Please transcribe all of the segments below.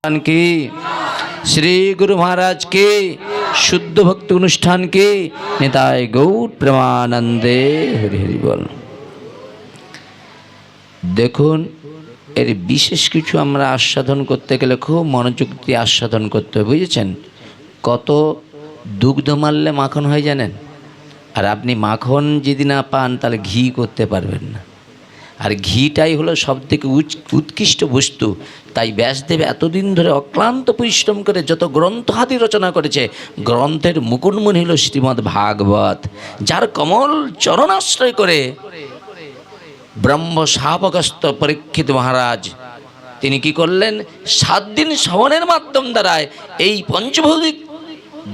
की श्री गुरु महाराज के शुद्ध भक्त अनुष्ठान के निताय गौर प्रेमानंदे हरि हरि बोल। দেখুন এর বিশেষ কিছু আমরা আস্বাদন করতে গেলে খুব মনোযোগ দিয়ে আস্বাদন করতে হবে, বুঝেছেন? কত দুগ্ধ মারলে মাখন হয় জানেন? আর আপনি মাখন যদি না পান তাহলে ঘি করতে পারবেন না। আর ঘিটাই হলো সবথেকে উৎকৃষ্ট বস্তু। তাই ব্যাসদেব এতদিন ধরে অক্লান্ত পরিশ্রম করে যত গ্রন্থাদি রচনা করেছে, গ্রন্থের মুকুটমণি হলো শ্রীমদ্ ভাগবত, যার কমল চরণাশ্রয় করে ব্রহ্ম শাবকস্থ পরীক্ষিত মহারাজ তিনি কি করলেন? 7 দিন শ্রবণের মাধ্যম দ্বারায় এই পঞ্চভৌতিক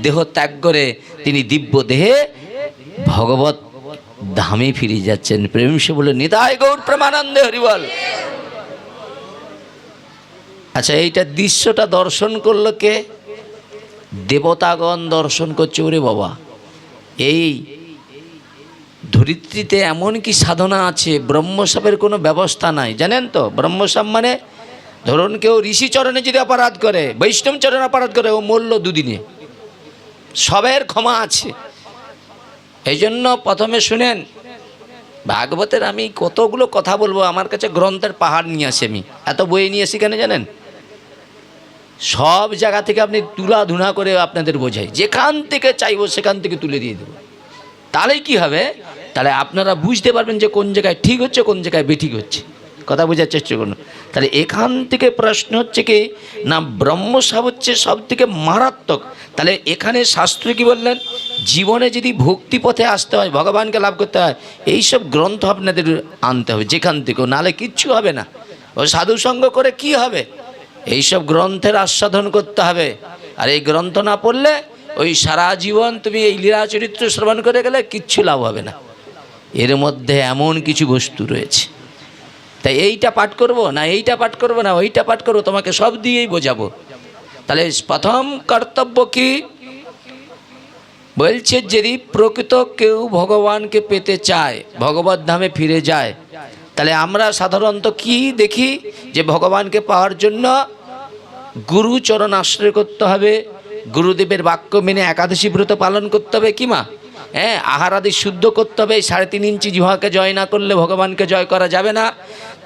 দেহ ত্যাগ করে তিনি দিব্য দেহে ভগবত ধামে ফিরে যাচ্ছেন। প্রেম সে বলে নিতাই গৌর প্রেমানন্দে হরিবল। আচ্ছা, এইটা দৃশ্যটা দর্শন করলো কে? দেবতাগণ দর্শন করছে। ওরে বাবা, এই ধরিত্রীতে এমন কি সাধনা আছে, ব্রহ্মসাপের কোনো ব্যবস্থা নাই, জানেন তো? ব্রহ্মসাপ মানে ধরুন কেউ ঋষি চরণে যদি অপরাধ করে, বৈষ্ণব চরণে অপরাধ করে, ও মরল 2 দিনে, সবের ক্ষমা আছে। এই জন্য প্রথমে শুনেন, ভাগবতের আমি কতগুলো কথা বলবো, আমার কাছে গ্রন্থের পাহাড় নিয়ে আসি, আমি এত বই নিয়ে আসি কেন জানেন? সব জায়গা থেকে আপনি তুলা ধুনা করে আপনাদের বোঝাই, যেখান থেকে চাইবো সেখান থেকে তুলে দিয়ে দেবো। তাহলে কি হবে? তাহলে আপনারা বুঝতে পারবেন যে কোন জায়গায় ঠিক হচ্ছে, কোন জায়গায় বেঠিক হচ্ছে। কথা বোঝার চেষ্টা করুন। তাহলে এখান থেকে প্রশ্ন হচ্ছে কি না, ব্রহ্মসাপ হচ্ছে সব থেকে মারাত্মক। তাহলে এখানে শাস্ত্র কি বললেন? জীবনে যদি ভক্তি পথে আসতে হয়, ভগবানকে লাভ করতে হয়, এইসব গ্রন্থ আপনাদের আনতে হবে যেখান থেকেও, নাহলে কিচ্ছু হবে না। ও সাধুসঙ্গ করে কি হবে? এইসব গ্রন্থের আস্বাদন করতে হবে। আর এই গ্রন্থ না পড়লে ওই সারা জীবন তুমি এই লীলা চরিত্র শ্রবণ করে গেলে কিচ্ছু লাভ হবে না। এর মধ্যে এমন কিছু বস্তু রয়েছে। তাই এইটা পাঠ করব না, এইটা পাঠ করব না, ওইটা পাঠ করবো, তোমাকে সব দিয়েই বোঝাবো। তাহলে প্রথম কর্তব্য কি বলছে? যদি প্রকৃত কেউ ভগবানকে পেতে চায়, ভগবত ধামে ফিরে যায়, তাহলে আমরা সাধারণত কি দেখি যে ভগবানকে পাওয়ার জন্য গুরু চরণ আশ্রয় করতে হবে, গুরুদেবের বাক্য মেনে একাদশী ব্রত পালন করতে হবে, কি মা? হ্যাঁ, আহার আদি শুদ্ধ করতে হবে। 3.5 ইঞ্চি জিহ্বাকে জয় না করলে ভগবানকে জয় করা যাবে না।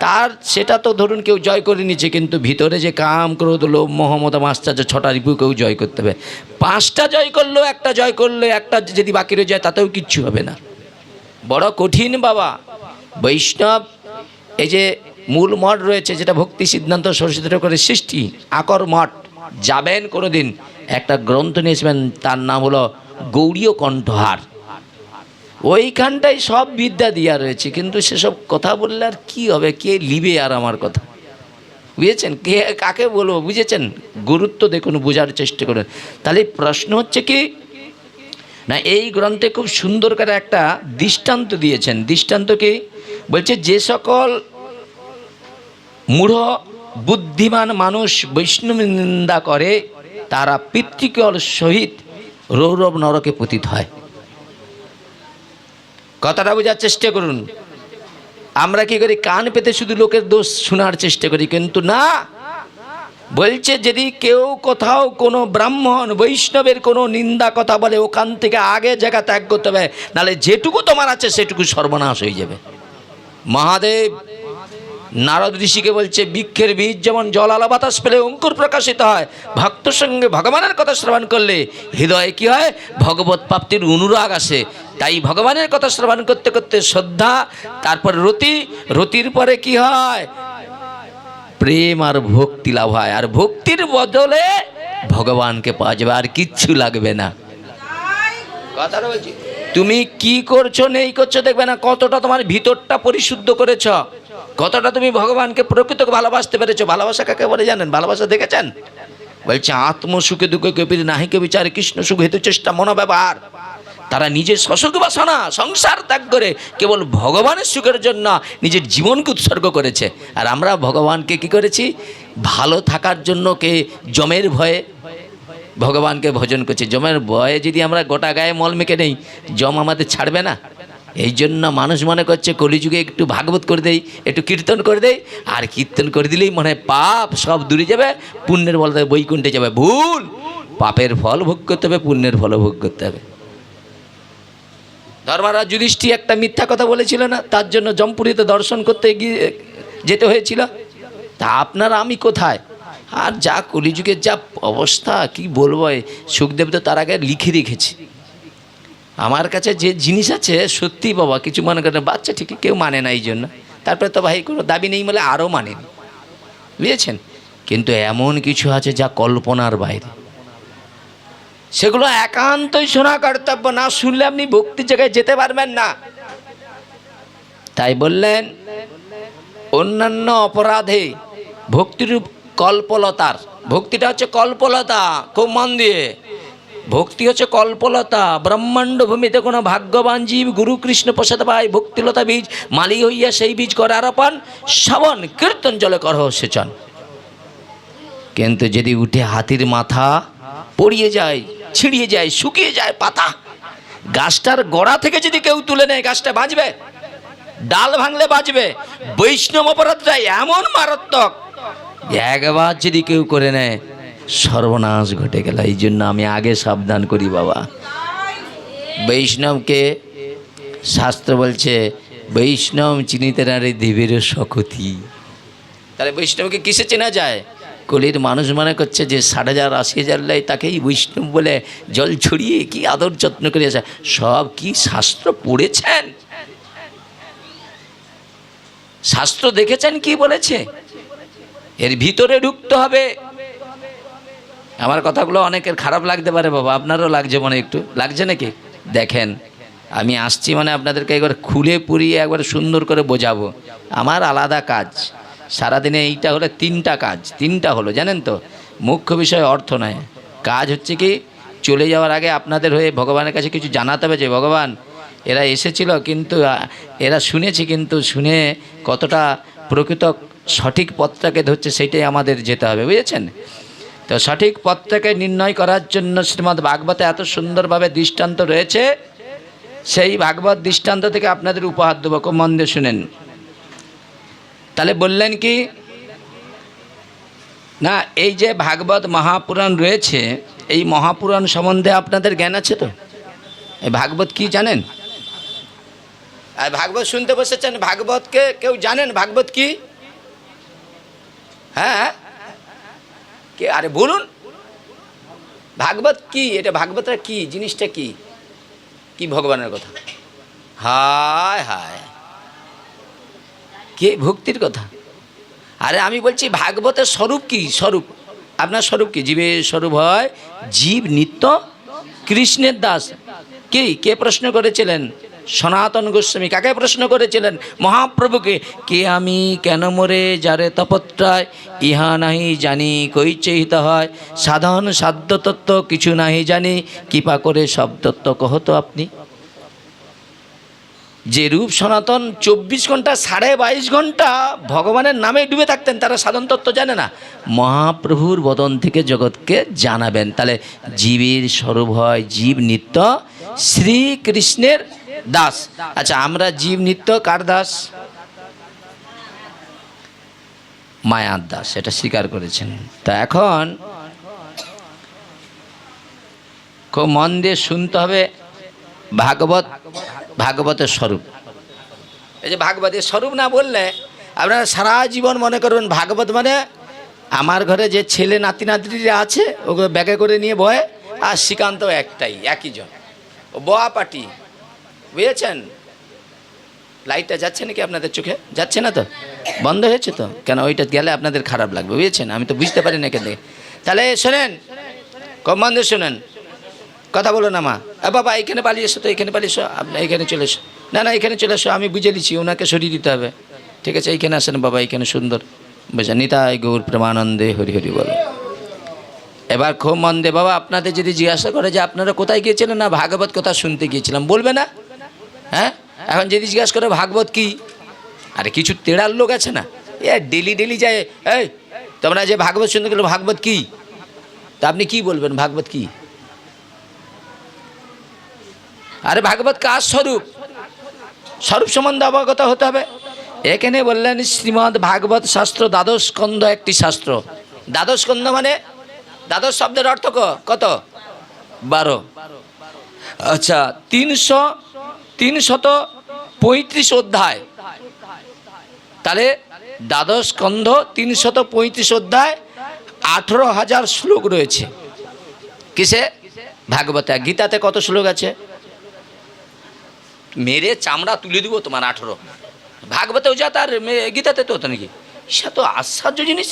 তার সেটা তো ধরুন কেউ জয় করে নিচ্ছে, কিন্তু ভিতরে যে কাম, ক্রোধ, লোভ, মোহ, মদ, মাশ্চর্য 6টা রিপু কেউ জয় করতে হবে। 5টা জয় করলেও, একটা জয় করলে একটা যদি বাকি রয়ে যায় তাতেও কিচ্ছু হবে না। বড় কঠিন বাবা। বৈষ্ণব এই যে মূল মঠ রয়েছে, যেটা ভক্তি সিদ্ধান্ত সরস্বতী ঠাকুরের সৃষ্টি, আকর মঠ, যাবেন কোনো দিন, একটা গ্রন্থ নিয়েছিলেন, তার নাম হলো গৌড়ীয় কণ্ঠহার। ওইখানটাই সব বিদ্যা দেওয়া রয়েছে, কিন্তু সেসব কথা বললে আর কি হবে? কে লিবে আর আমার কথা? বুঝেছেন? কে কাকে বলবো? বুঝেছেন? গুরুত্ব দেখুন, বোঝার চেষ্টা করুন। তাহলে প্রশ্ন হচ্ছে কি না, এই গ্রন্থে খুব সুন্দর করে একটা দৃষ্টান্ত দিয়েছেন। দৃষ্টান্ত কি বলছে? যে সকল মূঢ় বুদ্ধিমান মানুষ বৈষ্ণব নিন্দা করে, তারা পিতৃকল সহিত রৌরব নরকে পতিত হয়। কথাটা বোঝার চেষ্টা করুন। আমরা কি করি? কান পেতে শুধু লোকের দোষ শোনার চেষ্টা করি, কিন্তু না, বলছে যদি কেউ কোথাও কোনো ব্রাহ্মণ বৈষ্ণবের কোনো নিন্দা কথা বলে, ওখান থেকে আগে জায়গা ত্যাগ করতে হবে, নাহলে যেটুকু তোমার আছে সেটুকু সর্বনাশ হয়ে যাবে। মহাদেব নারদ ঋষিকে বলছে, বৃক্ষের বীজ যেমন জল আলো বাতাস পেলে অঙ্কুর প্রকাশিত হয়, ভক্ত সঙ্গে ভগবানের কথা শ্রবণ করলে হৃদয়ে কি হয়? ভগবত প্রাপ্তির অনুরাগ আসে। তাই ভগবানের কথা শ্রবণ করতে করতে শ্রদ্ধা, তারপর রতি, রতির পরে কি হয়? প্রেম আর ভক্তি লাভ হয়। আর ভক্তির বদলে ভগবানকে পাওয়া যাবে, আর কিচ্ছু লাগবে না। কথাটা বলছি, তুমি কি করছো নেই করছো দেখবে না, কতটা তোমার ভিতরটা পরিশুদ্ধ করেছ, কতটা তুমি ভগবানকে প্রকৃতকে ভালোবাসতে পেরেছো। ভালোবাসা কাকে বলে জানেন? ভালোবাসা দেখেছেন? বলছে আত্মসুখে দুঃখে কপির নাহিকে বিচারে কৃষ্ণ সুখ হেতু চেষ্টা মনোব্যবহার। তারা নিজের সসুখ বাসনা সংসার ত্যাগ করে কেবল ভগবানের সুখের জন্য নিজের জীবনকে উৎসর্গ করেছে। আর আমরা ভগবানকে কি করেছি? ভালো থাকার জন্য কে জমের ভয়ে ভগবানকে ভজন করছি। জমের ভয়ে যদি আমরা গোটা গায়ে মল মেখে নেই, জম আমাদের ছাড়বে না। এই জন্য মানুষ মনে করছে কলিযুগে একটু ভাগবত করে দেই, একটু কীর্তন করে দেই, আর কীর্তন করে দিলেই মনে হয় পাপ সব দূরে যাবে, পুণ্যের বলতে বৈকুণ্ঠে যাবে। ভুল। পাপের ফল ভোগ করতে হবে, পুণ্যের ফল ভোগ করতে হবে। ধর্মরাজ যুধিষ্ঠির একটা মিথ্যা কথা বলেছিল না, তার জন্য জম্পুরিতে দর্শন করতে গিয়ে যেতে হয়েছিল। তা আপনারা আমি কোথায়? আর যা কলিযুগের যা অবস্থা কি বলবো, সুখদেব তো তার আগে লিখে রেখেছে। আমার কাছে যে জিনিস আছে সত্যি বাবা, কিছু মনে করেন বাচ্চা ঠিকই কেউ মানে না, এই জন্য তারপরে তো ভাই কোনো দাবি নেই বলে আরও মানেনি, বুঝেছেন। কিন্তু এমন কিছু আছে যা কল্পনার বাইরে, সেগুলো একান্তই শোনা কর্তব্য, না শুনলে আপনি ভক্তির জায়গায় যেতে পারবেন না। তাই বললেন অন্যান্য অপরাধে ভক্তিরূপ কল্পলতার, ভক্তিটা হচ্ছে কল্পলতা, খুব মন দিয়ে, ভক্তি হচ্ছে কল্পলতা। ব্রহ্মাণ্ড ভূমিতে কোনো ভাগ্যবান জীব গুরু কৃষ্ণ প্রসাদ পায়, ভক্তিলতা বীজ মালি হইয়া সেই বীজ করে আরোপণ, শ্রবণ কীর্তন জলে করহ সেচন। কিন্তু যদি উঠে হাতির মাথা পড়িয়ে যায়, ছিঁড়িয়ে যায়, শুকিয়ে যায় পাতা, গাছটার গোড়া থেকে যদি কেউ তুলে নেয় গাছটা বাঁচবে? ডাল ভাঙলে বাঁচবে। বৈষ্ণব অপরাধটা এমন মারাত্মক, একবার যদি কেউ করে নেয় সর্বনাশ ঘটে গেল। এই জন্য আমি আগে সাবধান করি বাবা। বৈষ্ণবকে শাস্ত্র বলছে বৈষ্ণব চিনিতে নারে দেবের সখতি। তাহলে বৈষ্ণবকে কিসে চেনা যায়? কলির মানুষ মনে করছে যে 60,000 80,000 লাই তাকেই বৈষ্ণব বলে জল ছড়িয়ে কি আদর যত্ন করে আসে। সব কি শাস্ত্র পড়েছেন? শাস্ত্র দেখেছেন কি বলেছে? এর ভিতরে ঢুকতে হবে। আমার কথাগুলো অনেকের খারাপ লাগতে পারে বাবা, আপনারও লাগছে মনে, একটু লাগছে নাকি? দেখেন আমি আসছি মানে আপনাদেরকে একবার খুলে পুরিয়ে একবার সুন্দর করে বোঝাবো। আমার আলাদা কাজ, সারাদিনে এইটা হলে 3টা কাজ, 3টা হলো জানেন তো। মুখ্য বিষয় অর্থ নয়, কাজ হচ্ছে কি চলে যাওয়ার আগে আপনাদের হয়ে ভগবানের কাছে কিছু জানাতে হবে যে ভগবান এরা এসেছিল কিন্তু এরা শুনেছে, কিন্তু শুনে কতটা প্রকৃত সঠিক পথটাকে ধরছে সেইটাই আমাদের যেতে হবে, বুঝেছেন তো। সঠিক পথটাকে নির্ণয় করার জন্য শ্রীমদ্ ভাগবতে এত সুন্দরভাবে দৃষ্টান্ত রয়েছে। সেই ভাগবত দৃষ্টান্ত থেকে আপনাদের উপহার দেবো, খুব মন দিয়ে শুনেন। তাহলে বললেন কি না, এই যে ভাগবত মহাপুরাণ রয়েছে, এই মহাপুরাণ সম্বন্ধে আপনাদের জ্ঞান আছে তো? এই ভাগবত কি জানেন? আর ভাগবত শুনতে বসেছেন, ভাগবতকে কেউ জানেন ভাগবত কি? হ্যাঁ কে? আরে বলুন ভাগবত কি? এটা ভাগবতটা কি জিনিসটা? কি কি ভগবানের কথা? হায় হায়, কে ভক্তির কথা? আরে আমি বলছি ভাগবতের স্বরূপ কি? স্বরূপ আপনার স্বরূপ কি? জীবের স্বরূপ হয় জীব নিত্য কৃষ্ণের দাস। কে প্রশ্ন করেছিলেন? সনাতন গোস্বামী। কাকে প্রশ্ন করেছিলেন? মহাপ্রভুকে। কে আমি কেন মরে যারে তপত্রায়, ইহা নাহি জানি কই চেহিত হয়, সাধন সাধ্য তত্ত্ব কিছু নাহি জানি, কৃপা করে সব তত্ত্ব কহতো আপনি। যে রূপ সনাতন 24 ঘন্টা 22.5 ঘন্টা ভগবানের নামে ডুবে থাকতেন, তারা সাধন তত্ত্ব জানে না। মহাপ্রভুর বদন থেকে জগৎকে জানাবেন। তাহলে জীবের স্বরূপ হয় জীব নিত্য শ্রীকৃষ্ণের দাস। আচ্ছা, আমরা জীব নিত্য কার দাস? মায়ার দাস, এটা স্বীকার করেছেন। তা এখন খুব মন দিয়ে শুনতে হবে ভাগবতের স্বরূপ। এই যে ভাগবতের স্বরূপ না বললে আপনারা সারা জীবন মনে করবেন ভাগবত মানে আমার ঘরে যে ছেলে নাতি নাতিরা আছে ওগুলো ব্যাগে করে নিয়ে বয়, আর শ্রীকান্ত একই জন, ও বোয়া পাটি, বুঝেছেন? লাইটটা যাচ্ছে নাকি আপনাদের চোখে? যাচ্ছে না তো? বন্ধ হয়েছে তো? কেন ওইটা গেলে আপনাদের খারাপ লাগবে, বুঝেছেন? আমি তো বুঝতে পারি না এখান থেকে। তাহলে শোনেন, কম বন্ধ শোনেন, কথা বলো না মা। বাবা এখানে পালিয়ে এসো তো, এখানে পালিয়ে এসো, আপনি এখানে চলে এসো। না এখানে চলে এসো, আমি বুঝে নিচ্ছি, ওনাকে সরিয়ে দিতে হবে। ঠিক আছে, এইখানে আসেন বাবা, এইখানে সুন্দর বুঝা। নিতাই গৌর প্রেমানন্দে হরি হরি বলো। এবার খুব মন দে বাবা, আপনাদের যদি জিজ্ঞাসা করে যে আপনারা কোথায় গিয়েছিলেন, না ভাগবত কথা শুনতে গিয়েছিলাম, বলবে না? হ্যাঁ, এখন যদি জিজ্ঞাসা করে ভাগবত কি, আরে কিছু তেড়ার লোক আছে না, ডেলি যায়, এই তোমরা যে ভাগবত শুনতে গেলে ভাগবত কি, তা আপনি কি বলবেন ভাগবত কি? আরে ভাগবত কার স্বরূপ? স্বরূপ সম্বন্ধে অবগত হতে হবে। এখানে বললেন শ্রীমদ্ ভাগবত শাস্ত্র দ্বাদশ স্কন্ধ একটি শাস্ত্র। দ্বাদশ স্কন্ধ মানে দ্বাদশ শব্দের অর্থ কত? 12। আচ্ছা, 335 অধ্যায়। তাহলে দ্বাদশ স্কন্ধ 335 অধ্যায়, 18,000 শ্লোক রয়েছে। কিসে? ভাগবতে। গীতাতে কত শ্লোক আছে? মেরে চামড়া তুলে দিব তোমার 18। ভাগবতেও যা, তার গীতাতে তো নাকি? সে তো আশ্চর্য জিনিস।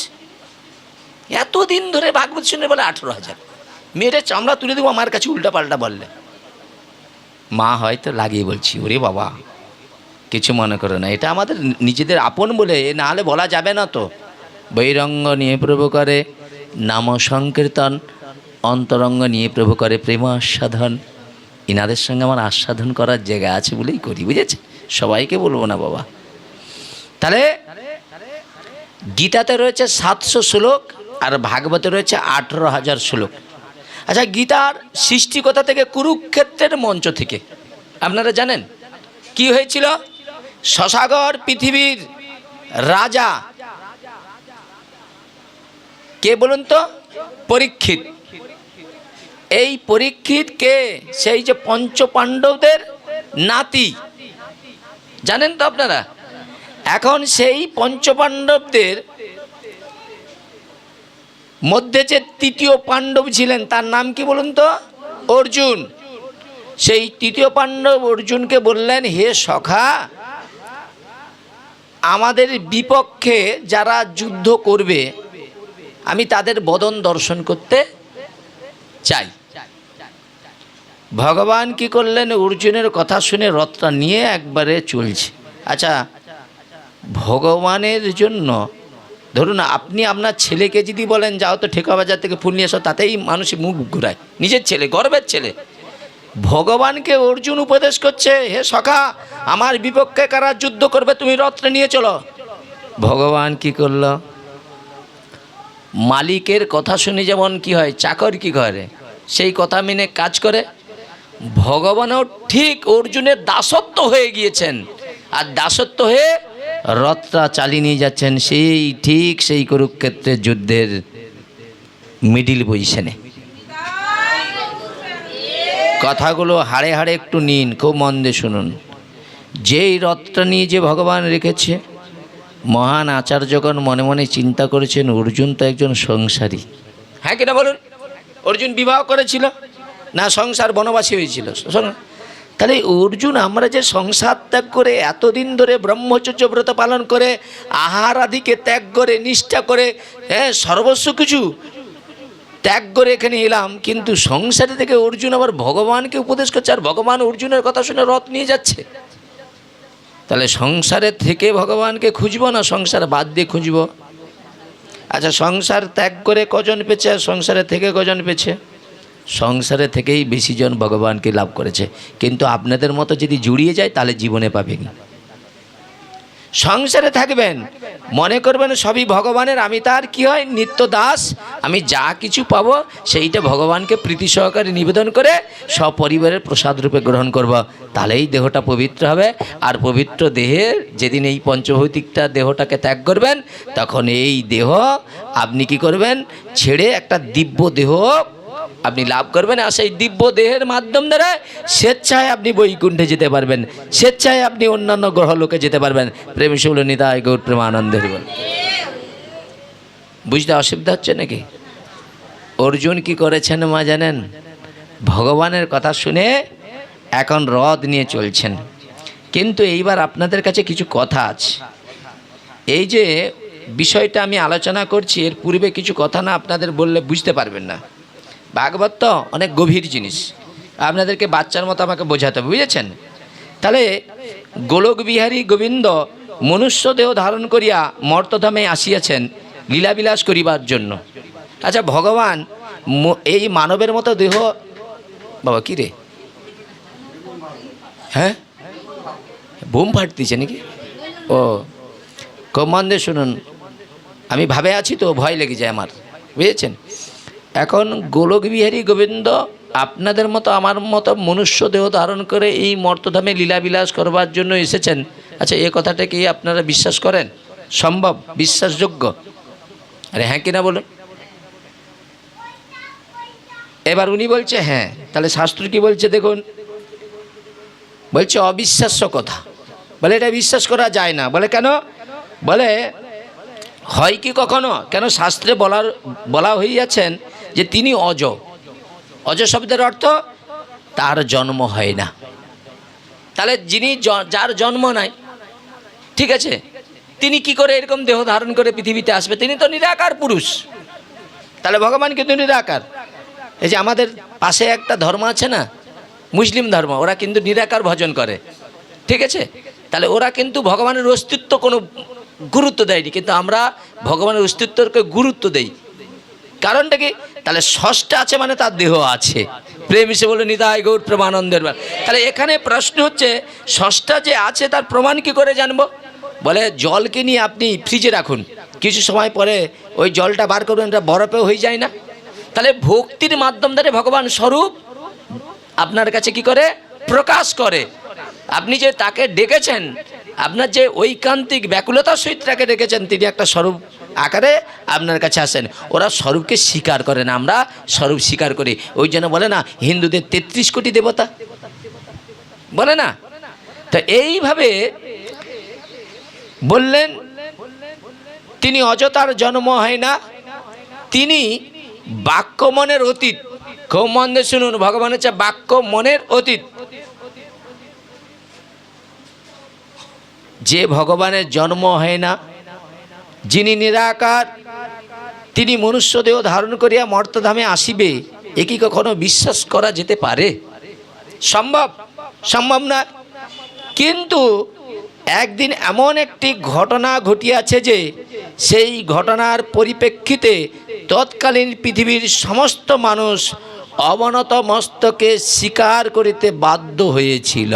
এতদিন ধরে ভাগবত শুনে বলে 18,000, মেরে চামড়া তুলে দেবো আমার কাছে উল্টা পাল্টা বললে। মা হয়তো লাগিয়ে বলছি, ওরে বাবা কিছু মনে করো না, এটা আমাদের নিজেদের আপন বলে, না হলে বলা যাবে না তো। বহিরঙ্গ নিয়ে প্রভু করে নাম সংকীর্তন, অন্তরঙ্গ নিয়ে প্রভু করে প্রেম আস্বাদন। ইনাদের সঙ্গে আমার আস্বাদন করার জায়গা আছে বলেই করি, বুঝেছে? সবাইকে বলবো না বাবা। তাহলে গীতাতে রয়েছে 700 শ্লোক আর ভাগবতে রয়েছে 18,000 শ্লোক। আচ্ছা, গীতার সৃষ্টি কোথা থেকে? কুরুক্ষেত্রের মঞ্চ থেকে। আপনারা জানেন কি হয়েছিল? শশাগর পৃথিবীর রাজা কে বলুন তো? পরীক্ষিত। এই পরীক্ষিত কে? সেই যে পঞ্চপাণ্ডবদের নাতি, জানেন তো আপনারা? এখন সেই পঞ্চপাণ্ডবদের মধ্যে যে তৃতীয় পাণ্ডব ছিলেন তার নাম কি বলুন তো? অর্জুন। সেই তৃতীয় পাণ্ডব অর্জুনকে বললেন, হে সখা, আমাদের বিপক্ষে যারা যুদ্ধ করবে আমি তাদের বদন দর্শন করতে চাই। ভগবান কি করলেন? অর্জুনের কথা শুনে রথটা নিয়ে একবারে চলছে। আচ্ছা, ভগবানের জন্য ধরুন আপনি আপনার ছেলেকে যদি বলেন যাও তো ঠেকা বাজার থেকে ফুল নিয়ে এসো, তাতেই মানুষ মুখ ঘুরায়। নিজের ছেলে, গর্বের ছেলে। ভগবানকে অর্জুন উপদেশ করছে, হে সখা, আমার বিপক্ষে কারা যুদ্ধ করবে, তুমি রথটা নিয়ে চলো। ভগবান কি করল? মালিকের কথা শুনে যেমন কি হয়, চাকর কি করে, সেই কথা মেনে কাজ করে। ভগবানও ঠিক অর্জুনের দাসত্ব হয়ে গিয়েছেন, আর দাসত্ব হয়ে রথটা চালিয়ে নিয়ে যাচ্ছেন সেই ঠিক সেই কুরুক্ষেত্রের যুদ্ধের মিডিল পজিশনে। কথাগুলো হাড়ে হাড়ে একটু নিন, খুব মন দিয়ে শুনুন। যেই রথটা নিয়ে যে ভগবান রেখেছে, মহান আচার্যগণ মনে মনে চিন্তা করেছেন অর্জুন তো একজন সংসারী। হ্যাঁ কিনা বলুন? অর্জুন বিবাহ করেছিল না সংসার বনবাসী হয়েছিল? তাহলে অর্জুন, আমরা যে সংসার ত্যাগ করে এতদিন ধরে ব্রহ্মচর্য ব্রত পালন করে আহার আদিকে ত্যাগ করে নিষ্ঠা করে, হ্যাঁ, সর্বস্ব কিছু ত্যাগ করে এখানে এলাম, কিন্তু সংসারে থেকে অর্জুন আবার ভগবানকে উপদেশ করছে, আর ভগবান অর্জুনের কথা শুনে রথ নিয়ে যাচ্ছে। তাহলে সংসারে থেকে ভগবানকে খুঁজবো না সংসার বাদ দিয়ে খুঁজবো? আচ্ছা, সংসার ত্যাগ করে কজন পেয়েছে আর সংসারে থেকে কজন পেয়েছে? সংসারে থেকেই বেশি জন ভগবানকে লাভ করেছে। কিন্তু আপনাদের মতো যদি জুড়িয়ে যায় তাহলে জীবনে পাবেন। সংসারে থাকবেন, মনে করবেন সবই ভগবানের, আমি তার কি হয় নিত্য দাস, আমি যা কিছু পাবো সেইটা ভগবানকে প্রীতি সহকারে নিবেদন করে সপরিবারের প্রসাদ রূপে গ্রহণ করব। তাহলেই দেহটা পবিত্র হবে। আর পবিত্র দেহের যেদিন এই পঞ্চভৌতিকটা দেহটাকে ত্যাগ করবেন, তখন এই দেহ আপনি কি করবেন? ছেড়ে একটা দিব্য দেহ আপনি লাভ করবেন। আর সেই দিব্য দেহের মাধ্যম দ্বারা স্বেচ্ছায় আপনি বৈকুণ্ঠে যেতে পারবেন, স্বেচ্ছায় আপনি অন্যান্য গ্রহলোকে যেতে পারবেন। প্রেম শূল নিতাই গৌর প্রেমানন্দের। বুঝতে অসুবিধা হচ্ছে নাকি? অর্জুন কি করেছেন মা জানেন? ভগবানের কথা শুনে এখন রথ নিয়ে চলছেন। কিন্তু এইবার আপনাদের কাছে কিছু কথা আছে। এই যে বিষয়টা আমি আলোচনা করছি, এর পূর্বে কিছু কথা না আপনাদের বললে বুঝতে পারবেন না। ভাগবত তো অনেক গভীর জিনিস, আপনাদেরকে বাচ্চার মতো আমাকে বোঝাতে হবে, বুঝেছেন? তাহলে গোলক বিহারী গোবিন্দ মনুষ্য দেহ ধারণ করিয়া মর্তধামে আসিয়াছেন লীলাবিলাস করিবার জন্য। আচ্ছা, ভগবান এই মানবের মতো দেহ, বাবা কি রে, হ্যাঁ বোম ফাটতেছে নাকি? ও খুব মন দিয়ে শুনুন, আমি ভাবে আছি তো ভয় লেগে যায় আমার, বুঝেছেন? এখন গোলক বিহারী গোবিন্দ আপনাদের মতো আমার মতো মনুষ্য দেহ ধারণ করে এই মর্তধামে লীলাবিলাস করবার জন্য এসেছেন, আচ্ছা এ কথাটা কি আপনারা বিশ্বাস করেন? সম্ভব, বিশ্বাসযোগ্য? আরে হ্যাঁ কিনা বলুন। এবার উনি বলছে হ্যাঁ, তাহলে শাস্ত্র কি বলছে দেখুন, বলছে অবিশ্বাস্য কথা, বলে এটা বিশ্বাস করা যায় না। বলে কেন? বলে হয় কি কখনো, কেন শাস্ত্রে বলা হইয়াছেন যে তিনি অজ। অজ শব্দের অর্থ তার জন্ম হয় না। তাহলে যিনি যার জন্ম নাই, ঠিক আছে, তিনি কি করে এরকম দেহ ধারণ করে পৃথিবীতে আসবে? তিনি তো নিরাকার পুরুষ। তাহলে ভগবান কিন্তু নিরাকার। এই যে আমাদের পাশে একটা ধর্ম আছে না, মুসলিম ধর্ম, ওরা কিন্তু নিরাকার ভজন করে, ঠিক আছে। তাহলে ওরা কিন্তু ভগবানের অস্তিত্ব কোনো গুরুত্ব দেয়নি, কিন্তু আমরা ভগবানের অস্তিত্বকে গুরুত্ব দেই। কারণটা কি? তাহলে ষষ্ঠটা আছে মানে তার দেহ আছে। প্রেম হিসেবে বলে নিতাই গৌর প্রেমানন্দের। তাহলে এখানে প্রশ্ন হচ্ছে ষষ্ঠটা যে আছে তার প্রমাণ কি করে জানবো? বলে জলকে নিয়ে আপনি ফ্রিজে রাখুন, কিছু সময় পরে ওই জলটা বার করবেন, এটা বরফেও হয়ে যায় না? তাহলে ভক্তির মাধ্যম দ্বারা ভগবান স্বরূপ আপনার কাছে কি করে প্রকাশ করে। আপনি যে তাকে ডেকেছেন, আপনার যে ঐকান্তিক ব্যাকুলতার সহিত তাকে ডেকেছেন, তিনি একটা স্বরূপ আকারে আপনার কাছে আসেন। ওরা স্বরূপকে স্বীকার করে না, আমরা স্বরূপ স্বীকার করি। ওই জন্য বলে না হিন্দুদের 33 কোটি দেবতা, বলে না? তো এইভাবে বললেন তিনি অযথার জন্ম হয় না, তিনি বাক্য মনের অতীত। খুব মন দিয়ে শুনুন, ভগবান হচ্ছে বাক্য মনের অতীত। যে ভগবানের জন্ম হয় না, যিনি নিরাকার, তিনি মনুষ্য দেহ ধারণ করিয়া মর্তধামে আসিবে, এ কি কখনো বিশ্বাস করা যেতে পারে? সম্ভব? সম্ভব না। কিন্তু একদিন এমন একটি ঘটনা ঘটিয়াছে যে সেই ঘটনার পরিপ্রেক্ষিতে তৎকালীন পৃথিবীর সমস্ত মানুষ অবনত মস্তকে স্বীকার করিতে বাধ্য হয়েছিল।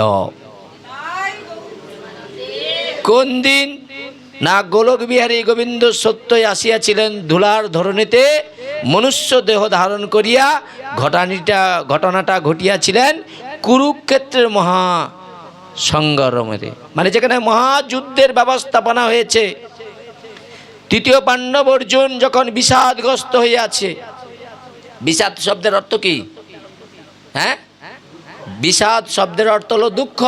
কোন দিন না, গোলক বিহারী গোবিন্দ সত্যই আসিয়াছিলেন ধুলার ধরণীতে মনুষ্য দেহ ধারণ করিয়া। ঘটনাটা ঘটিয়াছিলেন কুরুক্ষেত্রের মহা সংগ্রামে, মানে যেখানে মহাযুদ্ধের ব্যবস্থাপনা হয়েছে। তৃতীয় পাণ্ডব অর্জুন যখন বিষাদগ্রস্ত হইয়াছে, বিষাদ শব্দের অর্থ কি? হ্যাঁ, বিষাদ শব্দের অর্থ হলো দুঃখ।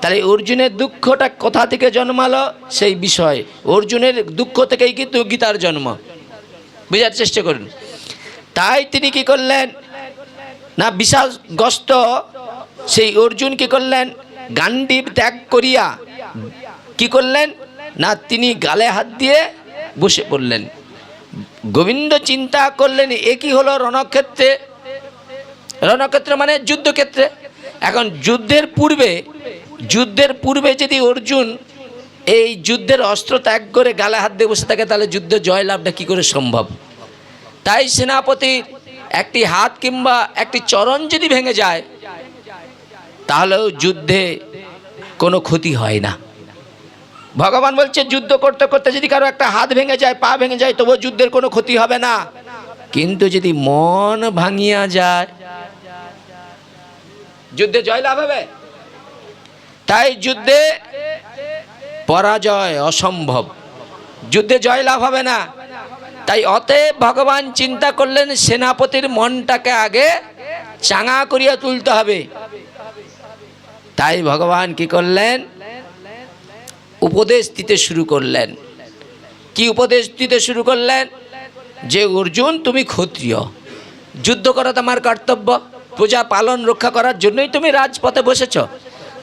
তাহলে অর্জুনের দুঃখটা কোথা থেকে জন্মালো? সেই বিষয়, অর্জুনের দুঃখ থেকেই কিন্তু গীতার জন্ম। বোঝার চেষ্টা করুন। তাই তিনি কি করলেন না, বিষাদগ্রস্ত সেই অর্জুন কি করলেন, গান্ডীব ত্যাগ করিয়া কি করলেন না, তিনি গালে হাত দিয়ে বসে পড়লেন। গোবিন্দ চিন্তা করলেন এ কি হলো রণক্ষেত্রে, রণক্ষেত্র মানে যুদ্ধক্ষেত্রে। এখন যুদ্ধের পূর্বে যদি অর্জুন এই যুদ্ধের অস্ত্র ত্যাগ করে গালে হাত দিয়ে বসে থাকে, তাহলে যুদ্ধে জয়লাভটা কি করে সম্ভব? তাই সেনাপতির একটি হাত কিংবা একটি চরণ যদি ভেঙে যায়, তাহলেও যুদ্ধে কোনো ক্ষতি হয় না। ভগবান বলছে যুদ্ধ করতে করতে যদি কারো একটা হাত ভেঙে যায়, পা ভেঙে যায়, তবুও যুদ্ধের কোনো ক্ষতি হবে না। কিন্তু যদি মন ভাঙিয়া যায়, যুদ্ধে জয়লাভ হবে। তাই যুদ্ধে পরাজয় অসম্ভব, যুদ্ধে জয়লাভ হবে না। তাই অতএব ভগবান চিন্তা করলেন সেনাপতির মনটাকে আগে চাঙা করিয়া তুলতে হবে। তাই ভগবান কি করলেন, উপদেশ দিতে শুরু করলেন। কি উপদেশ দিতে শুরু করলেন? যে অর্জুন তুমি ক্ষত্রিয়, যুদ্ধ করা তোমার কর্তব্য, পূজা পালন রক্ষা করার জন্যই তুমি রাজপথে বসেছ।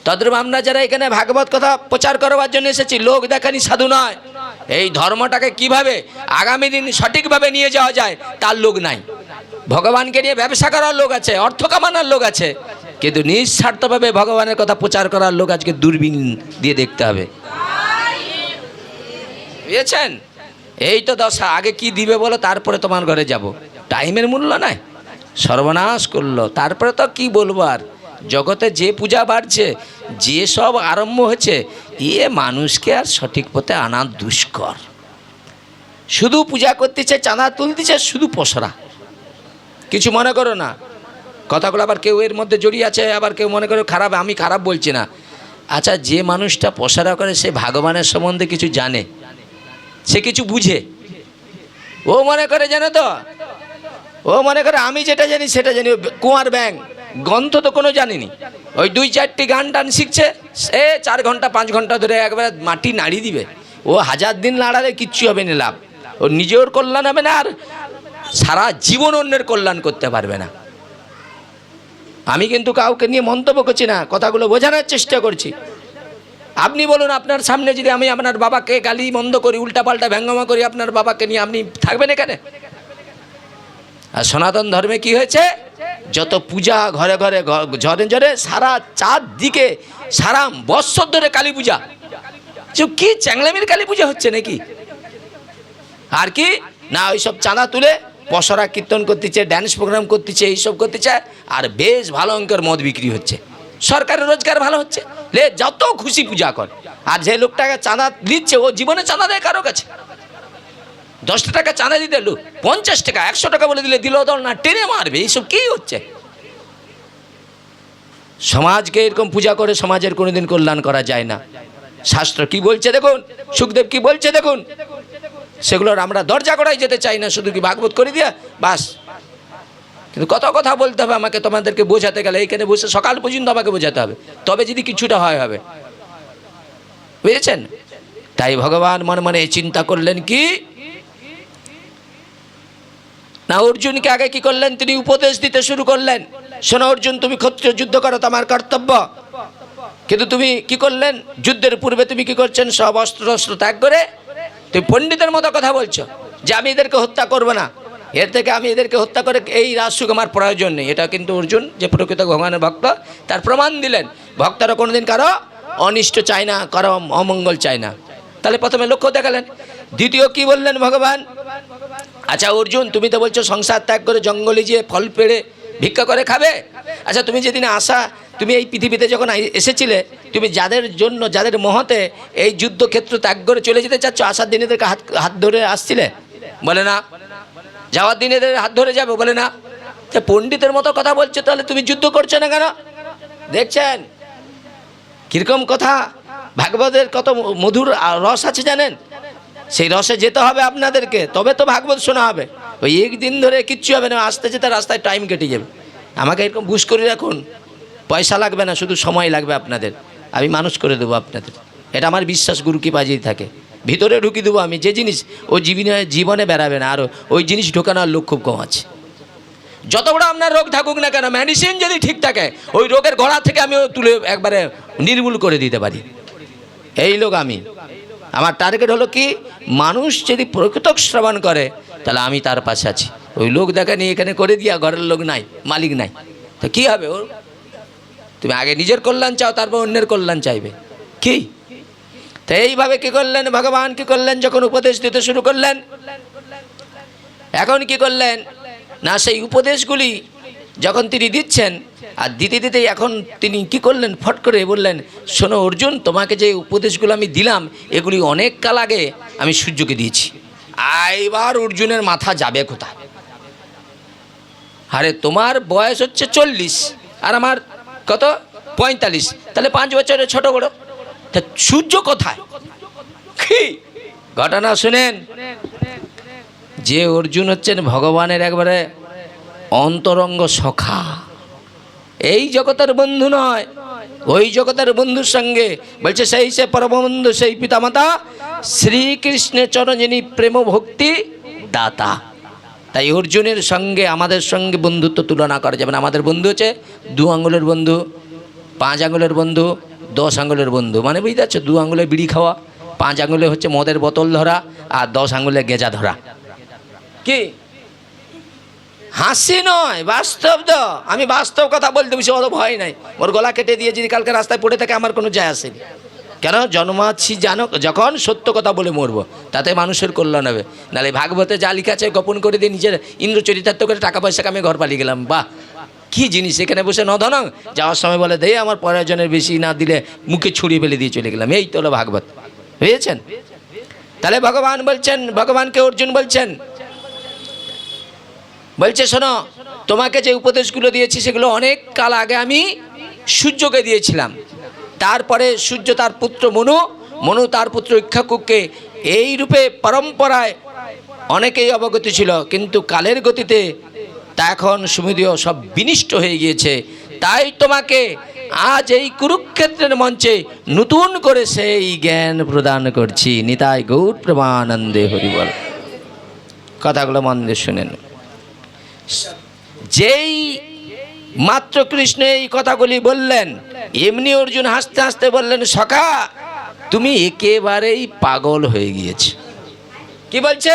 তদ্রূপ আমরা যারা এখানে ভাগবত কথা প্রচার করবার জন্য এসেছি, লোক দেখানি সাধু নয়। এই ধর্মটাকে কিভাবে আগামী দিন সঠিকভাবে নিয়ে যাওয়া যায় তার লোক নাই। ভগবানকে নিয়ে ব্যবসা করার লোক আছে, অর্থ কামানোর লোক আছে, কিন্তু নিঃস্বার্থভাবে ভগবানের কথা প্রচার করার লোক আজকে দূরবীন দিয়ে দেখতে হবে। বুঝেছেন? এই তো দশা। আগে কি দিবে বলো, তারপরে তোমার ঘরে যাব। টাইমের মূল্য নাই, সর্বনাশ করলো। তারপরে তো কি বলবো আর, জগতে যে পূজা বাড়ছে, যে সব আরম্ভ হয়েছে, মানুষকে আর সঠিক পথে আনা দুষ্কর। শুধু পূজা করতেছে, চাঁদা তুলতেছে, শুধু পসরা। কিছু মনে করো না, কথাগুলো আবার কেউ এর মধ্যে জড়িয়ে আছে, আবার কেউ মনে করে খারাপ, আমি খারাপ বলছি না। আচ্ছা, যে মানুষটা পসারা করে সে ভগবানের সম্বন্ধে কিছু জানে, সে কিছু বুঝে, ও মনে করে জানে তো, ও মনে করে আমি যেটা জানি সেটা জানি। কুয়ার ব্যাং গ্রন্থ তো কোনো জানিনি, ওই 2-4টি গান টান শিখছে, সে 4 ঘন্টা 5 ঘন্টা ধরে একবারে মাটি নাড়িয়ে দিবে। ও 1000 দিন নাড়ালে কিচ্ছু হবে না লাভ, ও নিজের কল্যাণ হবে না, আর সারা জীবন অন্যের কল্যাণ করতে পারবে না। আমি কিন্তু কাউকে নিয়ে মন্তব্য করছি না, কথাগুলো বোঝানোর চেষ্টা করছি। আপনি বলুন, আপনার সামনে যদি আমি আপনার বাবাকে গালি মন্দ করি, উল্টাপাল্টা ব্যঙ্গমা করি, আপনার বাবাকে নিয়ে আপনি থাকবেন এখানে? আর সনাতন ধর্মে কি হয়েছে, যত পূজা ঘরে ঘরে ঝরে ঝরে সারা 4 দিকে সারা বৎসর ধরে কালী পূজা। কি চ্যাংলামির কালী পূজা হচ্ছে নাকি? আর কি না, ওইসব চাঁদা তুলে পসরা কীর্তন করতেছে, ড্যান্স প্রোগ্রাম করতেছে, এইসব করতে চায়, আর বেশ ভালো অঙ্কের মদ বিক্রি হচ্ছে, সরকারের রোজগার ভালো হচ্ছে, লে যত খুশি পূজা কর। আর যে লোকটাকে চাঁদা দিচ্ছে ও জীবনে চাঁদা দেয় কারো কাছে? 10 টাকা চাঁদা দিতে লোক 50 টাকা 100 টাকা বলে দিলে দিল দল না, টেনে মারবে। এইসব কি হচ্ছে? সমাজকে এরকম পূজা করে সমাজের কোনোদিন কল্যাণ করা যায় না। শাস্ত্র কি বলছে দেখুন, সুখদেব কি বলছে দেখুন, সেগুলোর আমরা দরজা করাই যেতে চাই না, শুধু কি ভাগবত করে দিয়া বাস। কিন্তু কত কথা বলতে হবে আমাকে, তোমাদেরকে বোঝাতে গেলে এইখানে বসে সকাল পর্যন্ত আমাকে বোঝাতে হবে, তবে যদি কিছুটা হবে, বুঝেছেন? তাই ভগবান মনে মনে চিন্তা করলেন কি না, অর্জুনকে আগে কি করলেন, তিনি উপদেশ দিতে শুরু করলেন, শোনো অর্জুন, তুমি ক্ষত্রিয় যুদ্ধ করো, তোমার কর্তব্য। কিন্তু তুমি কি করলেন, যুদ্ধের পূর্বে তুমি কি করছেন, সব অস্ত্র ত্যাগ করে তুমি পণ্ডিতের মতো কথা বলছো যে আমি এদেরকে হত্যা করবো না, এর থেকে আমি এদেরকে হত্যা করে এই রাজসুখ আমার প্রয়োজন নেই। এটা কিন্তু অর্জুন, যে প্রকৃত ভগবানের ভক্ত, তার প্রমাণ দিলেন। ভক্তরা কোনোদিন কারো অনিষ্ট চায় না, কারো অমঙ্গল চায় না। তাহলে প্রথমে লক্ষ্য দেখালেন। দ্বিতীয় কি বললেন ভগবান, আচ্ছা অর্জুন, তুমি তো বলছো সংসার ত্যাগ করে জঙ্গলে গিয়ে ফল পেড়ে ভিক্ষা করে খাবে। আচ্ছা, তুমি যেদিন তুমি এই পৃথিবীতে যখন এসেছিলে, তুমি যাদের জন্য, যাদের মহতে এই যুদ্ধক্ষেত্র ত্যাগ করে চলে যেতে চাচ্ছ, আসার দিন এদেরকে হাত ধরে আসছিলে? বলে না। যাওয়ার দিন এদের হাত ধরে যাবে? বলে না। তা পণ্ডিতের মতো কথা বলছো, তাহলে তুমি যুদ্ধ করছো না কেন? দেখছেন কিরকম কথা, ভাগবতের কত মধুর রস আছে জানেন? সেই রসে যেতে হবে আপনাদেরকে, তবে তো ভাগবত শোনা হবে। ওই একদিন ধরে কিচ্ছু হবে না, আসতে যেতে রাস্তায় টাইম কেটে যাবে। আমাকে এরকম বুঝ করে রাখুন, পয়সা লাগবে না, শুধু সময় লাগবে আপনাদের, আমি মানুষ করে দেবো আপনাদের। এটা আমার বিশ্বাস, গুরু কি বাজিয়ে থাকে, ভিতরে ঢুকিয়ে দেবো আমি। যে জিনিস ও জীবনে বেড়াবে না, আর ওই জিনিস ঢোকানোর লোক খুব কম আছে। যত বড় আপনার রোগ থাকুক না কেন, মেডিসিন যদি ঠিক থাকে, ওই রোগের গোড়া থেকে আমি তুলে একবারে নির্মূল করে দিতে পারি। এই লোক আমি, আমার টার্গেট হলো কি, মানুষ যদি প্রকৃত শ্রবণ করে তাহলে আমি তার পাশে আছি। ওই লোক দেখা নিয়ে এখানে করে দিয়া, ঘরের লোক নাই, মালিক নাই, তো কী হবে ওর? তুমি আগে নিজের কল্যাণ চাও, তারপর অন্যের কল্যাণ চাইবে কি? তো এইভাবে কি করলেন ভগবান, কি করলেন, যখন উপদেশ দিতে শুরু করলেন, এখন কি করলেন না, সেই উপদেশগুলি যখন তিনি দিচ্ছেন, আর দিতে দিতেই এখন তিনি কি করলেন, ফট করে বললেন, শোনো অর্জুন, তোমাকে যে উপদেশগুলো আমি দিলাম, এগুলি অনেক কাল আগে আমি সূর্যকে দিয়েছি। এবার অর্জুনের মাথা যাবে কোথায়? আরে তোমার বয়স হচ্ছে 40 আর আমার কত 45, তাহলে 5 বছরের ছোট বড়, তা সূর্য কোথায়? কি ঘটনা শুনেন, যে অর্জুন হচ্ছেন ভগবানের একবারে অন্তরঙ্গ সখা, এই জগতের বন্ধু নয়, ওই জগতের বন্ধুর সঙ্গে বলছে, সেই সে পরমবন্ধু, সেই পিতামাতা শ্রীকৃষ্ণের চরণে প্রেম ভক্তি দাতা। তাই অর্জুনের সঙ্গে আমাদের সঙ্গে বন্ধুত্ব তুলনা করা যাবে না। আমাদের বন্ধু হচ্ছে 2 আঙ্গুলের বন্ধু, 5 আঙ্গুলের বন্ধু, 10 আঙ্গুলের বন্ধু। মানে বুঝতে পারছো, 2 আঙ্গুলে বিড়ি খাওয়া, 5 আঙ্গুলে হচ্ছে মদের বোতল ধরা, আর 10 আঙ্গুলে গেঁজা ধরা। কি হাসি নয়, বাস্তব। তো আমি বাস্তব কথা বলতে বেশি অত ভয় নাই। ওর গলা কেটে দিয়ে যদি কালকে রাস্তায় পড়ে থাকে আমার কোনো যায় আসেনি। কেন জন্মাচ্ছি জানো, যখন সত্য কথা বলে মরবো, তাতে মানুষের কল্যাণ হবে। নাহলে ভাগবতে যা লিখা আছে গোপন করে দিয়ে নিজের ইন্দ্র চরিতার্থ করে টাকা পয়সা কামে ঘর পালিয়ে গেলাম। বাহ, কি জিনিস! এখানে বসে নধনং, যাওয়ার সময় বলে দে আমার প্রয়োজনের বেশি না দিলে মুখে ছুড়িয়ে ফেলে দিয়ে চলে গেলাম। এই তো হলো ভাগবত, বুঝেছেন? তাহলে ভগবান বলছেন, ভগবানকে অর্জুন বলছেন, বলছে শোনো, তোমাকে যে উপদেশগুলো দিয়েছি সেগুলো অনেক কাল আগে আমি সূর্যকে দিয়েছিলাম। তারপরে সূর্য তার পুত্র মনু, মনু তার পুত্র ইক্ষ্বাকুকে, এই রূপে পরম্পরায় অনেকেই অবগত ছিল, কিন্তু কালের গতিতে তা এখন সুমেরীয় সব বিনিষ্ট হয়ে গিয়েছে। তাই তোমাকে আজ এই কুরুক্ষেত্রের মঞ্চে নতুন করে সেই জ্ঞান প্রদান করছি। নিতাই গৌর প্রেমানন্দে হরিবল। কথাগুলো মন দিয়ে শুনেন। যেই মাত্র কৃষ্ণ এই কথাগুলি বললেন, এমনি অর্জুন হাসতে হাসতে বললেন, সখা তুমি একেবারেই পাগল হয়ে গিয়েছো। কি বলছে?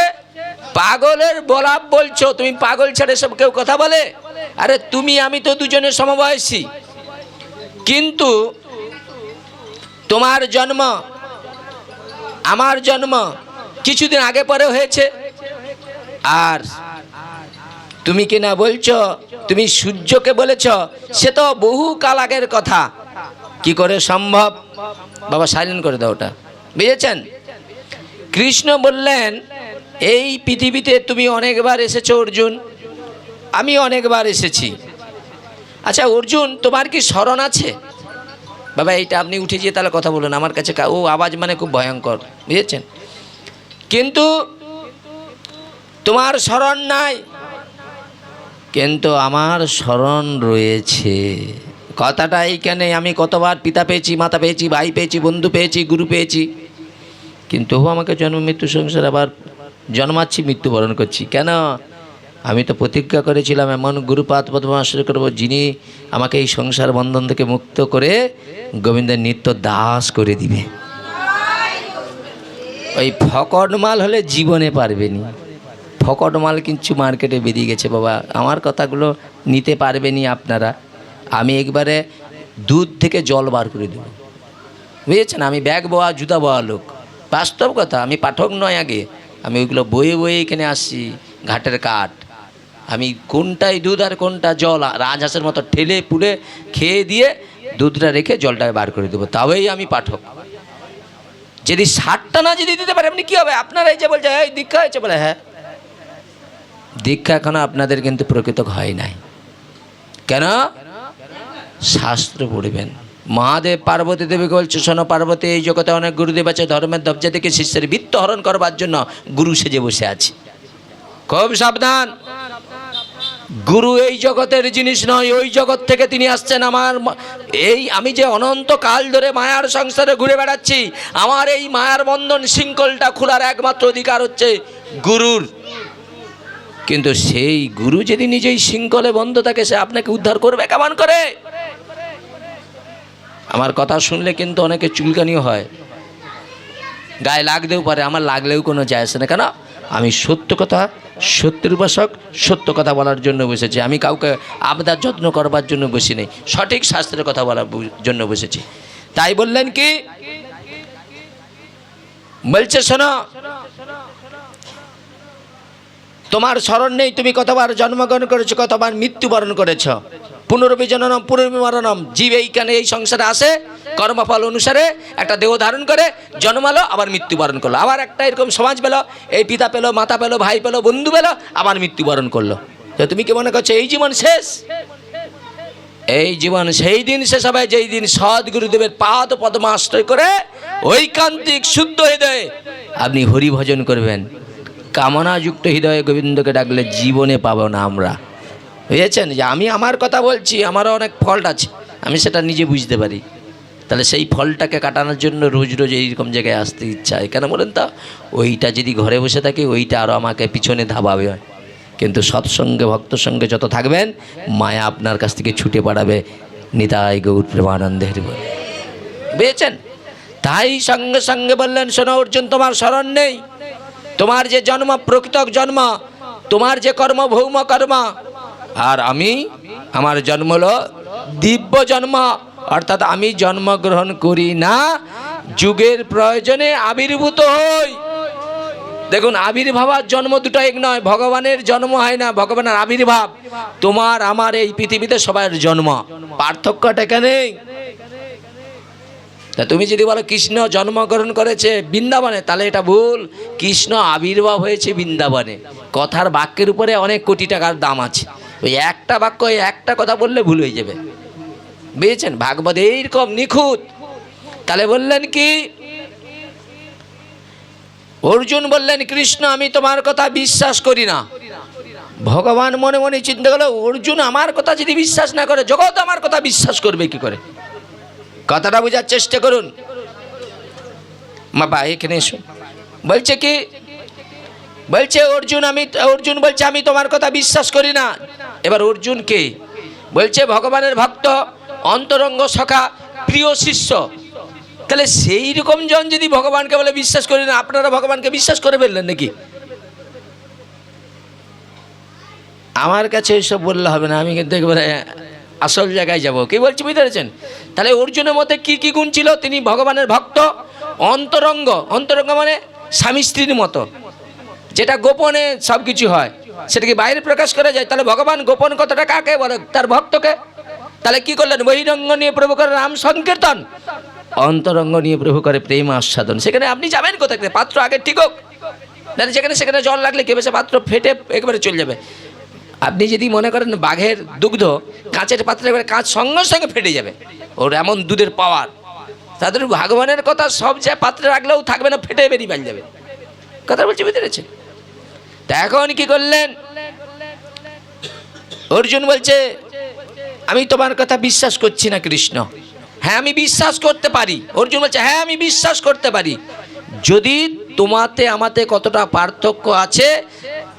পাগলের বলাপ বলছো। তুমি পাগল ছেড়ে সব কেউ কথা বলে? আরে তুমি আমি তো দুজনের সমবয়সী, কিন্তু তোমার জন্ম আমার জন্ম কিছুদিন আগে পরে হয়েছে। আর তুমি কিনা বলছো তুমি সূর্যকে বলেছ, সে তো বহু কাল আগের কথা। কি করে সম্ভব? বাবা সাইলেন্ট করে দাও ওটা, বুঝেছেন? কৃষ্ণ বললেন, এই পৃথিবীতে তুমি অনেকবার এসেছো অর্জুন, আমি অনেকবার এসেছি। আচ্ছা অর্জুন, তোমার কি স্মরণ আছে? বাবা এইটা আপনি উঠে গিয়ে তাহলে কথা বলুন, আমার কাছে ও আওয়াজ মানে খুব ভয়ঙ্কর, বুঝেছেন? কিন্তু তোমার স্মরণ নাই, কিন্তু আমার স্মরণ রয়েছে। কথাটা এইখানে, আমি কতবার পিতা পেয়েছি, মাতা পেয়েছি, ভাই পেয়েছি, বন্ধু পেয়েছি, গুরু পেয়েছি, কিন্তু আমাকে জন্ম মৃত্যু সংসার আবার জন্মাচ্ছি, মৃত্যুবরণ করছি। কেন? আমি তো প্রতিজ্ঞা করেছিলাম এমন গুরুপাদ পদ্ম আশ্রয় করবো যিনি আমাকে এই সংসার বন্ধন থেকে মুক্ত করে গোবিন্দের নিত্য দাস করে দিবে। ওই ফকট মাল হলে জীবনে পারবেনি। ফকট মাল কিন্তু মার্কেটে বেরিয়ে গেছে বাবা, আমার কথাগুলো নিতে পারবেনি আপনারা। আমি একবারে দুধ থেকে জল বার করে দেব, বুঝেছেন? আমি ব্যাগ বোয়া জুতা বোয়া লোক, বাস্তব কথা। আমি পাঠক নয়, আগে আমি ওইগুলো বয়ে বয়ে এখানে আসছি, ঘাটের কাঠ। আমি কোনটাই দুধ আর কোনটা জল রাজহাঁসের মতো ঠেলে পুলে খেয়ে দিয়ে দুধটা রেখে জলটাকে বার করে দেবো, তাওই আমি পাঠক। যদি 60টা না যদি দিতে পারে আপনি কী হবে? আপনারাই যে বলছে এই দীক্ষা হয়েছে, বলে হ্যাঁ দীক্ষা এখনো আপনাদের কিন্তু প্রকৃত হয় নাই। কেন? শাস্ত্র পড়বেন। মহাদেব পার্বতী দেবীকে বলছে, শোনো পার্বতী, এই জগতে অনেক গুরুদেব আছে, ধর্মের দবজা থেকে শিষ্যের বৃত্ত হরণ করবার জন্য গুরু সেজে বসে আছে। খুব সাবধান, গুরু এই জগতের জিনিস নয়, ওই জগৎ থেকে তিনি আসছেন। আমি যে অনন্ত কাল ধরে মায়ার সংসারে ঘুরে বেড়াচ্ছি, আমার এই মায়ার বন্ধন শৃঙ্খলটা খোলার একমাত্র অধিকার হচ্ছে গুরুর। কিন্তু সেই গুরু যদি নিজেই শৃঙ্খলে বন্ধ থাকে, সে আপনাকে উদ্ধার করবে কেমন করে? আমার কথা শুনলে কিন্তু অনেকে চুলকানিও হয়, গায়ে লাগতেও পারে, আমার লাগলেও কোনো যায় আসে না। কেন? আমি সত্য কথা, সত্যের উপাসক, সত্য কথা বলার জন্য বসেছি। আমি কাউকে আবদার যত্ন করবার জন্য বসি নেই, সঠিক শাস্ত্রের কথা বলার জন্য বসেছি। তাই বললেন কি? বলছে শোনো, তোমার স্মরণ নেই, তুমি কতবার জন্মগ্রহণ করেছো, কতবার মৃত্যুবরণ করেছ। পুনর্বিজননম পুনর্বিমরণম। জীব এইখানে এই সংসারে আসে, কর্মফল অনুসারে একটা দেহ ধারণ করে জন্মালো, আবার মৃত্যুবরণ করলো, আবার একটা এরকম সমাজ পেলো, এই পিতা পেলো, মাতা পেলো, ভাই পেলো, বন্ধু পেলো, আবার মৃত্যুবরণ করলো। তো তুমি কি মনে করছো এই জীবন শেষ? এই জীবন সেই দিন শেষ হবে যেই দিন সদ্গুরুদেবের পাদ পদ্ম আশ্রয় করে ঐকান্তিক শুদ্ধ হৃদয়ে আপনি হরি ভজন করবেন। কামনাযুক্ত হৃদয়ে গোবিন্দকে ডাকলে জীবনে পাবো না আমরা, বুঝেছেন? যে আমি আমার কথা বলছি, আমারও অনেক ফল্ট আছে, আমি সেটা নিজে বুঝতে পারি। তাহলে সেই ফলটাকে কাটানোর জন্য রোজ রোজ এইরকম জায়গায় আসতে ইচ্ছা হয়। কেন বলেন তো? ওইটা যদি ঘরে বসে থাকে, ওইটা আরও আমাকে পিছনে ধাবাবে। কিন্তু সৎসঙ্গে ভক্ত সঙ্গে যত থাকবেন, মায়া আপনার কাছ থেকে ছুটে পাঠাবে। নিতাই গৌর প্রেমানন্দে হরিবল, বুঝেছেন? তাই সঙ্গে সঙ্গে বললেন, শোনো অর্জুন, তোমার স্মরণ নেই, তোমার যে জন্ম প্রকৃত জন্ম, তোমার যে কর্ম ভৌম কর্ম, আর আমার জন্ম হলো দিব্য জন্ম, অর্থাৎ আমি জন্মগ্রহণ করি না, যুগের প্রয়োজনে আবির্ভূত হই। দেখুন, আবির্ভাব আর জন্ম দুটো এক নয়। ভগবানের জন্ম হয় না, ভগবানের আবির্ভাব। তোমার আমার এই পৃথিবীতে সবার জন্ম, পার্থক্যটা এখানে। তা তুমি যদি বলো কৃষ্ণ জন্মগ্রহণ করেছে বৃন্দাবনে, তাহলে এটা ভুল। কৃষ্ণ আবির্ভাব হয়েছে বৃন্দাবনে। কথার বাক্যের উপরে অনেক কোটি টাকার দাম আছে। ওই একটা বাক্য, ওই একটা কথা বললে ভুল হয়ে যাবে, বুঝেছেন? ভাগবত এইরকম নিখুঁত। তাহলে বললেন কি, অর্জুন বললেন কৃষ্ণ আমি তোমার কথা বিশ্বাস করি না। ভগবান মনে মনে চিন্তা করলো, অর্জুন আমার কথা যদি বিশ্বাস না করে, জগৎ আমার কথা বিশ্বাস করবে কি করে? কথাটা বোঝার চেষ্টা করুন। বাবা এখানে এসো। বলছে কি, বলছে অর্জুন বলছে আমি তোমার কথা বিশ্বাস করি না। এবার অর্জুন কে? বলছে ভগবানের ভক্ত, অন্তরঙ্গ সখা, প্রিয় শিষ্য। তাহলে সেই রকম জন যদি ভগবানকে বলে বিশ্বাস করি না, আপনারা ভগবানকে বিশ্বাস করে ফেললেন নাকি? আমার কাছে এইসব বললে হবে না, আমি কিন্তু একবারে আসল জায়গায় যাব। কি বলছি বুঝতে পেরেছেন? তাহলে অর্জুনের মধ্যে কি কি গুণ ছিল? তিনি ভগবানের ভক্ত, অন্তরঙ্গ। অন্তরঙ্গ মানে স্বামী স্ত্রীর মতো, যেটা গোপনে সব কিছু হয় সেটাকে বাইরে প্রকাশ করা যায়। তাহলে ভগবান গোপন কথাটা কাকে বলে? তার ভক্তকে। তাহলে কি করলেন? বহিরঙ্গ নিয়ে প্রভু করে নাম সংকীর্তন, অন্তরঙ্গ নিয়ে প্রভু করে প্রেম আস্বাদন। সেখানে আপনি যাবেন কোথায়? পাত্র আগে ঠিক হোক, যেখানে সেখানে জল লাগলে কেবে সে পাত্র ফেটে একেবারে চলে যাবে। আপনি যদি মনে করেন বাঘের দুগ্ধ কাঁচের পাত্রে এবারে কাঁচ সঙ্গে সঙ্গে ফেটে যাবে, ওর এমন দুধের পাওয়ার। তাদের ভগবানের কথা সব যে পাত্রে রাখলেও থাকবে না, ফেটে বেরিয়ে বেরিয়ে যাবে। কথা বলছি বুঝতে পেরেছে? তা এখন কি করলেন? অর্জুন বলছে আমি তোমার কথা বিশ্বাস করছি না কৃষ্ণ। হ্যাঁ আমি বিশ্বাস করতে পারি। অর্জুন বলছে হ্যাঁ আমি বিশ্বাস করতে পারি, যদি তোমাতে আমাতে কতটা পার্থক্য আছে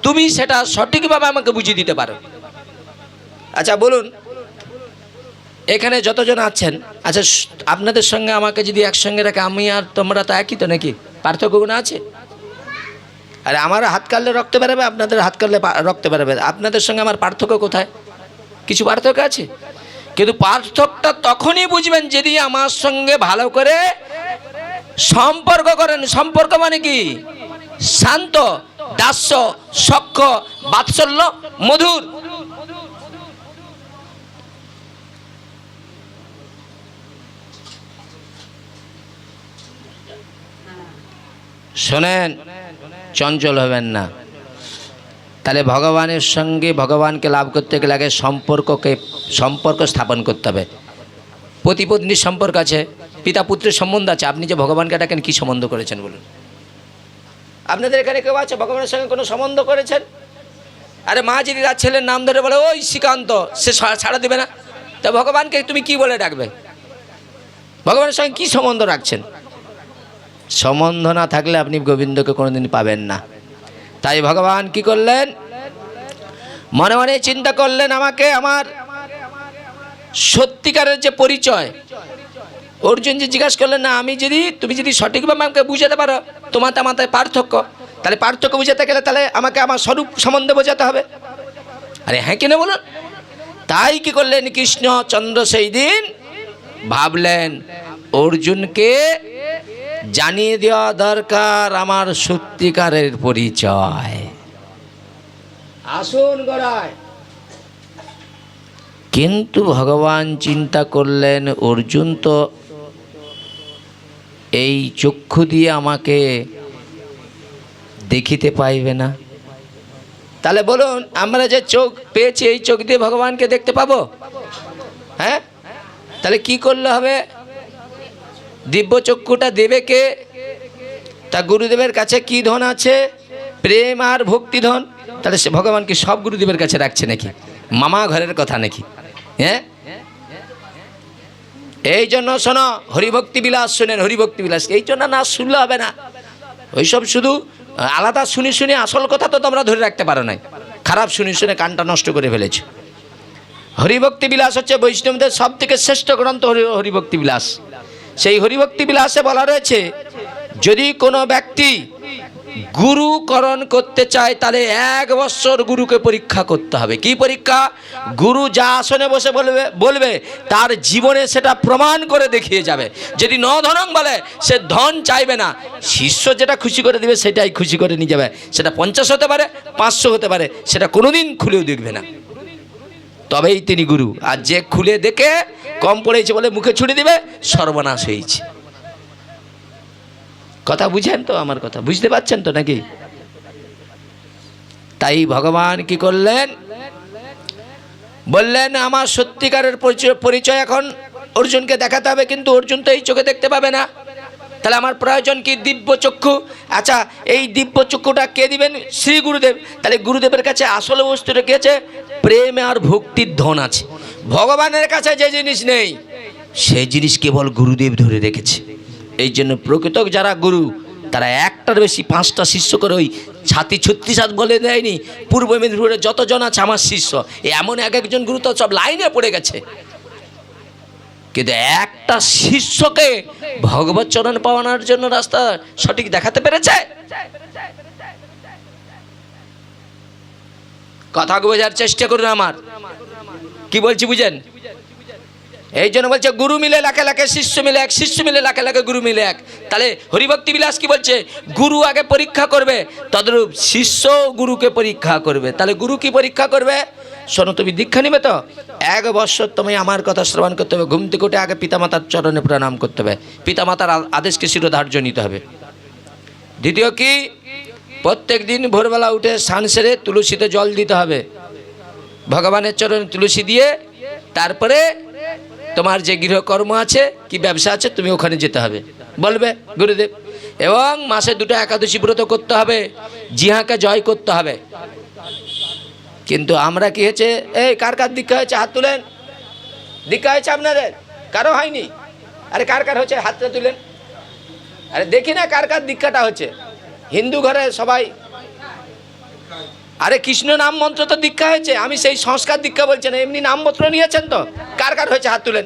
তুমি সেটা সঠিকভাবে আমাকে বুঝিয়ে দিতে পারো। আচ্ছা বলুন, এখানে যতজন আছেন, আচ্ছা আপনাদের সঙ্গে আমাকে যদি একসঙ্গে রাখে, আমি আর তোমরা তো একই তো নাকি? পার্থক্য কোনো আছে? আরে আমার হাত কাটলে রক্ত বেরোবে, আপনাদের হাত কাটলে রক্ত বেরোবে। আপনাদের সঙ্গে আমার পার্থক্য কোথায়? কিছু পার্থক্য আছে? কিন্তু পার্থক্যটা তখনই বুঝবেন যদি আমার সঙ্গে ভালো করে সম্পর্ক করেন। সম্পর্ক মানে কি? শান্ত, দাস্য, সখ্য, বাৎসল্য, মধুর। শোনেন, চঞ্চল হবেন না। তাহলে ভগবানের সঙ্গে ভগবানকে লাভ করতে গেলে আগে সম্পর্ক স্থাপন করতে হবে। পতি-পত্নীর সম্পর্ক আছে, পিতা পুত্রের সম্বন্ধ আছে। আপনি যে ভগবানকে ডাকেন কী সম্বন্ধ করেছেন বলুন? আপনাদের এখানে কেউ আছে ভগবানের সঙ্গে কোনো সম্বন্ধ করেছেন? আরে মা যদি তার ছেলের নাম ধরে বলে ওই শ্রীকান্ত, সে ছাড়া দেবে না। তা ভগবানকে তুমি কি বলে ডাকবে? ভগবানের সঙ্গে কী সম্বন্ধ রাখছেন? সম্বন্ধ না থাকলে আপনি গোবিন্দকে কোনোদিন পাবেন না। তাই ভগবান কি করলেন? মনে মনে চিন্তা করলেন, আমাকে আমার সত্যিকারের যে পরিচয়। অর্জুন যে জিজ্ঞাসা করলেন না, তুমি যদি সঠিকভাবে আমাকে বুঝাতে পারো তোমার মাথায় পার্থক্য, তাহলে পার্থক্য বুঝাতে গেলে তাহলে আমাকে আমার স্বরূপ সম্বন্ধে বোঝাতে হবে। আরে হ্যাঁ কিনা বলুন? তাই কি করলেন কৃষ্ণচন্দ্র? সেই দিন ভাবলেন অর্জুনকে জানিয়ে দেওয়া দরকার আমার সত্যিকারের পরিচয়। আসুন গড়ায়। কিন্তু ভগবান চিন্তা করলেন অর্জুন তো এই চক্ষু দিয়ে আমাকে দেখিতে পাইবে না। তাহলে বলুন, আমরা যে চোখ পেয়েছি এই চোখ দিয়ে ভগবানকে দেখতে পাবো? হ্যাঁ, তাহলে কি করলে হবে? দিব্য চক্ষুটা দেবে কে? তা গুরুদেবের কাছে কি ধন আছে? প্রেম আর ভক্তি ধন। তাহলে সে ভগবান কি সব গুরুদেবের কাছে রাখছে নাকি? মামা ঘরের কথা নাকি? হ্যাঁ, এই জন্য শোনো, হরিভক্তি বিলাস শোনেন, হরিভক্তি বিলাস। এই জন্য না শুনলে হবে না। ওইসব শুধু আলাদা শুনে শুনে আসল কথা তো তোমরা ধরে রাখতে পারো নাই, খারাপ শুনে শুনে কানটা নষ্ট করে ফেলেছ। হরিভক্তি বিলাস হচ্ছে বৈষ্ণবদের সব থেকে শ্রেষ্ঠ গ্রন্থ হরিভক্তি বিলাস। সেই হরিভক্তি বিলাসে বলা রয়েছে, যদি কোনো ব্যক্তি গুরুকরণ করতে চায় তাহলে 1 বছর গুরুকে পরীক্ষা করতে হবে। কি পরীক্ষা? গুরু যা আসনে বসে বলবে তার জীবনে সেটা প্রমাণ করে দেখিয়ে যাবে। যদি ন ধনং বলে, সে ধন চাইবে না, শিষ্য যেটা খুশি করে দিবে সেটাই খুশি করে নিয়ে যাবে। সেটা 50 হতে পারে, 500 হতে পারে, সেটা কোনোদিন খুলেও দেখবে না, তবেই তিনি গুরু। আর যে খুলে দেখে কম পড়েছে বলে মুখে ছুড়ে দিবে, সর্বনাশ হয়েছে। কথা বুঝেন তো, আমার কথা বুঝতে পারছেন তো নাকি? তাই ভগবান কি করলেন, বললেন আমার সত্যিকারের পরিচয় এখন অর্জুনকে দেখাতে হবে, কিন্তু অর্জুন তো এই চোখে দেখতে পাবে না, তাহলে আমার প্রয়োজন কি দিব্য চক্ষু। আচ্ছা, এই দিব্য চক্ষুটা কে দিবেন? শ্রী গুরুদেব। তাহলে গুরুদেবের কাছে আসল বস্তুটা কি আছে? প্রেম আর ভক্তির ধন আছে। ভগবানের কাছে যে জিনিস নেই সেই জিনিস কেবল গুরুদেব ধরে রেখেছে। এই জন্য প্রকৃত যারা গুরু তারা একটার বেশি 5টা শিষ্য করে ওই ছাতি 36 বলে দেয়নি। পূর্ব মেদিনীপুরে যতজন আছে আমার শিষ্য, এমন এক একজন গুরু তো সব লাইনে পড়ে গেছে, কিন্তু একটা শিষ্যকে ভগবত চরণ পাওয়ানোর জন্য রাস্তা সঠিক দেখাতে পেরেছে। কথা বোঝার চেষ্টা করুন, আমার কি বলছি বুঝেন? এই জন্য বলছে গুরু মিলে লাখে লাখে শিষ্য মিলে এক, শিষ্য মিলে লাখে লাখে গুরু মিলে এক। তাহলে হরিভক্তি বিলাস কি বলছে? গুরু আগে পরীক্ষা করবে, তদ্রূপ শিষ্য গুরুকে পরীক্ষা করবে। তাহলে গুরু কি পরীক্ষা করবে? শোনো, তুমি দীক্ষা নিবে তো 1 বৎসর তুমি আমার কথা শ্রবণ করতে হবে, ঘুম থেকে উঠে আগে পিতামাতার চরণে প্রণাম করতে হবে, পিতামাতার আদেশকে শিরোধার্য নিতে হবে। দ্বিতীয় কি, প্রত্যেক দিন ভোরবেলা উঠে স্নান সেরে তুলসীতে জল দিতে হবে, ভগবানের চরণে তুলসী দিয়ে তারপরে তোমার যে গৃহকর্ম আছে কি ব্যবসা আছে তুমি ওখানে যেতে হবে, বলবে গুরুদেব। এবং মাসে 2টা একাদশী ব্রত করতে হবে, জিহাকে জয় করতে হবে। কিন্তু আমরা কি হয়েছে, এই কার কার দীক্ষা হয়েছে হাত তুলেন? দীক্ষা হয়েছে আপনাদের? কারো হয়নি? আরে কার কার হচ্ছে হাতটা তুলেন। আরে দেখি না কার কার দীক্ষাটা হচ্ছে। হিন্দু ঘরে সবাই, আরে কৃষ্ণ নাম মন্ত্র তো দীক্ষা হয়েছে, আমি সেই সংস্কার দীক্ষা বলছি না, এমনি নাম মন্ত্র নিয়েছেন তো? কার কার হয়েছে হাত তুলেন।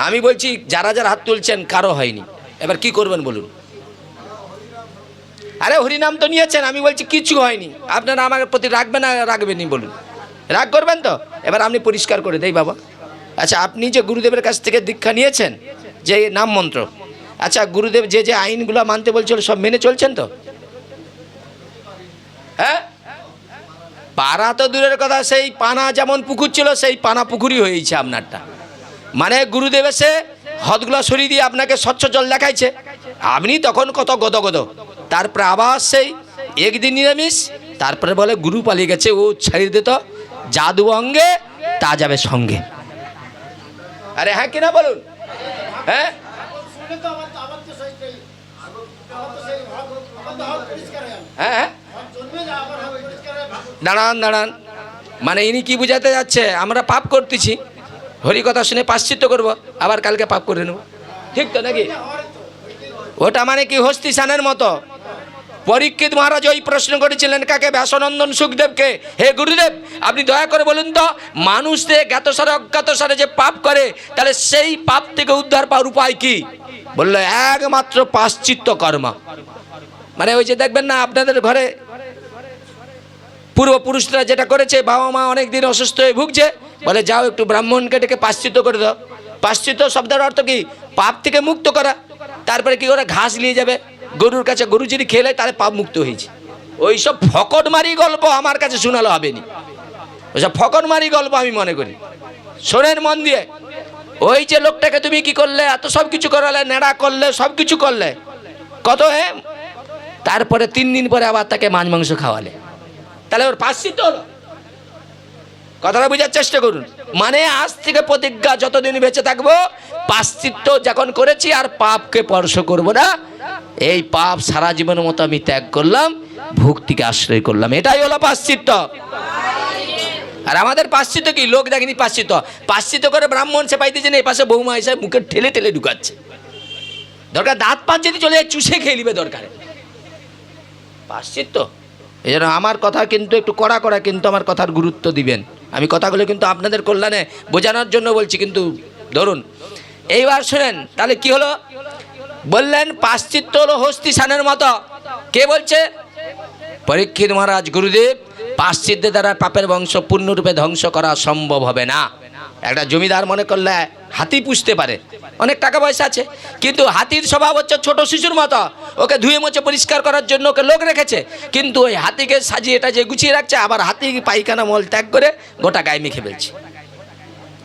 আমি বলছি যারা যারা হাত তুলছেন কারো হয়নি, এবার কি করবেন বলুন? আরে হরিনাম তো নিয়েছেন, আমি বলছি কিছু হয়নি, আপনারা আমার প্রতি রাখবেন না রাখবেনই বলুন? রাগ করবেন তো? এবার আপনি পরিষ্কার করে দেই বাবা। আচ্ছা, আপনি যে গুরুদেবের কাছ থেকে দীক্ষা নিয়েছেন যে নাম মন্ত্র, আচ্ছা গুরুদেব যে যে আইনগুলো মানতে বলছিল সব মেনে চলছেন তো? হ্যাঁ, পাড়া তো দূরের কথা, সেই পানা যেমন পুকুর ছিল সেই পানা পুকুরই হয়েছে আপনারটা। মানে গুরুদেব এসে হদগুলো সরিয়ে দিয়ে আপনাকে স্বচ্ছ জল দেখাইছে, আপনি তখন কত গদ গদ, তারপরে আবার সেই একদিন নিরামিষ, তারপরে বলে গুরু পালিয়ে গেছে, ও ছেড়ে দিত জাদু অঙ্গে তা যাবে সঙ্গে। আরে হ্যাঁ কিনা বলুন? হ্যাঁ, হ্যাঁ হ্যাঁ, দাঁড়ান দাঁড়ান, মানে ইনি কি বুঝাতে যাচ্ছে? আমরা পাপ করতেছি, হরি কথা শুনে পাশ্চিত্য করব, আবার কালকে পাপ করে নেব, ঠিক তো নাকি? ওটা মানে কি হস্তি স্নানের মতো। পরীক্ষিত মহারাজ ওই প্রশ্ন করেছিলেন কাকে? ব্যাসনন্দন সুখদেবকে, হে গুরুদেব আপনি দয়া করে বলুন তো, মানুষদের জ্ঞাতসারে অজ্ঞাতসারে যে পাপ করে তাহলে সেই পাপ থেকে উদ্ধার পাওয়ার উপায় কি? বললো একমাত্র পাশ্চিত্য কর্ম। মানে ওই যে দেখবেন না আপনাদের ঘরে পূর্বপুরুষরা যেটা করেছে, বাবা মা অনেক দিন অসুস্থ হয়ে ভুগছে, বলে যাও একটু ব্রাহ্মণকে ডেকে পাশ্চিত্য করে দাও। পাশ্চিত্য শব্দের অর্থ কি? পাপ থেকে মুক্ত করা। তারপরে কি করে ঘাস নিয়ে যাবে গরুর কাছে, গরু যদি খেলে তাহলে পাপ মুক্ত হয়েছে। ওইসব ফকটমারি গল্প আমার কাছে শোনালো হবে না, ওইসব ফকটমারি গল্প আমি মনে করি। শোনেন মন দিয়ে, ওই যে লোকটাকে তুমি কি করলে, এত সব কিছু করালে, নেড়া করলে, সব কিছু করলে, কত তারপরে 3 দিন পরে আবার তাকে মাছ মাংস খাওয়ালে, তাহলে ওর পাশ্চিত্য হলো? কথাটা বোঝার চেষ্টা করুন। মানে আজ থেকে প্রতিজ্ঞা, যতদিন বেঁচে থাকবো পাশ্চিত্য যখন করেছি আর পাপকে স্পর্শ করব না, এই পাপ সারা জীবনের মতো আমি ত্যাগ করলাম, ভক্তিকে আশ্রয় করলাম, এটাই হলো পাশ্চিত্য। আর আমাদের পাশ্চিত্য কি? লোক দেখেনি পাশ্চিত্য, পাশ্চিত্য করে ব্রাহ্মণ সে পাইতেছে না, এই পাশে বৌমা এসে মুখে ঠেলে ঠেলে ঢুকাচ্ছে, দরকার দাঁত পাঁচ যদি চলে যায় চুষে খেয়ে নিবে দরকারে, পাশ্চিত্য। এই জন্য আমার কথা কিন্তু একটু কড়া কড়া, কিন্তু আমার কথার গুরুত্ব দিবেন। আমি কথাগুলো কিন্তু আপনাদের কল্যাণে বোঝানোর জন্য বলছি, কিন্তু ধরুন এইবার শুনেন, তাহলে কি হলো? বললেন পাশ্চিত্য হলো হস্তি স্নানের মতো। কে বলছে? পরীক্ষিত মহারাজ, গুরুদেব পাশ্চিত্যের দ্বারা পাপের বংশ পূর্ণরূপে ধ্বংস করা সম্ভব হবে না। একটা জমিদার মনে করলে হাতি পুষতে পারে, অনেক টাকা পয়সা আছে, কিন্তু হাতির স্বভাব হচ্ছে ছোট শিশুর মতো, ওকে ধুয়ে মুছে পরিষ্কার করার জন্য ওকে লোক রেখেছে, কিন্তু ওই হাতিকে সাজিয়ে এটা যে গুছিয়ে রাখছে, আবার হাতি পায়খানা মল ত্যাগ করে গোটা গায়ে মেখে ফেলছে।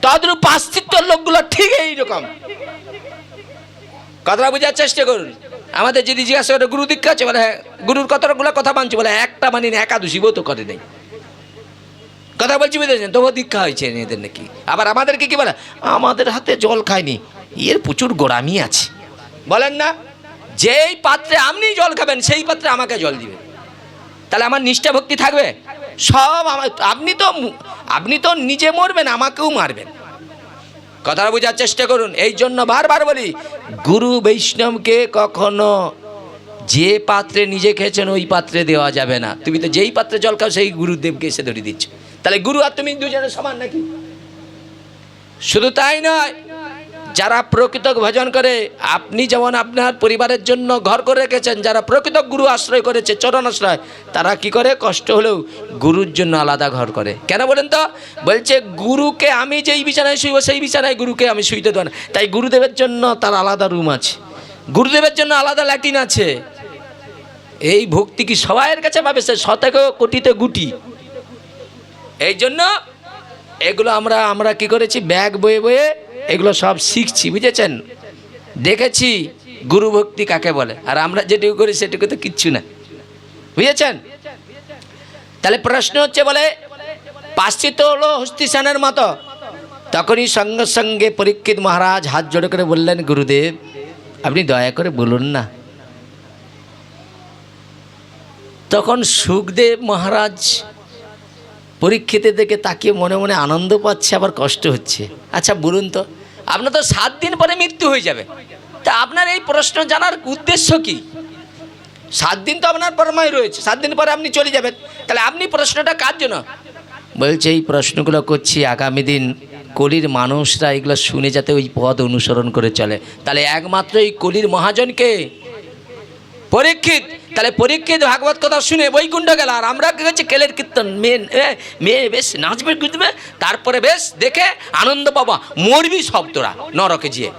তদ্রূপ পাশ্চিত্যর লোকগুলো ঠিক এইরকম। কথাটা বোঝার চেষ্টা করুন। আমাদের যদি জিজ্ঞাসা করে গুরু দীক্ষা আছে, বলে হ্যাঁ। গুরুর কতগুলো কথা মানছি, বলে একটা মানি না, একাদশী তো করে নেই। কথা বলছি বুঝেছেন, তবুও দীক্ষা হয়েছে এদের নাকি। আবার আমাদেরকে কি বলে, আমাদের হাতে জল খায়নি, এর প্রচুর গোড়ামি আছে। বলেন না, যেই পাত্রে আপনি জল খাবেন সেই পাত্রে আমাকে জল দিবে, তাহলে আমার নিষ্ঠা ভক্তি থাকবে? সব আপনি তো নিজে মরবেন, আমাকেও মারবেন। কথাটা বোঝার চেষ্টা করুন। এই জন্য বারবার বলি, গুরু বৈষ্ণবকে কখনো যে পাত্রে নিজে খেয়েছেন ওই পাত্রে দেওয়া যাবে না। তুমি তো যেই পাত্রে জল খাও সেই গুরুদেবকে এসে ধরে দিচ্ছ, তাহলে গুরু আর তুমি দুজনের সমান নাকি? শুধু তাই নয়, যারা প্রকৃত ভজন করে, আপনি যেমন আপনার পরিবারের জন্য ঘর করে রেখেছেন, যারা প্রকৃত গুরু আশ্রয় করেছে, চরণ আশ্রয়, তারা কি করে, কষ্ট হলেও গুরুর জন্য আলাদা ঘর করে। কেন বলেন তো? বলছে গুরুকে আমি যেই বিছানায় শুইব সেই বিছানায় গুরুকে আমি শুইতে দেব না। তাই গুরুদেবের জন্য তার আলাদা রুম আছে, গুরুদেবের জন্য আলাদা ল্যাট্রিন আছে। এই ভক্তি কি সবাইয়ের কাছে পাবে? সে শতকে কোটিতে গুটি। এই জন্য এগুলো আমরা কি করেছি, ব্যাগ বয়ে বয়ে এগুলো সব শিখছি, বুঝেছেন? দেখেছি গুরু ভক্তি কাকে বলে, আর আমরা যেটুকু করি সেটুকু তো কিচ্ছু না, বুঝেছেন? তাহলে প্রশ্ন হচ্ছে, বলে পাশ্চিত্য হলো হস্তিসেনের মতো। তখনই সঙ্গে সঙ্গে পরীক্ষিত মহারাজ হাত জোড়ে করে বললেন, গুরুদেব আপনি দয়া করে বলুন না। তখন সুখদেব মহারাজ পরীক্ষিতের দিকে তাকিয়ে মনে মনে আনন্দ পাচ্ছে, আবার কষ্ট হচ্ছে। আচ্ছা বলুন তো, আপনার তো 7 দিন পরে মৃত্যু হয়ে যাবে, তা আপনার এই প্রশ্ন জানার উদ্দেশ্য কি? 7 দিন তো আপনার পরমায় রয়েছে, 7 দিন পরে আপনি চলে যাবেন, তাহলে আপনি প্রশ্নটা কার জন্য? বলছে এই প্রশ্নগুলো করছি আগামী দিন কলির মানুষরা এগুলো শুনে যাতে ওই পথ অনুসরণ করে চলে। তাহলে একমাত্র এই কলির মহাজনকে পরীক্ষিত, তাহলে পরীক্ষিত ভাগবত কথা শুনে বৈকুণ্ঠ গেল, আর আমরা কি করছি, কেলের কীর্তন, মেয়ে বেশ নাচবে কুদবে, তারপরে বেশ দেখে আনন্দ পাবা, মরবি সব তোরা নরকে যেয়ে।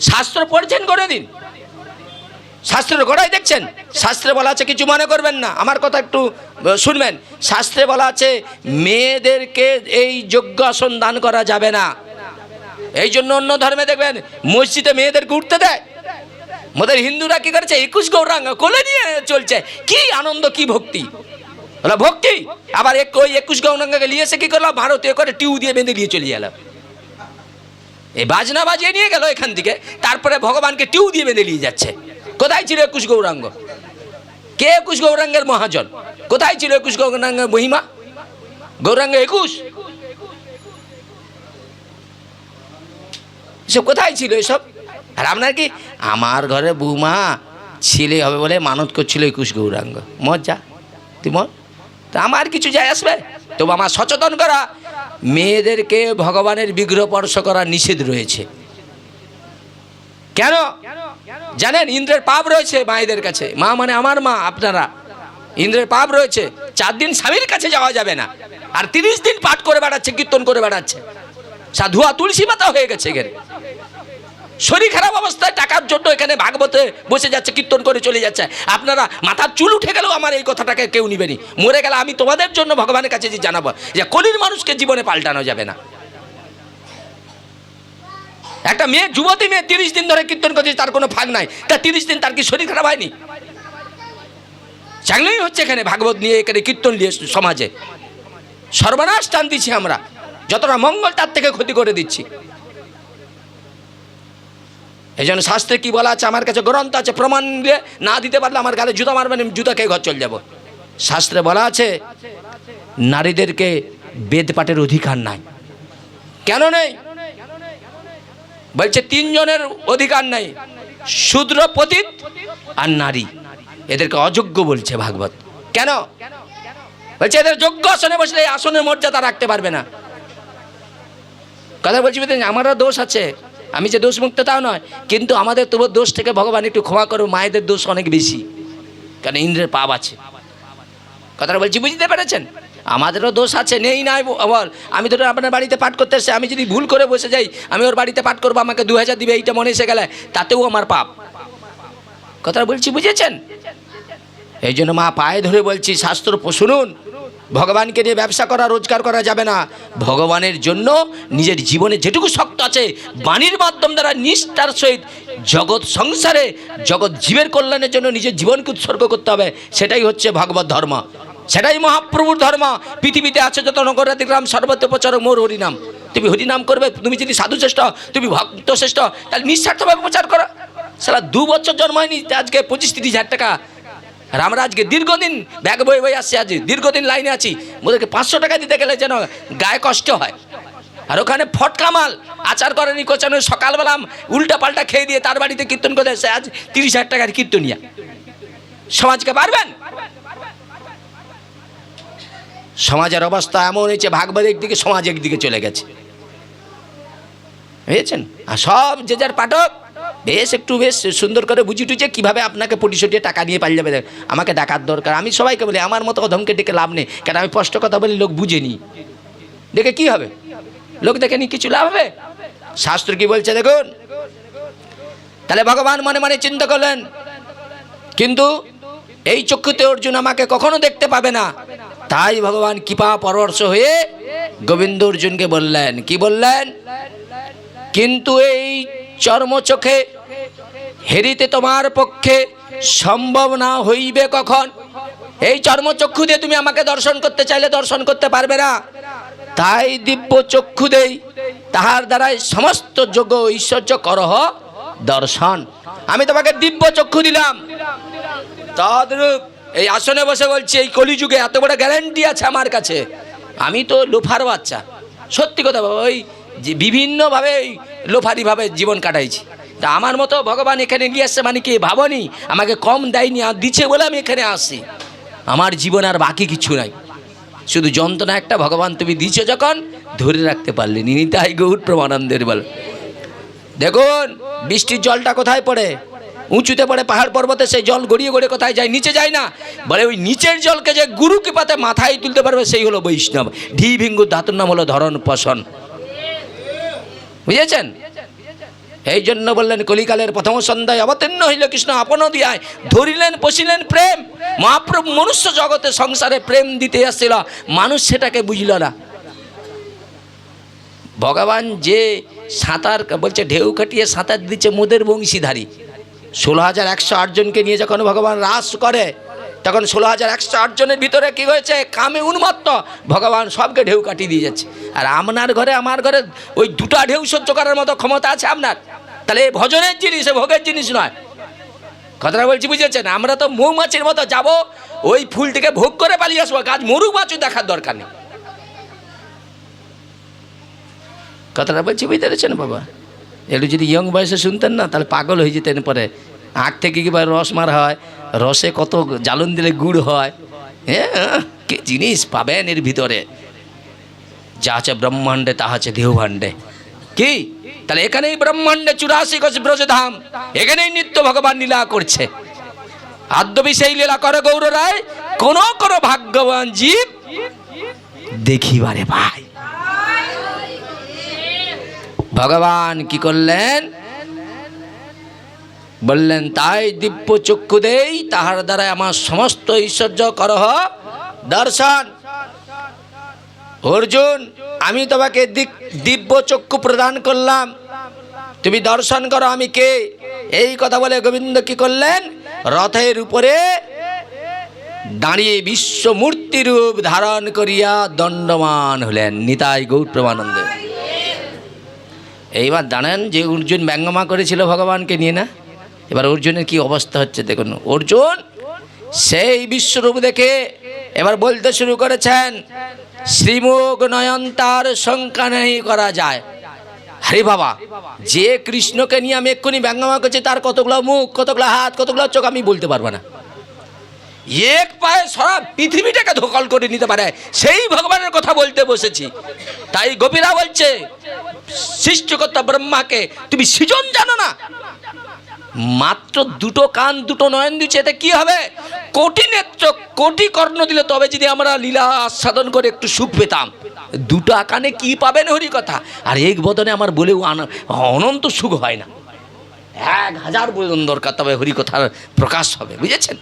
শাস্ত্র পড়ছেন করে দিন, শাস্ত্রের গোড়ায় দেখছেন, শাস্ত্রে বলা আছে, কিছু মনে করবেন না, আমার কথা একটু শুনবেন। শাস্ত্রে বলা আছে মেয়েদেরকে এই যোগ্য আসন দান করা যাবে না। এই জন্য অন্য ধর্মে দেখবেন মসজিদে মেয়েদেরকে উঠতে দেয়, আমাদের হিন্দুরা কি করেছে, 21 গৌরাঙ্গ কোলে নিয়ে চলছে, কি আনন্দ, কি ভক্তি, বলা ভক্তি। আবার ওই 21 গৌরাঙ্গকে নিয়ে এসে কি করলো, ভারতীয় করে টিউ দিয়ে বেঁধে নিয়ে চলে গেল, এই বাজনা বাজিয়ে নিয়ে গেল এখান থেকে, তারপরে ভগবানকে টিউ দিয়ে বেঁধে নিয়ে যাচ্ছে। কোথায় ছিল 21 গৌরাঙ্গ? কে 21 গৌরাঙ্গের মহাজন? কোথায় ছিল 21 গৌরাঙ্গের মহিমা? গৌরাঙ্গ 21 এসব কোথায় ছিল এসব? আর আপনার কি, আমার ঘরে বৌমা ছেলে হবে বলে মানত করছিল 21 গৌরাঙ্গ, মজা তুই মন, তা আমার কিছু যায় আসবে? তবু আমার সচেতন করা, মেয়েদেরকে ভগবানের বিগ্রহ স্পর্শ করা নিষেধ রয়েছে। কেন জানেন? ইন্দ্রের পাপ রয়েছে মায়েদের কাছে, মা মানে আমার মা, আপনারা, ইন্দ্রের পাপ রয়েছে। 4 দিন স্বামীর কাছে যাওয়া যাবে না, আর 30 দিন পাঠ করে বেড়াচ্ছে, কীর্তন করে বেড়াচ্ছে, সাধুয়া তুলসী মাতা হয়ে গেছে। এখানে শরীর খারাপ অবস্থায় টাকার জন্য এখানে ভাগবতে বসে যাচ্ছে, কীর্তন করে চলে যাচ্ছে। আপনারা মাথার চুল উঠে গেলেও আমার এই কথাটাকে কেউ নিবেনি, মরে গেলে আমি তোমাদের জন্য ভগবানের কাছে যে জানাবো যে কলির মানুষকে জীবনে পাল্টানো যাবে না। একটা মেয়ে, যুবতী মেয়ে 30 দিন ধরে কীর্তন করছে, তার কোনো ফাঁক নাই, তা 30 দিন তার কি শরীর খারাপ হয়নি? চাংলাই হচ্ছে এখানে ভাগবত নিয়ে, এখানে কীর্তন নিয়ে সমাজে সর্বনাশ টান দিচ্ছি আমরা, যতটা মঙ্গল তার থেকে ক্ষতি করে দিচ্ছি। এই জন্য শাস্ত্রে কি বলা আছে, আমার কাছে গ্রন্থ আছে, প্রমাণ দিয়ে না দিতে পারলে আমার গালে জুতা মারবেন, জুতা খেয়ে ঘর চলে যাব। শাস্ত্রে বলা আছে নারীদেরকে বেদ পাঠের অধিকার নাই। কেন নেই? বলছে 3 জনের অধিকার নাই, শূদ্র, পতিত আর নারী, এদেরকে অযোগ্য বলছে ভাগবত। কেন? বলছে এদের যোগ্য আসনে বসলে এই আসনের মর্যাদা রাখতে পারবে না। কথা বলছি, আমারও দোষ আছে, আমি যে দোষ মুক্ত তাও নয়, কিন্তু আমাদের তবু দোষ থেকে ভগবান একটু ক্ষমা করো, মায়েদের দোষ অনেক বেশি, কারণ ইন্দ্রের পাপ আছে। কথাটা বলছি, বুঝতে পেরেছেন? আমাদেরও দোষ আছে, নেই নাই বল। আমি ধরো আপনার বাড়িতে পাঠ করতে এসে আমি যদি ভুল করে বসে যাই, আমি ওর বাড়িতে পাঠ করবো, আমাকে 2000 দিবে, এইটা মনে এসে গেলে তাতেও আমার পাপ। কথাটা বলছি, বুঝেছেন? এই জন্য মা পায়ে ধরে বলছি, শাস্ত্র শুনুন, ভগবানকে নিয়ে ব্যবসা করা, রোজগার করা যাবে না। ভগবানের জন্য নিজের জীবনে যেটুকু শক্ত আছে বাণীর মাধ্যম দ্বারা নিষ্ঠার সহিত জগৎ সংসারে, জগৎ জীবের কল্যাণের জন্য নিজের জীবনকে উৎসর্গ করতে হবে। সেটাই হচ্ছে ভগবত ধর্ম, সেটাই মহাপ্রভুর ধর্ম। পৃথিবীতে আছে যত নগরাদি গ্রাম সর্বত্র প্রচারক মোর হরিনাম। তুমি হরিনাম করবে, তুমি যদি সাধু শ্রেষ্ঠ, তুমি ভক্ত শ্রেষ্ঠ, তাহলে নিঃস্বার্থভাবে প্রচার করো। সারা 2 বছর জন্ম হয়নি, আজকে 25-30 হাজার টাকা। আর আমরা আজকে দীর্ঘদিন ব্যাগ বয়ে বয়ে আসছি, আজ দীর্ঘদিন লাইনে আছি, ওদেরকে 500 টাকা দিতে গেলে যেন গায়ে কষ্ট হয়। আর ওখানে ফটকা মাল, আচার করেনি কোচানো, সকালবেলা উল্টা পাল্টা খেয়ে দিয়ে তার বাড়িতে কীর্তন করে এসে আজ 30,000 টাকার কীর্তনিয়া। সমাজকে পারবেন? সমাজের অবস্থা এমন হয়েছে, ভাগবত একদিকে, সমাজ একদিকে চলে গেছে, বুঝেছেন? আর সব যে যার পাঠক বেশ সুন্দর করে বুঝি টুঝে কীভাবে আপনাকে পটিশটিয়ে টাকা নিয়ে পালিয়ে যাবে, আমাকে ডাকার দরকার। আমি সবাইকে বলি আমার মতো অধমকে ডেকে লাভ নেই, কারণ আমি স্পষ্ট কথা বলি, লোক বুঝেনি, দেখে কি হবে? লোক দেখে নি কিছু লাভ হবে? শাস্ত্র কি বলছে দেখুন। তাহলে ভগবান মনে মনে চিন্তা করলেন, কিন্তু এই চক্ষুতে অর্জুন আমাকে কখনো দেখতে পাবে না। তাই ভগবান কৃপা পরবর্ষ হয়ে গোবিন্দ অর্জুনকে বললেন, কি বললেন? কিন্তু এই চর্ম চোখে হেরিতে তোমার পক্ষে সম্ভব না হইবে কখন। এই চর্মচক্ষু দিয়ে তুমি আমাকে দর্শন করতে চাইলে দর্শন করতে পারবে না। তাই দিব্য চক্ষু দেই, তাহার দ্বারাই সমস্ত যোগ্য ঐশ্বর্য করহ দর্শন। আমি তোমাকে দিব্য চক্ষু দিলাম, তদ্রূপ এই আসনে বসে বলছি, এই কলিযুগে এত বড় গ্যারান্টি আছে আমার কাছে। আমি তো লোফার বাচ্চা, সত্যি কথা বাবা, ওই যে বিভিন্নভাবে লোফারিভাবে জীবন কাটাইছি। তা আমার মতো ভগবান এখানে নিয়ে আসছে মানে কি ভাবনি, আমাকে কম দেয়নি, আর দিচ্ছে বলে আমি এখানে আসছি। আমার জীবন আর বাকি কিছু নাই, শুধু যন্ত্রণা একটা, ভগবান তুমি দিচ্ছ যখন ধরে রাখতে পারলে। নিতাই গৌর প্রেমানন্দের বল। দেখুন বৃষ্টির জলটা কোথায় পড়ে? উঁচুতে পড়ে, পাহাড় পর্বতে, সেই জল গড়িয়ে গড়িয়ে কোথায় যায়? নিচে যায় না। বলে ওই নিচের জলকে যে গুরু কৃপাতে মাথায় তুলতে পারবে সেই হলো বৈষ্ণব। ঢি ভিঙ্গুর ধাতুর নাম হলো ধরণ পোষণ, বুঝেছেন? এই জন্য বললেন কলিকালের প্রথম সন্ধ্যায় অবতীর্ণ হইল কৃষ্ণ আপন দিয়ায়, ধরিলেন পশিলেন প্রেম। মহাপ্রভু মনুষ্য জগতে সংসারে প্রেম দিতে আসছিল, মানুষ সেটাকে বুঝল না। ভগবান যে সাঁতার বলছে, ঢেউ কাটিয়ে সাঁতার দিচ্ছে মোদের বংশীধারী। 16,108 জনকে নিয়ে যখন ভগবান রাস করে, তখন 16,108 জনের ভিতরে কি হয়েছে? কামে উন্মত্ত। ভগবান সবকে ঢেউ কাটিয়ে দিয়ে যাচ্ছে। আর আপনার ঘরে আমার ঘরে ওই 2টা ঢেউ সহ্য করার মতো ক্ষমতা আছে আপনার? তাহলে এই ভজনের জিনিস, ভোগের জিনিস নয়। কথাটা বলছি, বুঝেছেন? আমরা তো মৌমাছির মতো যাব, ওই ফুলটিকে ভোগ করে পালিয়ে আসবো, গাছ মরুক বাঁচুক দেখার দরকার নেই। কথাটা বলছি, বুঝতে পেরেছেন বাবা? একটু যদি ইয়ং বয়সে শুনতেন না, তাহলে পাগল হয়ে যেতেন। পরে আখ থেকে কীভাবে রস মার হয়, রসে কত জ্বালন দিলে গুড় হয়, হ্যাঁ কি জিনিস পাবেন এর ভিতরে। যা আছে ব্রহ্মাণ্ডে তা আছে দেহভাণ্ডে। কি তাহলে এখানেই ব্রহ্মাণ্ডে 84 কোটি ব্রজধাম, এখানেই নিত্য ভগবান লীলা করছে। আদ্যবি সেই লীলা করে গৌর রায়, কোন কোন ভাগ্যবান জীব দেখিবারে ভাই। ভগবান কি করলেন? বললেন তাই দিব্য চক্ষু দেই, তাহার দ্বারা আমার সমস্ত ঐশ্বর্য করহ দর্শন। অর্জুন, আমি তোমাকে দিব্য চক্ষু প্রদান করলাম, তুমি দর্শন করো আমি কে। এই কথা বলে গোবিন্দ কি করলেন? রথের উপরে দাঁড়িয়ে বিশ্বমূর্তি রূপ ধারণ করিয়া দণ্ডমান হলেন। নিতাই গৌর প্রেমানন্দে। এইবার জানেন যে অর্জুন ব্যঙ্গমা করেছিল ভগবানকে নিয়ে না, এবার অর্জুনের কি অবস্থা হচ্ছে দেখুন। অর্জুন সেই বিশ্বরূপ দেখে এবার বলতে শুরু করেছেন, শ্রীমুখ নয়ন তার শঙ্কা নেই করা যায়। আরে বাবা, যে কৃষ্ণকে নিয়ে আমি এক্ষুনি ব্যঙ্গমা করছি, তার কতগুলো মুখ, কতগুলো হাত, কতগুলো চোখ আমি বলতে পারবো না। এক পায়ে সারা পৃথিবীটাকে দখল করে নিতে পারে, সেই ভগবানের কথা বলতে বসেছি। তাই গোপীরা বলছে, সৃষ্টিকর্তা ব্রহ্মাকে তুমি সৃজন জানো না? মাত্র 2টো কান 2টো নয়ন দিচ্ছে, এতে কি হবে? কোটি নেত্র কোটি কর্ণ দিলে তবে যদি আমরা লীলা আস্বাদন করে একটু সুখ পেতাম। 2টা কানে কি পাবেন হরি কথা, আর এক বদনে আমার বলেও অনন্ত সুখ হয় না। 1000 বদন দরকার, তবে হরি কথার প্রকাশ হবে, বুঝেছেন?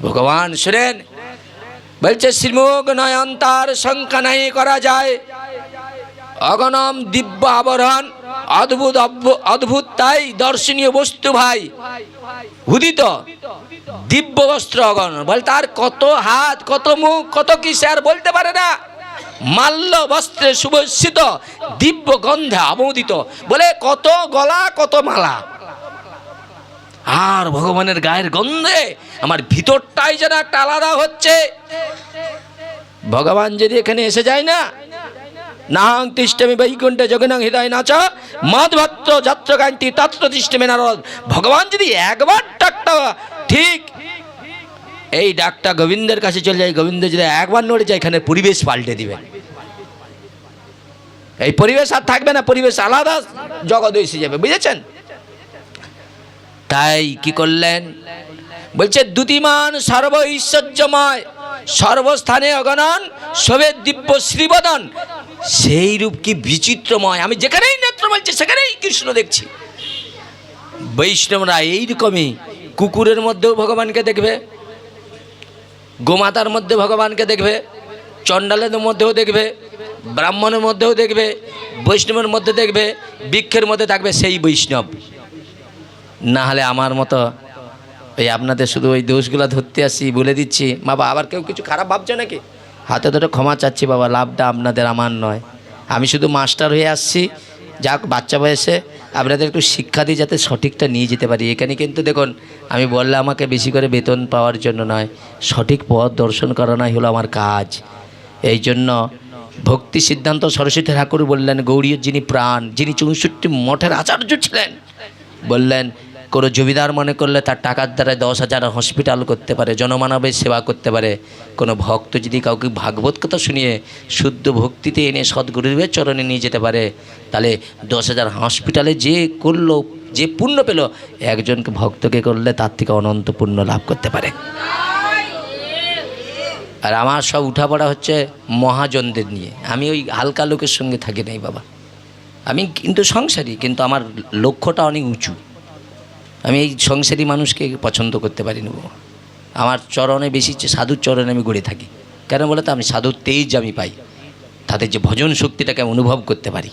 ভগবান শুনেন, বলছে শ্রীমুখ নয়ন তার সংখ্যা নাই করা যায়, অগণম দিব্য আবরণ, অদ্ভুত অদ্ভুত তাই দর্শনীয় বস্তু ভাই, উদিত দিব্য বস্ত্র অগণ। বলে তার কত হাত, কত মুখ, কত কি সে আর বলতে পারে না। মাল্য বস্ত্রে সুবর্ষিত, দিব্য গন্ধে আমোদিত। বলে কত গলা, কত মালা, আর ভগবানের গায়ের গন্ধে আমার ভিতরটাই যেন একটা আলাদা হচ্ছে। ভগবান যদি এখানে এসে যায় না, নাং তিষ্ঠমি বৈকুণ্ঠে জগন্নাং হৃদয় নাচ মদভক্ত যাত্র গান্তি তত্র তিষ্ঠমে নারদ। ভগবান যদি একবার ডাকটা ঠিক এই ডাকটা গোবিন্দের কাছে চলে যায়, গোবিন্দ যদি একবার নড়ে যায়, এখানে পরিবেশ পাল্টে দিবে। এই পরিবেশ আর থাকবে না, পরিবেশ আলাদা জগৎ এসে যাবে, বুঝেছেন? তাই কি করলেন? বলছে দ্যুতিমান সর্ব ঐশ্বর্যময়, সর্বস্থানে অগণন, শোভে দিব্য শ্রীবদন। সেই রূপ কি বিচিত্রময়, আমি যেখানেই নেত্র বলছি সেখানেই কৃষ্ণ দেখছি। বৈষ্ণবরা এইরকমই কুকুরের মধ্যেও ভগবানকে দেখবে, গোমাতার মধ্যে ভগবানকে দেখবে, চণ্ডালের মধ্যেও দেখবে, ব্রাহ্মণের মধ্যেও দেখবে, বৈষ্ণবের মধ্যে দেখবে, বৃক্ষের মধ্যে থাকবে সেই বৈষ্ণব। না হলে আমার মতো এই আপনাদের শুধু ওই দোষগুলো ধরতে আসি, বলে দিচ্ছি। বাবা আবার কেউ কিছু খারাপ ভাবছে নাকি? হাতে ধরে ক্ষমা চাচ্ছি বাবা, লাভটা আপনাদের আমার নয়। আমি শুধু মাস্টার হয়ে আসছি, যাক বাচ্চা বয়সে আপনাদের একটু শিক্ষা দিই যাতে সঠিকটা নিয়ে যেতে পারি। এখানে কিন্তু দেখুন, আমি বললে আমাকে বেশি করে বেতন পাওয়ার জন্য নয়, সঠিক পথ দর্শন করানোই হলো আমার কাজ। এই জন্য ভক্তি সিদ্ধান্ত সরস্বতী ঠাকুর বললেন, গৌড়ীয় যিনি প্রাণ, যিনি 64 মঠের আচার্য ছিলেন, বললেন কোনো জমিদার মনে করলে তার টাকার দ্বারা 10,000 হসপিটাল করতে পারে, জনমানবের সেবা করতে পারে। কোনো ভক্ত যদি কাউকে ভাগবত কথা শুনিয়ে শুদ্ধ ভক্তিতে এনে সদ্গুরুদেবের চরণে নিয়ে যেতে পারে, তাহলে 10,000 হসপিটালে যে করলো, যে পুণ্য পেল, একজনকে ভক্তকে করলে তার থেকে অনন্ত পুণ্য লাভ করতে পারে। আর আমার সব উঠাপড়া হচ্ছে মহাজনদের নিয়ে, আমি ওই হালকা লোকের সঙ্গে থাকি নাই বাবা। আমি কিন্তু সংসারী, কিন্তু আমার লক্ষ্যটা অনেক উঁচু। আমি এই সংসারী মানুষকে পছন্দ করতে পারি না বাবা। আমার চরণে বেশি, সাধুর চরণে আমি গড়ে থাকি। কেন বলে তো আমি সাধুর তেজ আমি পাই, তাদের যে ভজন শক্তিটাকে আমি অনুভব করতে পারি।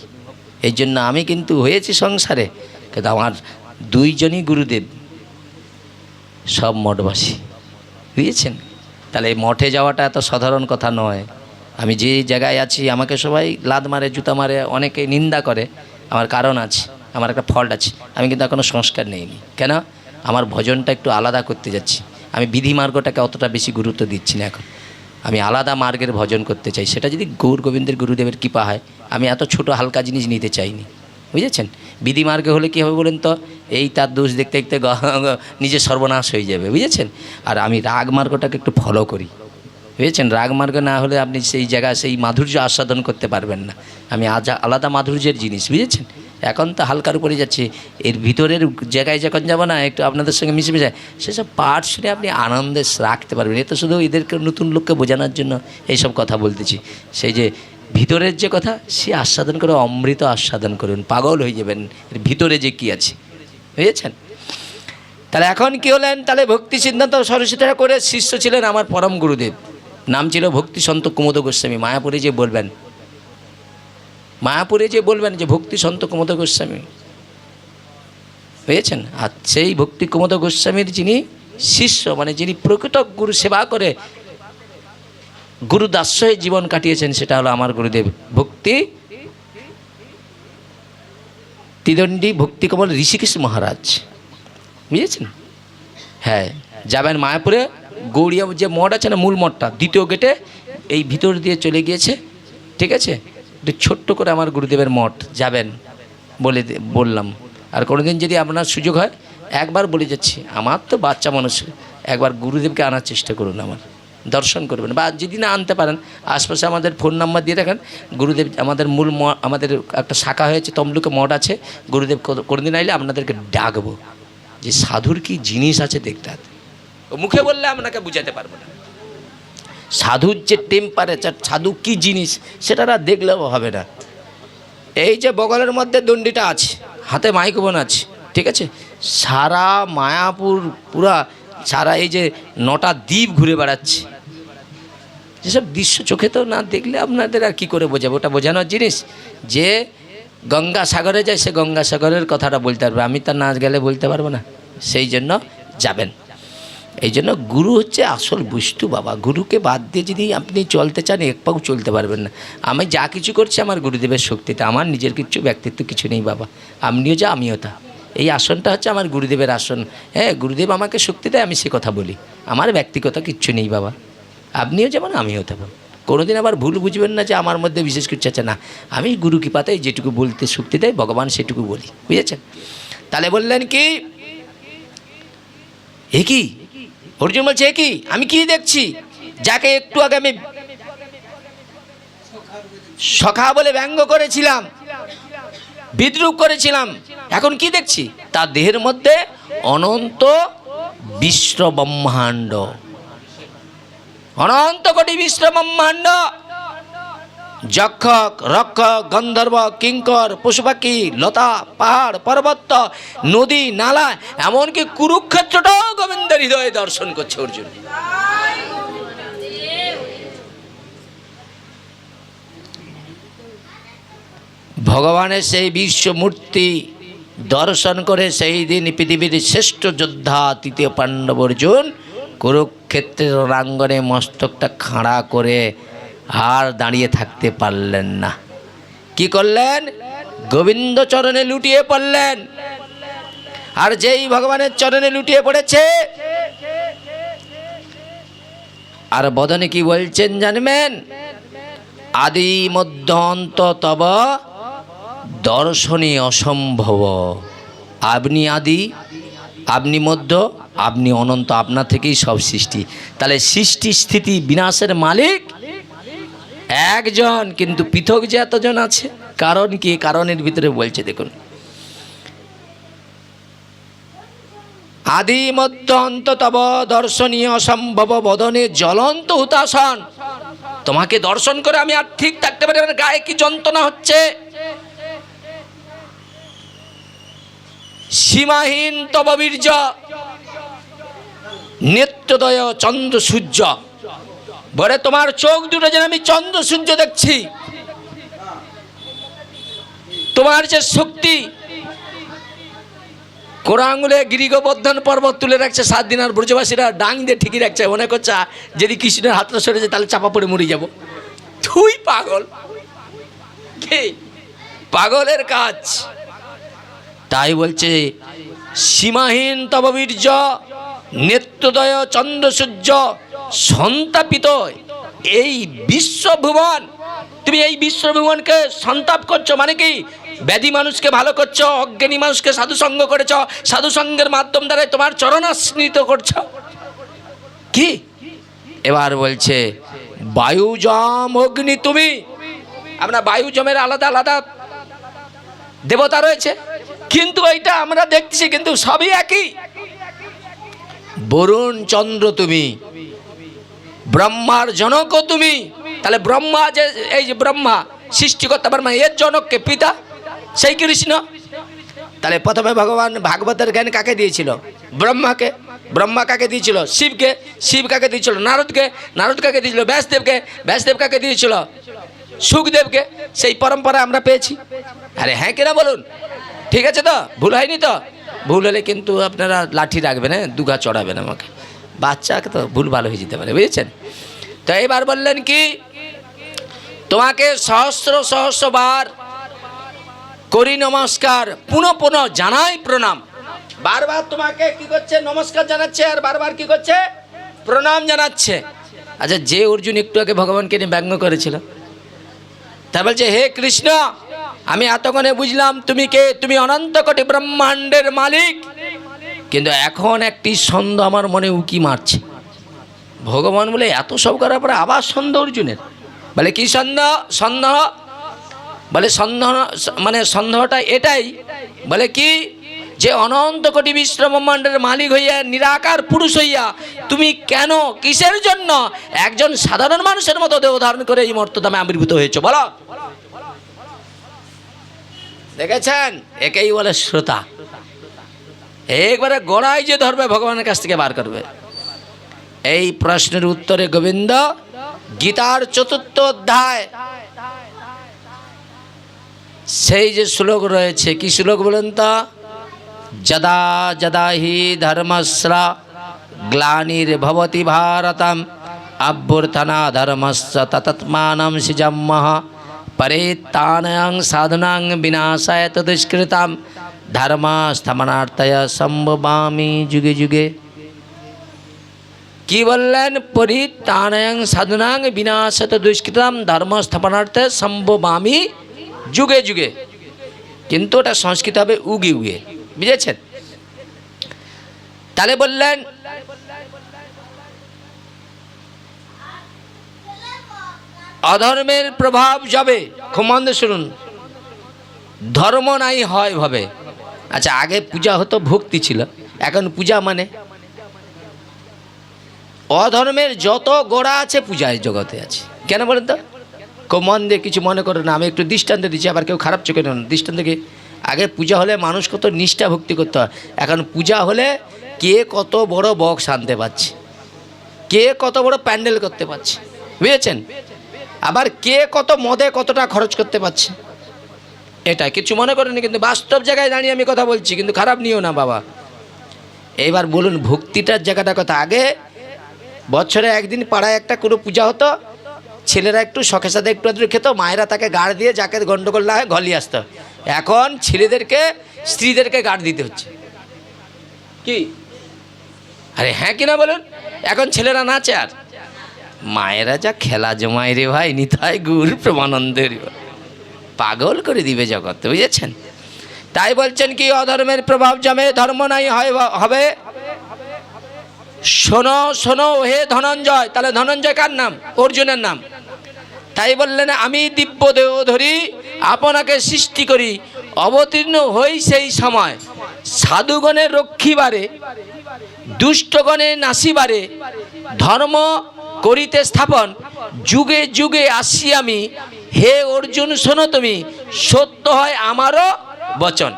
এই জন্য আমি কিন্তু হয়েছি সংসারে, কিন্তু আমার 2জনই গুরুদেব, সব মঠবাসী, বুঝেছেন? তাহলে এই মঠে যাওয়াটা এত সাধারণ কথা নয়। আমি যে জায়গায় আছি আমাকে সবাই লাদ মারে, জুতা মারে, অনেকে নিন্দা করে, আমার কারণ আছে, আমার একটা ফল্ট আছে। আমি কিন্তু এখনও সংস্কার নেইনি। কেন? আমার ভজনটা একটু আলাদা করতে যাচ্ছি। আমি বিধি মার্গটাকে অতটা বেশি গুরুত্ব দিচ্ছি না এখন, আমি আলাদা মার্গের ভজন করতে চাই। সেটা যদি গৌর গোবিন্দের গুরুদেবের কৃপা হয়, আমি এত ছোট হালকা জিনিস নিতে চাইনি, বুঝেছেন? বিধি মার্গে হলে কী হবে বলেন তো, এই তার দোষ দেখতে দেখতে নিজের সর্বনাশ হয়ে যাবে, বুঝেছেন? আর আমি রাগ মার্গটাকে একটু ফলো করি, বুঝেছেন? রাগ মার্গ না হলে আপনি সেই জায়গায় সেই মাধুর্য আস্বাদন করতে পারবেন না। আমি আলাদা মাধুর্যের জিনিস, বুঝেছেন? এখন তো হালকার উপরে যাচ্ছে, এর ভিতরের জায়গায় যখন যাবো না, একটু আপনাদের সঙ্গে মিশে মিশে সেসব পাঠ শুনে আপনি আনন্দে রাখতে পারবেন। এ তো শুধু এদেরকে নতুন লোককে বোঝানোর জন্য এইসব কথা বলতেছি। সেই যে ভিতরের যে কথা, সে আস্বাদন করে অমৃত আস্বাদন করুন, পাগল হয়ে যাবেন এর ভিতরে যে কী আছে, বুঝেছেন? তাহলে এখন কী হলেন? তাহলে ভক্তি সিদ্ধান্ত সরস্বতী করে শিষ্য ছিলেন আমার পরম গুরুদেব, নাম ছিল ভক্তি সন্ত কুমুদ গোস্বামী। মায়াপুরে যে বলবেন, মায়াপুরে যে বলবেন যে ভক্তি সন্ত কুমুদ গোস্বামী, বুঝেছেন? আর সেই ভক্তি কুমুদ গোস্বামীর যিনি শিষ্য, মানে যিনি প্রকৃত গুরু সেবা করে গুরু দাস্যে জীবন কাটিয়েছেন, সেটা হলো আমার গুরুদেব ভক্তি ত্রিদণ্ডী ভক্তি কমল ঋষিকেশ মহারাজ, বুঝেছেন? হ্যাঁ, যাবেন মায়াপুরে, গৌড়িয়া যে মঠ আছে না, মূল মঠটা 2য় গেটে এই ভিতর দিয়ে চলে গিয়েছে, ঠিক আছে? একটু ছোট্ট করে আমার গুরুদেবের মঠ, যাবেন বললাম। আর কোনোদিন যদি আপনার সুযোগ হয়, একবার বলে যাচ্ছি, আমার তো বাচ্চা মানুষ, একবার গুরুদেবকে আনার চেষ্টা করুন, আমার দর্শন করবেন। বা যদি না আনতে পারেন, আশপাশে আমাদের ফোন নাম্বার দিয়ে রাখেন। গুরুদেব আমাদের মূল আমাদের একটা শাখা হয়েছে, তমলুকে মঠ আছে। গুরুদেব কোনোদিন আইলে আপনাদেরকে ডাকবো, যে সাধুর কি জিনিস আছে দেখতে হবে। মুখে বললে আপনাকে বুঝাতে পারবো না সাধুর যে টেম্পারেচার, সাধু কি জিনিস, সেটা না দেখলেও হবে না। এই যে বগলের মধ্যে দণ্ডিটা আছে, হাতে মাইক্রোফোন আছে, ঠিক আছে? সারা মায়াপুর পুরা সারা এই যে 9টা দ্বীপ ঘুরে বেড়াচ্ছে, যেসব দৃশ্য চোখে তো না দেখলে আপনাদের আর কি করে বোঝাবো, ওটা বোঝানোর জিনিস। যে গঙ্গাসাগরে যায় সে গঙ্গাসাগরের কথাটা বলতে পারবে, আমি তার নাচ গেলে বলতে পারবো না, সেই জন্য যাবেন। এই জন্য গুরু হচ্ছে আসল বস্তু বাবা। গুরুকে বাদ দিয়ে যদি আপনি চলতে চান এক পাও চলতে পারবেন না। আমি যা কিছু করছি আমার গুরুদেবের শক্তিতে, আমার নিজের কিছু ব্যক্তিত্ব কিছু নেই বাবা। আপনিও যা আমিও তা। এই আসনটা হচ্ছে আমার গুরুদেবের আসন। হ্যাঁ, গুরুদেব আমাকে শক্তি দেয়, আমি সে কথা বলি। আমার ব্যক্তিগত কিচ্ছু নেই বাবা। আপনিও যেমন আমিও তেমন। কোনোদিন আবার ভুল বুঝবেন না যে আমার মধ্যে বিশেষ কিছু আছে না। আমি গুরু কৃপাতে যেটুকু বলতে শক্তি দেয় ভগবান সেটুকু বলি, বুঝেছেন? তাহলে বললেন কি, এ কি? অর্জুন বলছে এ কি, আমি কি দেখছি? যাকে একটু আগে আমি সখা বলে ব্যঙ্গ করেছিলাম, বিদ্রুপ করেছিলাম, এখন কি দেখছি? তার দেহের মধ্যে অনন্ত বিশ্ব ব্রহ্মাণ্ড, অনন্ত কোটি বিশ্ব ব্রহ্মাণ্ড, যক্ষক রক্ষক গন্ধর্ব কিঙ্কর পশুপাখি লতা পাহাড় পর্বত নদী নালা, এমনকি কুরুক্ষেত্রটাও গোবিন্দের হৃদয়ে দর্শন করছে অর্জুন। ভগবানের সেই বিশ্বমূর্তি দর্শন করে সেই দিন পৃথিবীর শ্রেষ্ঠ যোদ্ধা তৃতীয় পাণ্ডব অর্জুন কুরুক্ষেত্রের রণাঙ্গনে মস্তকটা খাড়া করে আর দাঁড়িয়ে থাকতে পারলেন না। কি করলেন? গোবিন্দ চরণে লুটিয়ে পড়লেন। আর যেই ভগবানের চরণে লুটিয়ে পড়েছে, আর বদনে কি বলছেন জানবেন? আদি মধ্য অন্ত তব দর্শনে অসম্ভব। আপনি আদি, আপনি মধ্য, আপনি অনন্ত, আপনার থেকেই সব সৃষ্টি। তাহলে সৃষ্টি স্থিতি বিনাশের মালিক একজন, কিন্তু পৃথক যে এতজন আছে, কারণ কি? কারণের ভিতরে বলছে দেখুন, আদি মধ্য অন্ত তব দর্শনীয় অসম্ভব বদনে জ্বলন্ত হুতাসন। তোমাকে দর্শন করে আমি আর ঠিক থাকতে পারি না, গায়ে কি যন্ত্রণা হচ্ছে। সীমাহীন তব বীর্য নেত্রদয় চন্দ্র সূর্য। বলে তোমার চোখ দুটো যেন আমি চন্দ্র সূর্য দেখছি। তোমার যে শক্তি, কোন আঙুলে গিরিগোবর্ধন পর্বত তুলে রাখছে 7 দিন, আর ব্রজবাসীরা ডাং দিয়ে ঠিকই রাখছে, মনে করছে যদি কৃষ্ণের হাতটা সরে যায় তাহলে চাপা পড়ে মরে যাব। তুই পাগল, পাগলের কাজ। তাই বলছে সীমাহীন তব বীর্য নেত্রদয় চন্দ্র সূর্য সন্তাপিত। এই বিশ্বভুবন, তুমি এই বিশ্বভুবনকে সন্তাপ করছো, মানে কি? ব্যাধি মানুষকে ভালো করছো, অজ্ঞানী মানুষকে সাধুসঙ্গ করেছ, সাধুসঙ্গের মাধ্যম দ্বারা তোমার চরণাশ্রিত করছ। কি এবার বলছে বায়ুজম অগ্নি তুমি। আমরা বায়ুজমের আলাদা আলাদা দেবতা রয়েছে, কিন্তু এইটা আমরা দেখছি কিন্তু সবই একই। বরুণ চন্দ্র তুমি, ব্রহ্মার জনকও তুমি। তাহলে ব্রহ্মা যে, এই যে ব্রহ্মা সৃষ্টিকর্তা ব্রহ্মা, এর জনককে পিতা সেই কৃষ্ণ। তাহলে প্রথমে ভগবান ভাগবতের জ্ঞান কাকে দিয়েছিল? ব্রহ্মাকে। ব্রহ্মা কাকে দিয়েছিল? শিবকে। শিব কাকে দিয়েছিল? নারদকে। নারদ কাকে দিয়েছিল? ব্যাসদেবকে। ব্যাসদেব কাকে দিয়েছিল? সুখদেবকে। সেই পরম্পরা আমরা পেয়েছি। আরে হ্যাঁ কিনা বলুন? ঠিক আছে তো? ভুল হয়নি তো? ভুল হলে কিন্তু আপনারা লাঠি রাখবেন, হ্যাঁ, দুঘা চড়াবেন আমাকে। বাচ্চাকে তো ভুল ভালো হয়ে যেতে পারে, বুঝেছেন? তো এবার বললেন কি, তোমাকে সহস্র সহস্রবার করি নমস্কার, পুনঃ পুনঃ জানাই প্রণাম। বারবার তোমাকে কি করছে? নমস্কার জানাচ্ছে, আর বারবার কি করছে? প্রণাম জানাচ্ছে। আচ্ছা, যে অর্জুন একটু আগে ভগবানকে নিয়ে ব্যঙ্গ করেছিল, তা বলছে হে কৃষ্ণ, আমি এতক্ষণে বুঝলাম তুমি কে, তুমি অনন্ত কোটি ব্রহ্মাণ্ডের মালিক, কিন্তু এখন একটি সন্দেহ আমার মনে উকি মারছে। ভগবান বলে এত সব করার পরে আবার সন্দেহ অর্জুনের। বলে কি সন্দেহ? সন্দেহ বলে সন্দেহ, মানে সন্দেহটা এটাই, বলে কি, যে অনন্ত কোটি বিশ্ব ব্রহ্মাণ্ডের মালিক হইয়া নিরাকার পুরুষ হইয়া তুমি কেন, কিসের জন্য একজন সাধারণ মানুষের মতো দেহ ধারণ করে এই মর্তধামে আবির্ভূত হয়েছে বলো? দেখেছেন, একেই বলে শ্রোতা। একবারে গড়াই যে ধরবে ভগবানের কাছ থেকে বার করবে। এই প্রশ্নের উত্তরে গোবিন্দ গীতার ৪র্থ অধ্যায় সেই যে শ্লোক রয়েছে, কি শ্লোক বলেন তো? যদা যদা হি ধর্মস্য গ্লানির্ভবতি ভারতম অভ্যুত্থানা ধর্মস্য ততৎমাनं সৃজাম্যহ পরিত্রাণাং সাধনাং বিনাশায় তদুষ্কৃতাম ধর্ম স্থাপনার্থায় সম্ভবামি যুগে যুগে। কি বললেন? পরিত্রাণাং সাধনাং বিনাশায় তদুষ্কৃতাম ধর্ম স্থাপনার্থে সম্ভবামি যুগে যুগে। কিন্তু ওটা সংস্কৃত হবে উগে উগে, বুঝেছেন? তাহলে বললেন অধর্মের প্রভাব যাবে, ক্ষমান্দ শুনুন, ধর্ম নাই হয় ভাবে। আচ্ছা, আগে পূজা হতো, ভক্তি ছিল, এখন পূজা মানে অধর্মের যত গোড়া আছে পূজায় জগতে আছে। কেন বলেন তো? কেউ মন দিয়ে কিছু মনে করে না, আমি একটু দৃষ্টান্ত দিচ্ছি, আবার কেউ খারাপ চোখে নেন। দৃষ্টান্ত কি? আগে পূজা হলে মানুষ কত নিষ্ঠা ভক্তি করতে হয়, এখন পূজা হলে কে কত বড় বক্স আনতে পারছে, কে কত বড় প্যান্ডেল করতে পারছে, বুঝেছেন? আবার কে কত মদে কতটা খরচ করতে পারছে। এটা কিছু মনে করেনি, কিন্তু বাস্তব জায়গায় দাঁড়িয়ে আমি কথা বলছি, কিন্তু খারাপ নিও না বাবা। এইবার বলুন ভক্তিটার জায়গাটা কথা। আগে বছরে একদিন পাড়ায় একটা কোনো পূজা হতো, ছেলেরা একটু শখের সাথে একটু আধটু খেত, মায়েরা তাকে গাড় দিয়ে যাকে গন্ডগোল না হয় ঘলিয়ে আসতো। এখন ছেলেদেরকে স্ত্রীদেরকে গাড় দিতে হচ্ছে। কি? আরে হ্যাঁ কিনা বলুন? এখন ছেলেরা নাচে, আর মায়েরা যা খেলা জমায় রে ভাই, নিতাই গুর প্রেমানন্দের, পাগল করে দিবে জগৎ, বুঝেছেন? তাই বলছেন কি অধর্মের প্রভাব জমে, ধর্ম নাই হবে। শোনো শোনো হে ধনঞ্জয়। তাহলে ধনঞ্জয় কার নাম? অর্জুনের নাম। তাই বললেন আমি দিব্য দেহ ধরি আপনাকে সৃষ্টি করি, অবতীর্ণ হই সেই সময় সাধুগণের রক্ষিবারে দুষ্টগণের নাসিবারে ধর্ম করিতে স্থাপন যুগে যুগে আসি আমি। হে অর্জুন শোনো তুমি, সত্য হয় আমারও বচন।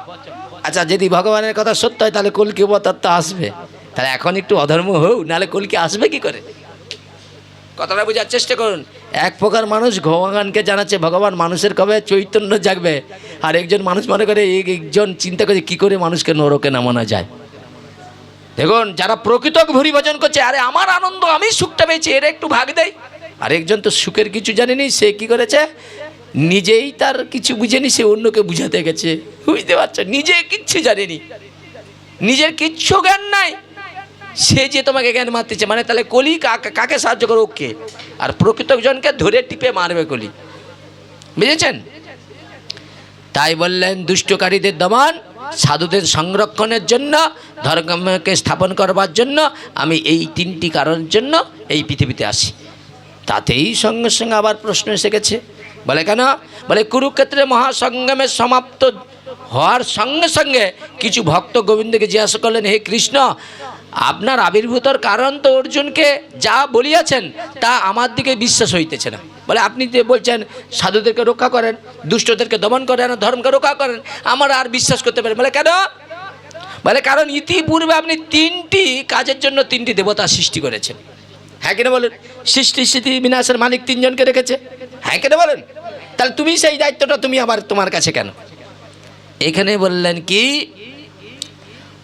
আচ্ছা, যদি ভগবানের কথা সত্য হয় তাহলে কলকি অবতার তো আসবে। তাহলে এখন একটু অধর্ম হোক, নাহলে কলকি আসবে কি করে? কথাটা বোঝার চেষ্টা করুন। এক প্রকার মানুষ ভগবানকে জানাচ্ছে ভগবান মানুষের কবে চৈতন্য জাগবে, আর একজন মানুষ মনে করে, একজন চিন্তা করে কি করে মানুষকে নরকে নামানো যায়। দেখুন, যারা প্রকৃত ভরি ভজন করছে, আরে আমার আনন্দ, আমি সুখটা পেয়েছি, এর একটু ভাগ দেয়। আরেকজন তো সুখের কিছু জানেনি, সে কি করেছে, নিজেই তার কিছু বুঝেনি, সে অন্যকে বুঝাতে গেছে, বুঝতে পারছো? নিজে কিচ্ছু জানেনি, নিজের কিচ্ছু জ্ঞান নাই, সে যে তোমাকে জ্ঞান মারতেছে। মানে তাহলে কলি কাকে সাহায্য করো? ওকে। আর প্রকৃতজনকে ধরে টিপে মারবে কলি, বুঝেছেন? তাই বললেন দুষ্টকারীদের দমন, সাধুদের সংরক্ষণের জন্য, ধর্মকে স্থাপন করবার জন্য আমি এই 3টি কারণের জন্য এই পৃথিবীতে আসি। তাতেই সঙ্গে সঙ্গে আবার প্রশ্ন এসে গেছে। বলে কেন? বলে কুরুক্ষেত্রে মহাসংগ্রামের সমাপ্ত হওয়ার সঙ্গে সঙ্গে কিছু ভক্ত গোবিন্দকে জিজ্ঞাসা করলেন, হে কৃষ্ণ, আপনার আবির্ভূতর কারণ তো অর্জুনকে যা বলিয়াছেন তা আমার দিকে বিশ্বাস হইতেছে না। বলে আপনি যে বলছেন সাধুদেরকে রক্ষা করেন, দুষ্টদেরকে দমন করেন, ধর্মকে রক্ষা করেন, আমার আর বিশ্বাস করতে পারেন। বলে কেন? বলে কারণ ইতিপূর্বে আপনি 3টি কাজের জন্য 3টি দেবতা সৃষ্টি করেছেন। হ্যাঁ কিনা বলেন? সৃষ্টি স্থিতি বিনাশের মালিক 3 জনকে রেখেছে। হ্যাঁ কিনা বলেন? তাহলে তুমি সেই দায়িত্বটা তুমি আবার তোমার কাছে কেন? এখানে বললেন কি,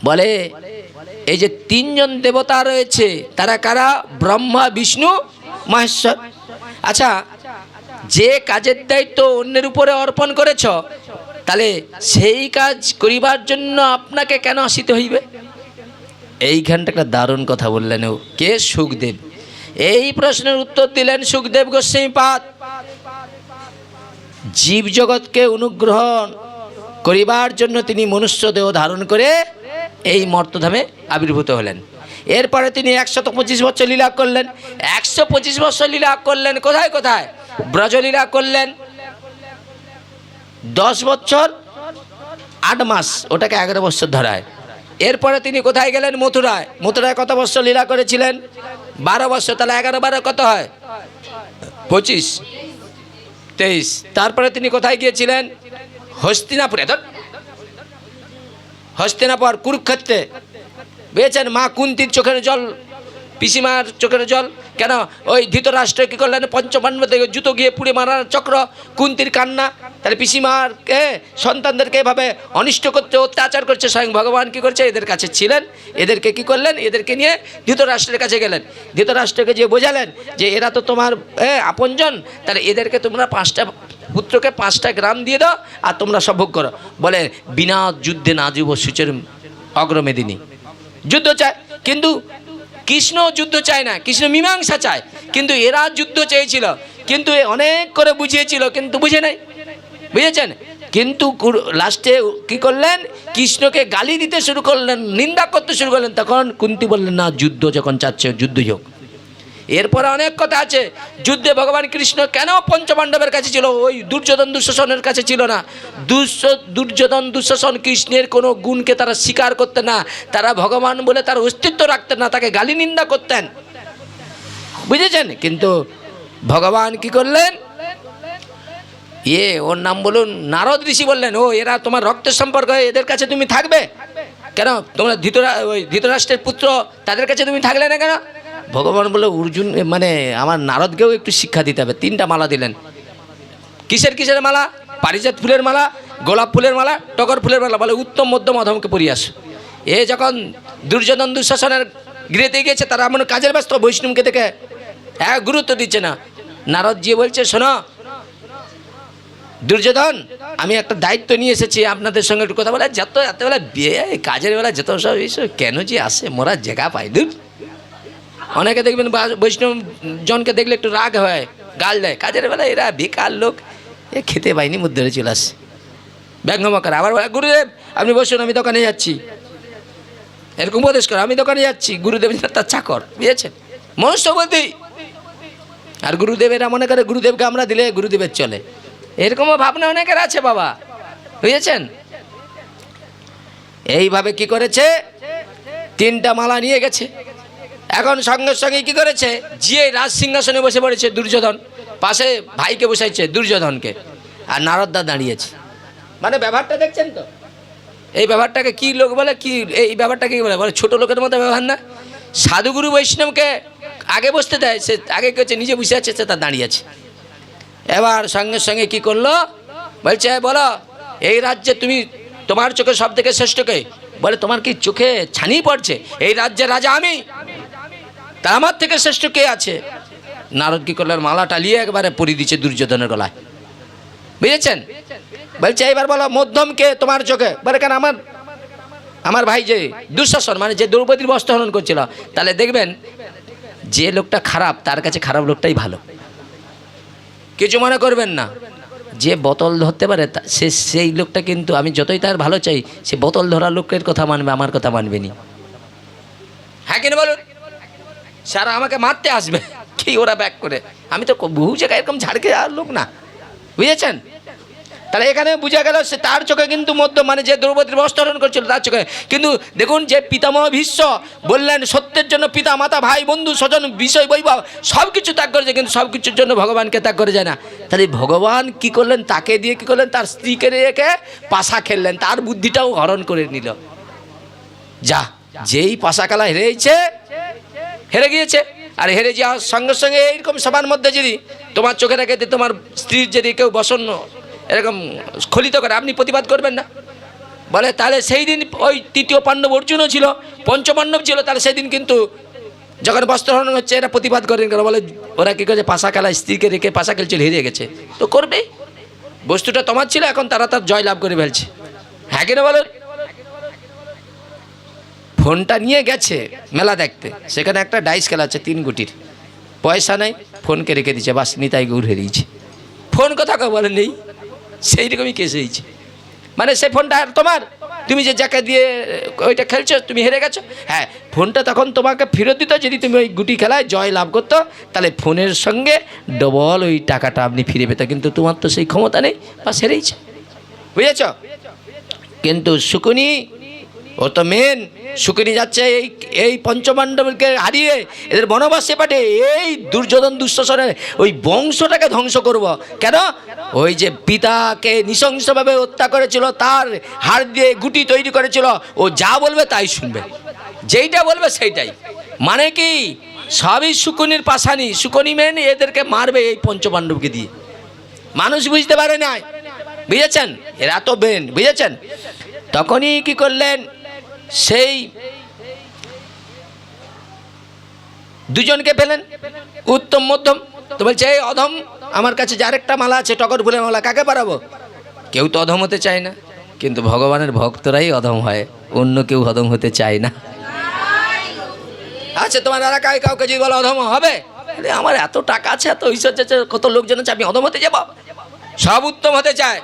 বলে এই যে 3 জন দেবতা রয়েছে, তারা কারা? ব্রহ্মা, বিষ্ণু, মহেশ্বর। আচ্ছা, যে কাজের দায়িত্ব অন্যের উপরে অর্পণ করেছ, তাহলে সেই কাজ করিবার জন্য আপনাকে কেন আসিতে হইবে? এইখানটা একটা দারুণ কথা বললেন। কে? সুখদেব। এই প্রশ্নের উত্তর দিলেন সুখদেব গোস্বামী পাদ। জীবজগৎকে অনুগ্রহ করিবার জন্য তিনি মনুষ্য দেহ ধারণ করে এই মর্তধামে আবির্ভূত হলেন। এরপরে তিনি 125 বছর লীলা করলেন। 125 বছর লীলা করলেন কোথায় কোথায়? ব্রজলীলা করলেন 10 বছর 8 মাস, ওটাকে 11 বছর ধরায়। এরপরে তিনি কোথায় গেলেন? মথুরায়। মথুরায় কত বছর লীলা করেছিলেন? 12 বছর। তাহলে 11 12 কত হয়? 25 23। তারপরে তিনি কোথায় গিয়েছিলেন? হস্তিনাপুরে। হস্তিনাপুর, কুরুক্ষেত্রে, বুঝেছেন? মা কুন্তির চোখের জল পিসিমার চোখের জল কেন? ওই ধৃতরাষ্ট্র কী করলেন? পঞ্চপাণ্ডব থেকে জুতো গিয়ে পুড়ে মারার চক্র, কুন্তির কান্না। তাহলে পিসিমারকে সন্তানদেরকে এভাবে অনিষ্ট করতে, অত্যাচার করছে। স্বয়ং ভগবান কী করছে? এদের কাছে ছিলেন, এদেরকে কি করলেন? এদেরকে নিয়ে ধৃতরাষ্ট্রের কাছে গেলেন। ধৃতরাষ্ট্রকে যে বোঝালেন যে এরা তো তোমার আপনজন, তাহলে এদেরকে তোমরা 5টা পুত্রকে 5টা গ্রাম দিয়ে দাও আর তোমরা সব ভোগ করো। বলে বিনা যুদ্ধে না জীব সূচের অগ্রমেদিনী। যুদ্ধ চায়, কিন্তু কৃষ্ণ যুদ্ধ চায় না, কৃষ্ণ মীমাংসা চায়। কিন্তু এরা যুদ্ধ চেয়েছিল, কিন্তু অনেক করে বুঝিয়েছিল, কিন্তু বুঝে নাই। বুঝেছেন? কিন্তু লাস্টে কি করলেন? কৃষ্ণকে গালি দিতে শুরু করলেন, নিন্দা করতে শুরু করলেন। তখন কুন্তি বললেন না, যুদ্ধ যখন চাচ্ছে যুদ্ধই হোক। এরপরে অনেক কথা আছে। যুদ্ধে ভগবান কৃষ্ণ কেন পঞ্চপাণ্ডবের কাছে ছিল, ওই দুর্যোধন দুঃশাসনের কাছে ছিল না? দুর্যোধন দুঃশাসন কৃষ্ণের কোনো গুণকে তারা স্বীকার করতেন না, তারা ভগবান বলে তার অস্তিত্ব রাখতেন না, তাকে গালি নিন্দা করতেন। বুঝেছেন? কিন্তু ভগবান কি করলেন? ওর নাম বলুন, নারদ ঋষি বললেন, ও এরা তোমার রক্তের সম্পর্ক, এদের কাছে তুমি থাকবে কেন? তোমরা ধৃতরাষ্ট্রের পুত্র, তাদের কাছে তুমি থাকলে না কেন? ভগবান বলে অর্জুন মানে আমার নারদকেও একটু শিক্ষা দিতে হবে। 3টা মালা দিলেন। কিসের মালা? পারিজাত ফুলের মালা, গোলাপ ফুলের মালা, টগর ফুলের মালা। বলে উত্তম মধ্যম অধমকে পরিয়ে আসো। যখন দুর্যোধন দুঃশাসনের গৃহেতে গিয়েছে, তারা এমন কাজের ব্যস্ত, বৈষ্ণবকে দেখে গুরুত্ব দিচ্ছে না। নারদ জি বলছে, শোনো দুর্যোধন, আমি একটা দায়িত্ব নিয়ে এসেছি, আপনাদের সঙ্গে একটু কথা বলে। এতবেলা কাজের বেলা যত সব এইসব কেন যে আসে, মোরা জায়গা পাই। দূর, অনেকে দেখবেন বৈষ্ণব জনকে দেখলে একটু রাগ হয়, গাল দেয়। কাজের বেলা এরা বেকার লোক, খেতে পাইনি মধ্যে চলে আসে, ব্যঙ্গমা করে। আবার গুরুদেব আপনি বসুন, আমি দোকানে যাচ্ছি, এরকম উপদেশ করে। আমি দোকানে যাচ্ছি, গুরুদেব তার চাকর। বুঝেছেন? মনুষ্য বলতে। আর গুরুদেবেরা মনে করে গুরুদেবকে আমরা দিলে গুরুদেবের চলে, এরকমও ভাবনা অনেকের আছে বাবা। বুঝেছেন? এইভাবে কি করেছে? 3টা মালা নিয়ে গেছে। এখন সঙ্গে সঙ্গে কি করেছে? যে রাজ সিংহাসনে বসে পড়েছে দুর্যোধন, পাশে ভাইকে বসাইছে দুর্যোধনকে, আর নারদদা দাঁড়িয়েছে। মানে ব্যাপারটা দেখছেন তো? এই ব্যাপারটাকে কি লোক বলে, কি এই ব্যাপারটাকে কি বলে? ছোট লোকের মতো ব্যবহার না। সাধুগুরু বৈষ্ণবকে আগে বসতে দেয়, সে আগে কেছে, নিজে বসে আছে, সে তার দাঁড়িয়ে আছে। এবার সঙ্গে সঙ্গে কি করলো? বলছে, বলো এই রাজ্যে তুমি, তোমার চোখে সব থেকে শ্রেষ্ঠ কে? বলে তোমার কি চোখে ছানি পড়ছে? এই রাজ্যের রাজা আমি, তা আমার থেকে শ্রেষ্ঠ কে আছে? নারদ কি করলেন? মালাটা নিয়ে একবারে পরিয়ে দিচ্ছে দুর্যোধনের গলায়। বুঝেছেন? বলছে এইবার বলো মধ্যম কে তোমার চোখে? বলে কেন, আমার ভাই যে দুঃশাসন, মানে যে দ্রৌপদীর বস্ত্র হরণ করছিল। তাহলে দেখবেন যে লোকটা খারাপ, তার কাছে খারাপ লোকটাই ভালো। কিছু মনে করবেন না। যে বোতল ধরতে পারে সেই লোকটা কিন্তু, আমি যতই তার ভালো চাই, সে বোতল ধরার লোকের কথা মানবে, আমার কথা মানবে নি। হ্যাঁ কিনা বলুন? সারা আমাকে মারতে আসবে কি ওরা ব্যাক করে। আমি তো বহু জায়গায় এরকম ঝাড়কে আর লোক না। বুঝেছেন? তাহলে এখানে বুঝা গেল সে তার চোখে কিন্তু মধ্য, মানে যে দ্রৌপদীর বস্ত্রহরণ করছিল তার চোখে। কিন্তু দেখুন, যে পিতামহ ভীষ্ম বললেন সত্যের জন্য পিতা মাতা ভাই বন্ধু স্বজন বিষয় বৈভব সব কিছু ত্যাগ করেছে, কিন্তু সব কিছুর জন্য ভগবানকে ত্যাগ করে যায় না। তাহলে ভগবান কি করলেন? তাকে দিয়ে কি করলেন? তার স্ত্রীকে রেখে পাশা খেললেন, তার বুদ্ধিটাও হরণ করে নিল। যা, যেই পাশা খেলা হেরে গিয়েছে। আর হেরে যাওয়ার সঙ্গে সঙ্গে এইরকম সবার মধ্যে যদি তোমার চোখে রেখে তোমার স্ত্রীর যদি কেউ বসন্ন এরকম স্খলিত করে, আপনি প্রতিবাদ করবেন না? বলে তাহলে সেই দিন ওই 3য় পাণ্ডব অর্জুনও ছিল, পঞ্চপাণ্ডব ছিল। তাহলে সেদিন কিন্তু যখন বস্ত্রহরণ হচ্ছে এরা প্রতিবাদ করেন কেন? বলে ওরা কী করেছে? পাশা খেলা, স্ত্রীকে রেখে পাশা খেলছিল, হেরে গেছে তো করবেই। বস্তুটা তোমার ছিল, এখন তারা তার জয় লাভ করে ফেলছে। হ্যাঁ কিনা বলো? ফোনটা নিয়ে গেছে মেলা দেখতে, সেখানে একটা ডাইস খেলা আছে 3 গুটির, পয়সা নেই, ফোনকে রেখে দিচ্ছে, বাস নিতাই গৌর হেরিয়েছে। ফোন কথা বলে নেই, সেই রকমই কেস হয়েছে। মানে সেই ফোনটা আর তোমার, তুমি যে যাকে দিয়ে ওইটা খেলছো, তুমি হেরে গেছো। হ্যাঁ, ফোনটা তখন তোমাকে ফেরত দিত যদি তুমি ওই গুটি খেলায় জয় লাভ করতো, তাহলে ফোনের সঙ্গে ডবল ওই টাকাটা আপনি ফিরে পেত। কিন্তু তোমার তো সেই ক্ষমতা নেই, বাস হেরেইছে। বুঝেছ? কিন্তু শকুনি, ও তো মেন। শকুনি যাচ্ছে এই পঞ্চপাণ্ডবকে হারিয়ে এদের বনবাসে পাঠে এই দুর্যোধন দুঃশাসনের ওই বংশটাকে ধ্বংস করব। কেন? ওই যে পিতাকে নৃশংসভাবে হত্যা করেছিল, তার হাড় দিয়ে গুটি তৈরি করেছিল, ও যা বলবে তাই শুনবে, যেইটা বলবে সেইটাই। মানে কি? সবই শকুনির পাশানি। শকুনি মেন এদেরকে মারবে এই পঞ্চপাণ্ডবকে দিয়ে। মানুষ বুঝতে পারে না, বুঝেছেন? এরা তো বেন, বুঝেছেন? তখনই কি করলেন, সেই দুজনকে পেলেন, উত্তম মধ্যম। তো বলছে এই অধম, আমার কাছে যার একটা মালা আছে টগর ফুলের মালা, কাকে পারাবো? কেউ তো অধম হতে চায় না, কিন্তু ভগবানের ভক্তরাই অধম হয়, অন্য কেউ অধম হতে চায় না। আচ্ছা তোমার আর কাউকে যদি বলো অধম হবে, আমার এত টাকা আছে, এত ঐশ্বর্য আছে, কত লোকজন আছে, আমি অধম হতে যাব? সব উত্তম হতে চায়,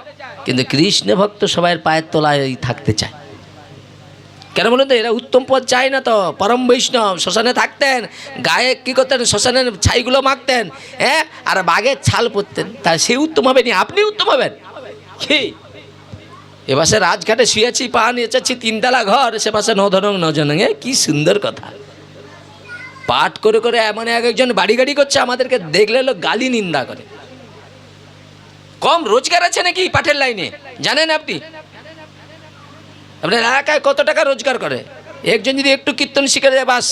কিন্তু কৃষ্ণ ভক্ত সবাই পায়ের তলায় থাকতে চায়। কেন বলুন তো? এরা উত্তম পদ চায় না তো। পরম বৈষ্ণব শ্মশানে থাকতেন, গায়ে কী করতেন, শ্মশানের ছাইগুলো মাখতেন, হ্যাঁ, আর বাঘের ছাল পরতেন। তা সে উত্তম হবে নি, আপনি উত্তম হবেন কি? এ পাশে রাজঘাটে শুয়েছি, পা নিয়েছি, 3 তলা ঘর, সে পাশে নধনং নজনং। কি সুন্দর কথা! পাঠ করে করে এমন একজন বাড়ি গাড়ি করছে, আমাদেরকে দেখলে লোক গালি নিন্দা করে। কম রোজগার আছে নাকি পাঠের লাইনে? জানেন আপনি আপনার এলাকায় কত টাকা রোজগার করে? একজন যদি একটু কীর্তন শিখে যায়, বাস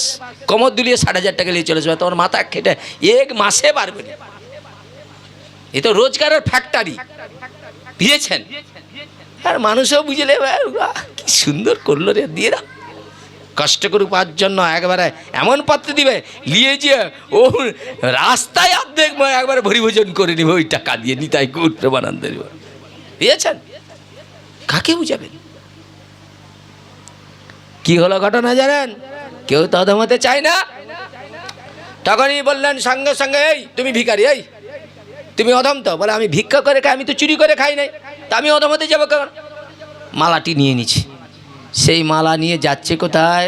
কোমর দুলিয়ে 60,000 টাকা নিয়ে চলে যাবে, তোমার মাথা খেটে এক মাসে পারবে না। এ তো রোজগারের ফ্যাক্টরি, বুঝেছেন? আর মানুষও বুঝলে কি সুন্দর করলো রে, দিয়ে দাও। কষ্ট করে পাওয়ার জন্য একবারে এমন পাত্র দিবে, নিয়ে যে ও রাস্তায় অর্ধেক একবারে ভরি ভোজন করে নিবে ওই টাকা দিয়ে, নিতাই গৌর প্রেমানন্দ, বুঝেছেন? কাকে বুঝাবেন? কি হলো ঘটনা জানেন? কেউ তো অধম হতে চায় না। তখনই বললেন সঙ্গে সঙ্গে, এই তুমি ভিখারি, এই তুমি অধম তো? বলে আমি ভিক্ষা করে খাই, আমি তো চুরি করে খাই নাই, তা আমি অধম হতে যাবো কেন? মালাটি নিয়ে নিচ্ছি। সেই মালা নিয়ে যাচ্ছে কোথায়?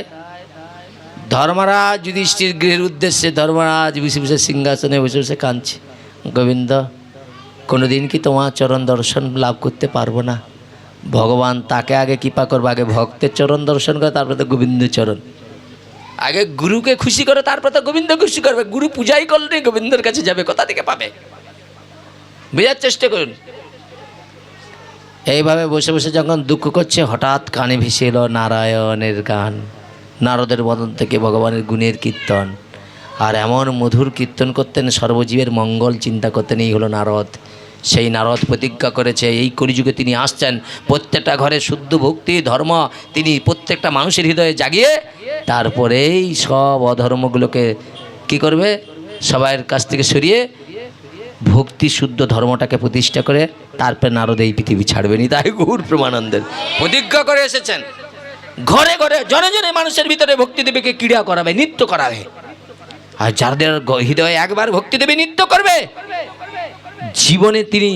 ধর্মরাজ যুধিষ্ঠির গৃহের উদ্দেশ্যে। ধর্মরাজ বসে বসে সিংহাসনে বসে বসে কাঁদছে, গোবিন্দ কোনোদিন কি তোমার চরণ দর্শন লাভ করতে পারবো না? ভগবান তাকে আগে কৃপা করবে, আগে ভক্তের চরণ দর্শন করে, তারপরে তো গোবিন্দ চরণ। আগে গুরুকে খুশি করে, তারপরে তো গোবিন্দ খুশি করবে। গুরু পূজাই করলে গোবিন্দের কাছে যাবে, কোথা থেকে পাবে? বোঝার চেষ্টা করুন। এইভাবে বসে বসে যখন দুঃখ করছে, হঠাৎ কানে ভেসে এলো নারায়ণের গান, নারদের বদন থেকে ভগবানের গুণের কীর্তন। আর এমন মধুর কীর্তন করতেন, সর্বজীবের মঙ্গল চিন্তা করতেন। এই হলো নারদ। সেই নারদ প্রতিজ্ঞা করেছে, এই কলিযুগে তিনি আসছেন, প্রত্যেকটা ঘরে শুদ্ধ ভক্তি ধর্ম তিনি প্রত্যেকটা মানুষের হৃদয়ে জাগিয়ে তারপরেই সব অধর্মগুলোকে কি করবে, সবার কাছ থেকে সরিয়ে ভক্তি শুদ্ধ ধর্মটাকে প্রতিষ্ঠা করে তারপরে নারদ এই পৃথিবী ছাড়বেনি। তাই গৌর প্রেমানন্দের প্রতিজ্ঞা করে এসেছেন। ঘরে ঘরে জনে জনে মানুষের ভিতরে ভক্তি দেবীকে ক্রীড়া করাবে, নৃত্য করাবে। আর যাদের হৃদয়ে একবার ভক্তি দেবী নৃত্য করবে, জীবনে তিনি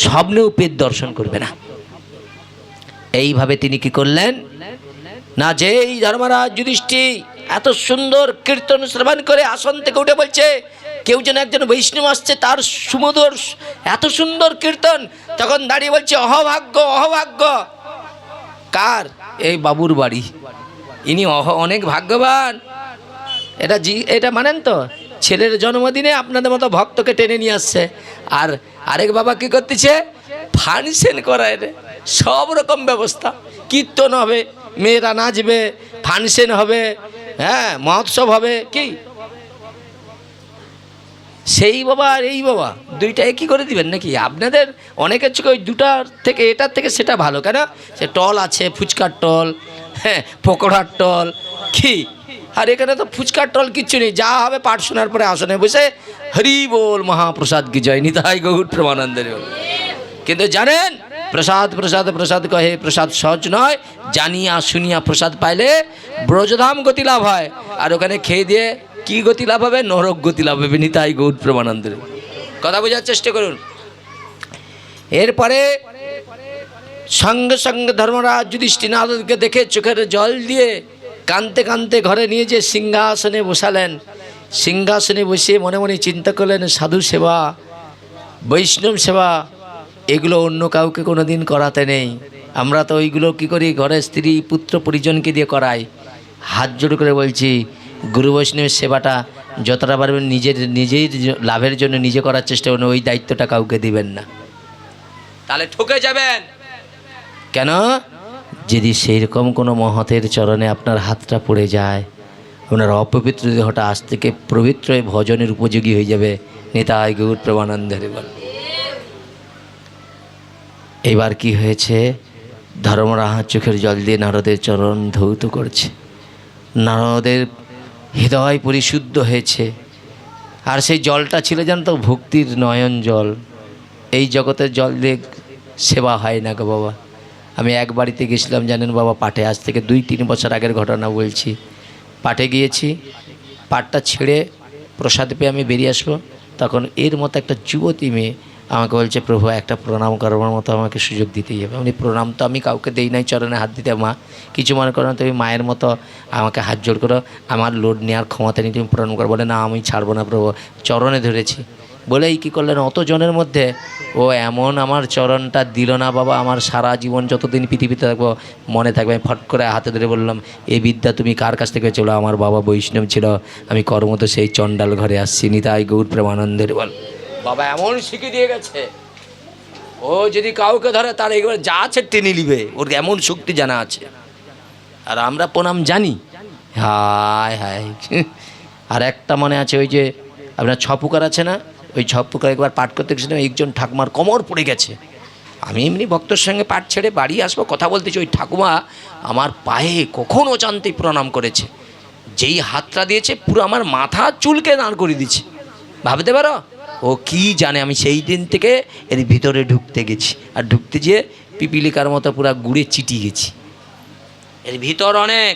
স্বপ্নেও পেট দর্শন করবে না। এইভাবে তিনি কি করলেন না, যে এই ধর্মরাজ যুধিষ্ঠির এত সুন্দর কীর্তন শ্রবণ করে আসন থেকে উঠে বলছে, কেউ যেন একজন বৈষ্ণব আসছে, তার সুমধুর এত সুন্দর কীর্তন। তখন দাঁড়িয়ে বলছে, অহভাগ্য অহভাগ্য। কার? এই বাবুর বাড়ি, ইনি অনেক ভাগ্যবান। এটা মানেন তো? ছেলের জন্মদিনে আপনাদের মতো ভক্তকে টেনে নিয়ে আসছে, আর আরেক বাবা কি করতেছে, ফাংশন করায় রে, সব রকম ব্যবস্থা, কীর্তন হবে, মেয়েরা নাচবে, ফাংশন হবে, হ্যাঁ মহোৎসব হবে। কি সেই বাবা আর এই বাবা দুইটা একই করে দিবেন নাকি? আপনাদের অনেকের চোখে ওই দুটার থেকে এটার থেকে সেটা ভালো। কেন? সে টল আছে, ফুচকার টল, হ্যাঁ পকোড়ার টল, কি? আর এখানে তো ফুচকার টল কিচ্ছু নেই। যা হবে পাঠ শোনার পরে আসনে বসে হরি বল মহাপ্রসাদ কি জয়, নিতাই গৌর প্রেমানন্দের। কিন্তু জানেন, প্রসাদ প্রসাদ প্রসাদ কহে, প্রসাদ সহজ নয়, জানিয়া শুনিয়া প্রসাদ পাইলে ব্রজধাম গতি লাভ হয়। আর ওখানে খেয়ে দিয়ে কি গতি লাভ হবে? নরক গতি লাভ হবে। নিতাই গৌর প্রেমানন্দের কথা বোঝার চেষ্টা করুন। এরপরে সঙ্গে সঙ্গে ধর্মরাজ যুধিষ্ঠির নারদকে দেখে চোখের জল দিয়ে কাঁদতে কাঁদতে ঘরে নিয়ে যে সিংহাসনে বসালেন। সিংহাসনে বসে মনে মনে চিন্তা করলেন, সাধু সেবা, বৈষ্ণব সেবা, এগুলো অন্য কাউকে কোনো দিন করাতে নেই। আমরা তো ওইগুলো কী করি, ঘরে স্ত্রী পুত্র পরিজনকে দিয়ে করাই। হাত জোড় করে বলছি, গুরু বৈষ্ণবের সেবাটা যতটা পারবেন নিজের লাভের জন্য নিজে করার চেষ্টা করুন, ওই দায়িত্বটা কাউকে দিবেন না, তাহলে ঠকে যাবেন। কেন? যদি সেই রকম কোনো মহতের চরণে আপনার হাতটা পড়ে যায়, ওনার অপবিত্র দেহটা আজ থেকে পবিত্র হয়ে ভজনের উপযোগী হয়ে যাবে। নিতাই গৌর প্রেমানন্দে বল। এবার কি হয়েছে, ধর্মরাজ চোখের জল দিয়ে নারদের চরণ ধৌত করছে। নারদের হৃদয় পরিশুদ্ধ হয়েছে। আর সেই জলটা ছিল জানো তো, ভক্তির নয়ন জল। এই জগতের জল দিয়ে সেবা হয় না গো বাবা। আমি এক বাড়িতে গেছিলাম জানেন বাবা, পাঠে, আজ থেকে 2-3 বছর আগের ঘটনা বলছি। পাঠে গিয়েছি, পাঠটা ছেড়ে প্রসাদ পেয়ে আমি বেরিয়ে আসবো, তখন এর মতো একটা যুবতী মেয়ে আমাকে বলছে, প্রভু একটা প্রণাম করবার মতো আমাকে সুযোগ দিতেই হবে। আমি প্রণাম তো আমি কাউকে দেই নাই, চরণে হাত দিতে। মা কিছু মনে করো না, তুমি মায়ের মতো আমাকে হাত জোড় করো, আমার লোড নেওয়ার ক্ষমতা নেই, তুমি প্রণাম করো। বলে না আমি ছাড়বো না প্রভু, চরণে ধরেছি। বলেই কী করলেন, অত জনের মধ্যে ও এমন আমার চরণটা দিল না বাবা, আমার সারা জীবন যতদিন পৃথিবীতে থাকবো মনে থাকবে। আমি ফট করে হাতে ধরে বললাম, এই বিদ্যা তুমি কার কাছ থেকে চলো? আমার বাবা বৈষ্ণব ছিল, আমি কর্মত সেই চণ্ডাল ঘরে আসছি। নিতাই গৌর প্রেমানন্দের বল। বাবা এমন শিখে দিয়ে গেছে, ও যদি কাউকে ধরে তার একবার যা আছে টেনে নিবে, ওর এমন শক্তি জানা আছে। আর আমরা প্রণাম জানি, হায় হায়। আর একটা মনে আছে, ওই যে আপনার 6 পুকার আছে না, ওই 6 পুকার একবার পাঠ করতে গেছিলাম, একজন ঠাকুমার কোমর পড়ে গেছে। আমি এমনি ভক্তর সঙ্গে পাঠ ছেড়ে বাড়ি আসবো, কথা বলতেছি, ওই ঠাকুমা আমার পায়ে কখন অজান্তেই প্রণাম করেছে। যেই হাতটা দিয়েছে পুরো আমার মাথা চুলকে দাঁড় করে দিচ্ছে, ভাবতে পারো ও কি জানে। আমি সেই দিন থেকে এর ভিতরে ঢুকতে গেছি, আর ঢুকতে যেয়ে পিপিলিকার মতো পুরো গুড়ে চিটি গেছি। এর ভিতর অনেক,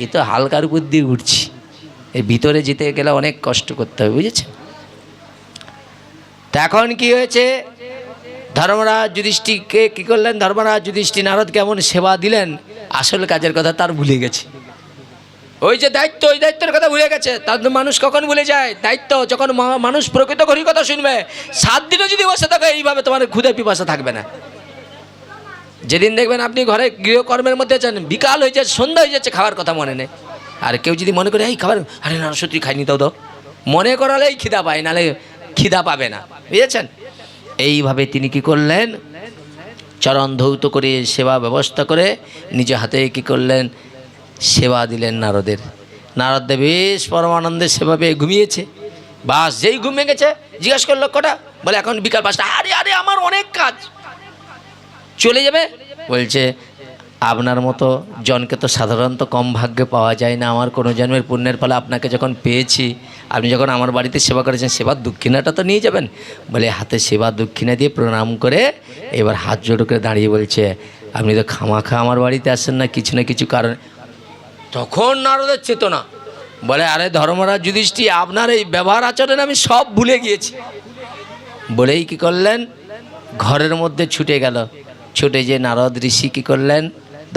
এ তো হালকার উপর দিয়ে উঠছি, এর ভিতরে যেতে গেলে অনেক কষ্ট করতে হবে, বুঝেছেন? তা এখন কি হয়েছে, ধর্মরাজ যুধিষ্ঠিরকে কী করলেন, ধর্মরাজ যুধিষ্ঠির নারদ কেমন সেবা দিলেন, আসল কাজের কথা তার ভুলে গেছে। ওই যে দায়িত্ব, ওই দায়িত্বের কথা ভুলে গেছে। তার মানুষ কখন ভুলে যায় দায়িত্ব? যখন মানুষ প্রকৃত হরি কথা শুনবে। 7 দিনও যদি বসে থাকে এইভাবে, তোমার ক্ষুধা পিপাসা থাকবে না। যেদিন দেখবেন আপনি ঘরে গৃহকর্মের মধ্যে আছেন, বিকাল হয়ে যাচ্ছে, সন্ধ্যা হয়ে যাচ্ছে, খাওয়ার কথা মনে নেই। আর কেউ যদি মনে করে এই খাবার, আরে না সত্যি খাইনি দাও, মনে করালেই খিদা পায়, নাহলে খিদা পাবে না, বুঝেছেন? এইভাবে তিনি কি করলেন, চরণ ধৌত করে সেবা ব্যবস্থা করে নিজ হাতে কি করলেন, সেবা দিলেন নারদের। নারদদেব বেশ পরমানন্দের সেবা পেয়ে ঘুমিয়েছে। বাস যেই ঘুমিয়ে গেছে, জিজ্ঞাসা করলো কটা? বলে এখন বিকাল 5টা। আরে আরে আমার অনেক কাজ, চলে যাবে। বলছে আপনার মতো জনকে তো সাধারণত কম ভাগ্যে পাওয়া যায় না। আমার কোনো জন্মের পুণ্যের ফলে আপনাকে যখন পেয়েছি, আপনি যখন আমার বাড়িতে সেবা করেছেন, সেবার দক্ষিণাটা তো নিয়ে যাবেন। বলে হাতে সেবা দক্ষিণা দিয়ে প্রণাম করে এবার হাত জোড়ো করে দাঁড়িয়ে বলছে, আপনি তো খামাখা আমার বাড়িতে আসেন না, কিছু না কিছু কারণ। তখন নারদের চেতনা, বলে আরে ধর্মরাজ যুধিষ্ঠির, আপনার এই ব্যবহার আচরণ আমি সব ভুলে গিয়েছি। বলেই কি করলেন, ঘরের মধ্যে ছুটে গেল। ছুটে যে নারদ ঋষি কী করলেন,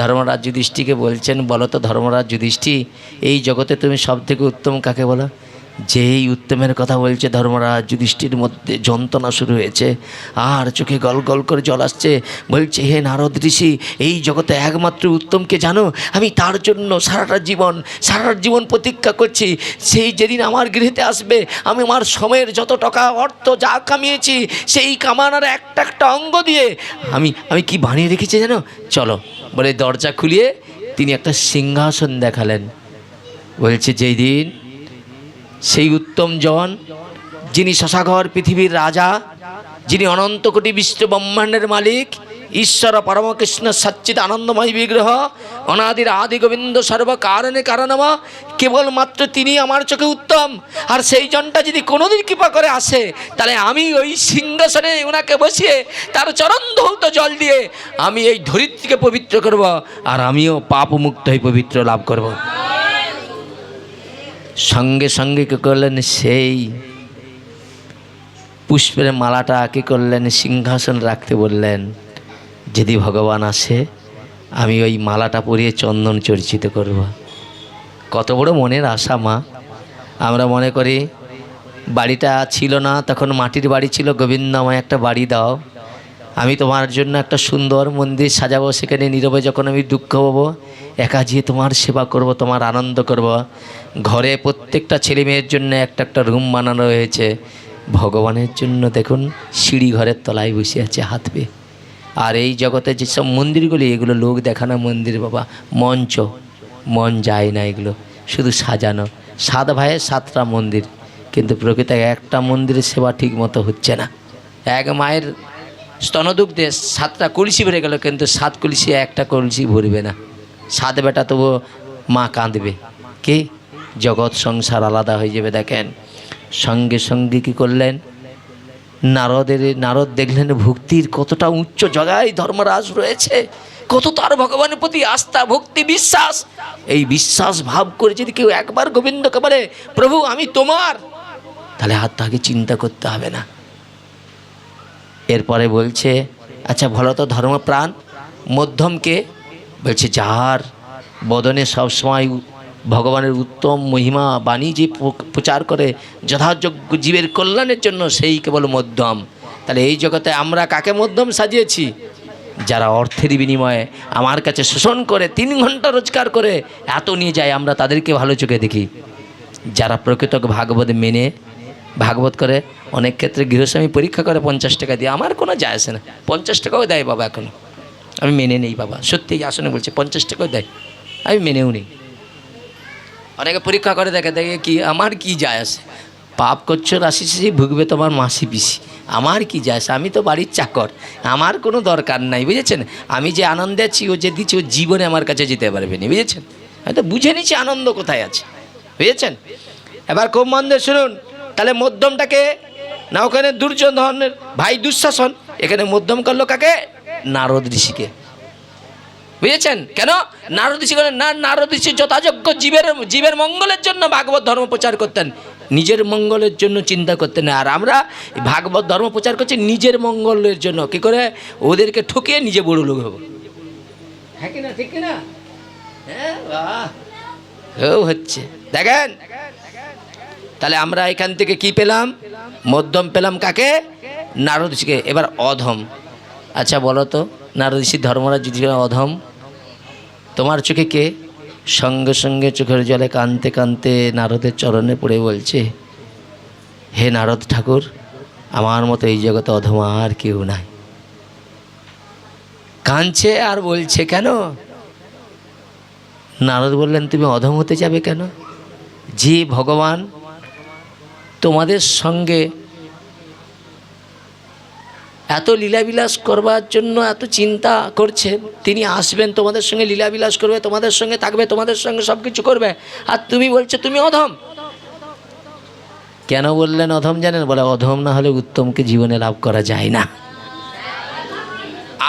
ধর্মরাজ যুধিষ্ঠিরকে বলছেন, বলো তো ধর্মরাজ যুধিষ্ঠির, এই জগতে তুমি সব থেকে উত্তম কাকে বলো? যেই উত্তমের কথা বলছে ধর্মরাজ যুধিষ্ঠির মধ্যে যন্ত্রণা শুরু হয়েছে, আর চোখে গল গল করে জল আসছে। বলছে, হে নারদ ঋষি, এই জগতে একমাত্র উত্তমকে জানো? আমি তার জন্য সারাটা জীবন প্রতীক্ষা করছি। সেই যেদিন আমার গৃহেতে আসবে, আমি আমার সময়ের যত টাকা অর্থ যা কামিয়েছি, সেই কামানোর একটা একটা অঙ্গ দিয়ে আমি কি বানিয়ে রেখেছি জানো? চলো। বলে দরজা খুলিয়ে তিনি একটা সিংহাসন দেখালেন। বলছে, যেই দিন সেই উত্তম জন, যিনি শশাঘর পৃথিবীর রাজা, যিনি অনন্ত কোটি বিশ্ব ব্রহ্মাণ্ডের মালিক, ঈশ্বর পরমকৃষ্ণ সচ্চিদ আনন্দময় বিগ্রহ, অনাদির আদি গোবিন্দ সর্বকারণে কারণম, কেবলমাত্র তিনি আমার চোখে উত্তম। আর সেই জনটা যদি কোনোদিন কৃপা করে আসে, তাহলে আমি ওই সিংহাসনে ওনাকে বসিয়ে তার চরণ ধৌত জল দিয়ে আমি এই ধরিত্রীকে পবিত্র করব, আর আমিও পাপমুক্ত হয়ে পবিত্র লাভ করব। সঙ্গে সঙ্গে কী করলেন, সেই পুষ্পের মালাটা কী করলেন, সিংহাসন রাখতে বললেন। যদি ভগবান আসে, আমি ওই মালাটা পরিয়ে চন্দন চর্চিত করব। কত বড় মনের আশা মা! আমরা মনে করি বাড়িটা ছিল না, তখন মাটির বাড়ি ছিল, গোবিন্দময় একটা বাড়ি দাও, আমি তোমার জন্য একটা সুন্দর মন্দির সাজাবো, সেখানে নীরবে যখন আমি দুঃখ পাবো, একা যেয়ে তোমার সেবা করব, তোমার আনন্দ করব। ঘরে প্রত্যেকটা ছেলে মেয়ের জন্য একটা একটা রুম বানানো হয়েছে। ভগবানের জন্য দেখুন সিঁড়ি ঘরের তলায় বসে আছে হাত পেয়ে। আর এই জগতে যেসব মন্দিরগুলি, এগুলো লোক দেখানো মন্দির বাবা, মঞ্চ, মন যায় না এগুলো। শুধু সাজানো। 7 ভাইয়ের 7টা মন্দির, কিন্তু প্রকৃত একটা মন্দিরের সেবা ঠিক মতো হচ্ছে না। এক মায়ের স্তনদুগ্ধে 7টা কলসি ভরে গেল, কিন্তু 7 কলসি একটা কলসি ভরবে না। 7 বেটা তবু মা কাঁদবে। কি জগৎ সংসার আলাদা হয়ে যাবে। দেখেন সঙ্গে সঙ্গে কী করলেন, নারদ দেখলেন ভক্তির কতটা উচ্চ জগায় ধর্মরাজ রয়েছে, কত তার ভগবানের প্রতি আস্থা, ভক্তি, বিশ্বাস। এই বিশ্বাস ভাব করে যদি কেউ একবার গোবিন্দকে বলে প্রভু আমি তোমার, তাহলে আর তাকে চিন্তা করতে হবে না। এরপরে বলছে আচ্ছা ভালো তো ধর্মপ্রাণ মধ্যমকে, বলছে যার বদনে সবসময় ভগবানের উত্তম মহিমা বাণী যে প্রচার করে যথাযোগ্য জীবের কল্যাণের জন্য, সেই কেবল মধ্যম। তাহলে এই জগতে আমরা কাকে মধ্যম সাজিয়েছি? যারা অর্থের বিনিময়ে আমার কাছে শোষণ করে 3 ঘন্টা রোজগার করে এত নিয়ে যায়, আমরা তাদেরকে ভালো চোখে দেখি। যারা প্রকৃত ভাগবত মেনে ভাগবত করে, অনেক ক্ষেত্রে গৃহস্বামী পরীক্ষা করে 50 টাকা দিয়ে, আমার কোনো যায় আসে না। 50 টাকাও দেয় বাবা, এখনও আমি মেনে নেই বাবা, সত্যি আসনে বলছে 50 টাকাও দেয়, আমি মেনেও নেই। অনেকে পরীক্ষা করে দেখে কি আমার কি যায় আসে, পাপ করছো রাশি শেষে ভুগবে তোমার মাসি পিসি, আমার কি যায় আসে, আমি তো বাড়ির চাকর, আমার কোনো দরকার নাই, বুঝেছেন? আমি যে আনন্দে আছি ও যে দিচ্ছি ও জীবনে আমার কাছে যেতে পারবে না, বুঝেছেন? হয়তো বুঝে নিচ্ছি আনন্দ কোথায় আছে, বুঝেছেন? এবার খুব মন দিয়ে শুনুন, তাহলে মধ্যমটাকে না, ওখানে দুর্যোধনের ভাই দুঃশাসন, এখানে মধ্যম করলো কাকে? নারদ ঋষিকে, বুঝেছেন? কেন নারদ ঋষি করেন না? নারদ ঋষি যথাযোগ্য জীবের মঙ্গলের জন্য ভাগবত ধর্ম প্রচার করতেন, নিজের মঙ্গলের জন্য চিন্তা করতেন না। আর আমরা ভাগবত ধর্ম প্রচার করছি নিজের মঙ্গলের জন্য, কি করে ওদেরকে ঠকিয়ে নিজে বড় লোক হবো। হ্যাঁ কিনা, ঠিক কিনা? হ্যাঁ হচ্ছে দেখেন। তাহলে আমরা এখান থেকে কি পেলাম? মধ্যম পেলাম কাকে? নারদ ঋষিকে। এবার অধম, আচ্ছা বলো তো নারদ ঋষি ধর্মরাজ যদি অধম, তোমার চোখে কে? সঙ্গে সঙ্গে চোখের জলে কাঁদতে কাঁদতে নারদের চরণে পড়ে বলছে, হে নারদ ঠাকুর, আমার মতো এই জগতে অধম আর কেউ নাই। কাঁদছে আর বলছে কেন? নারদ বললেন তুমি অধম হতে যাবে কেন? যে ভগবান তোমাদের সঙ্গে এত লীলাবিলাস করবার জন্য এত চিন্তা করছেন, তিনি আসবেন তোমাদের সঙ্গে লীলাবিলাস করবে, তোমাদের সঙ্গে থাকবে, তোমাদের সঙ্গে সব কিছু করবে, আর তুমি বলছো তুমি অধম। কেন বললেন অধম জানেন? বলে অধম না হলে উত্তমকে জীবনে লাভ করা যায় না।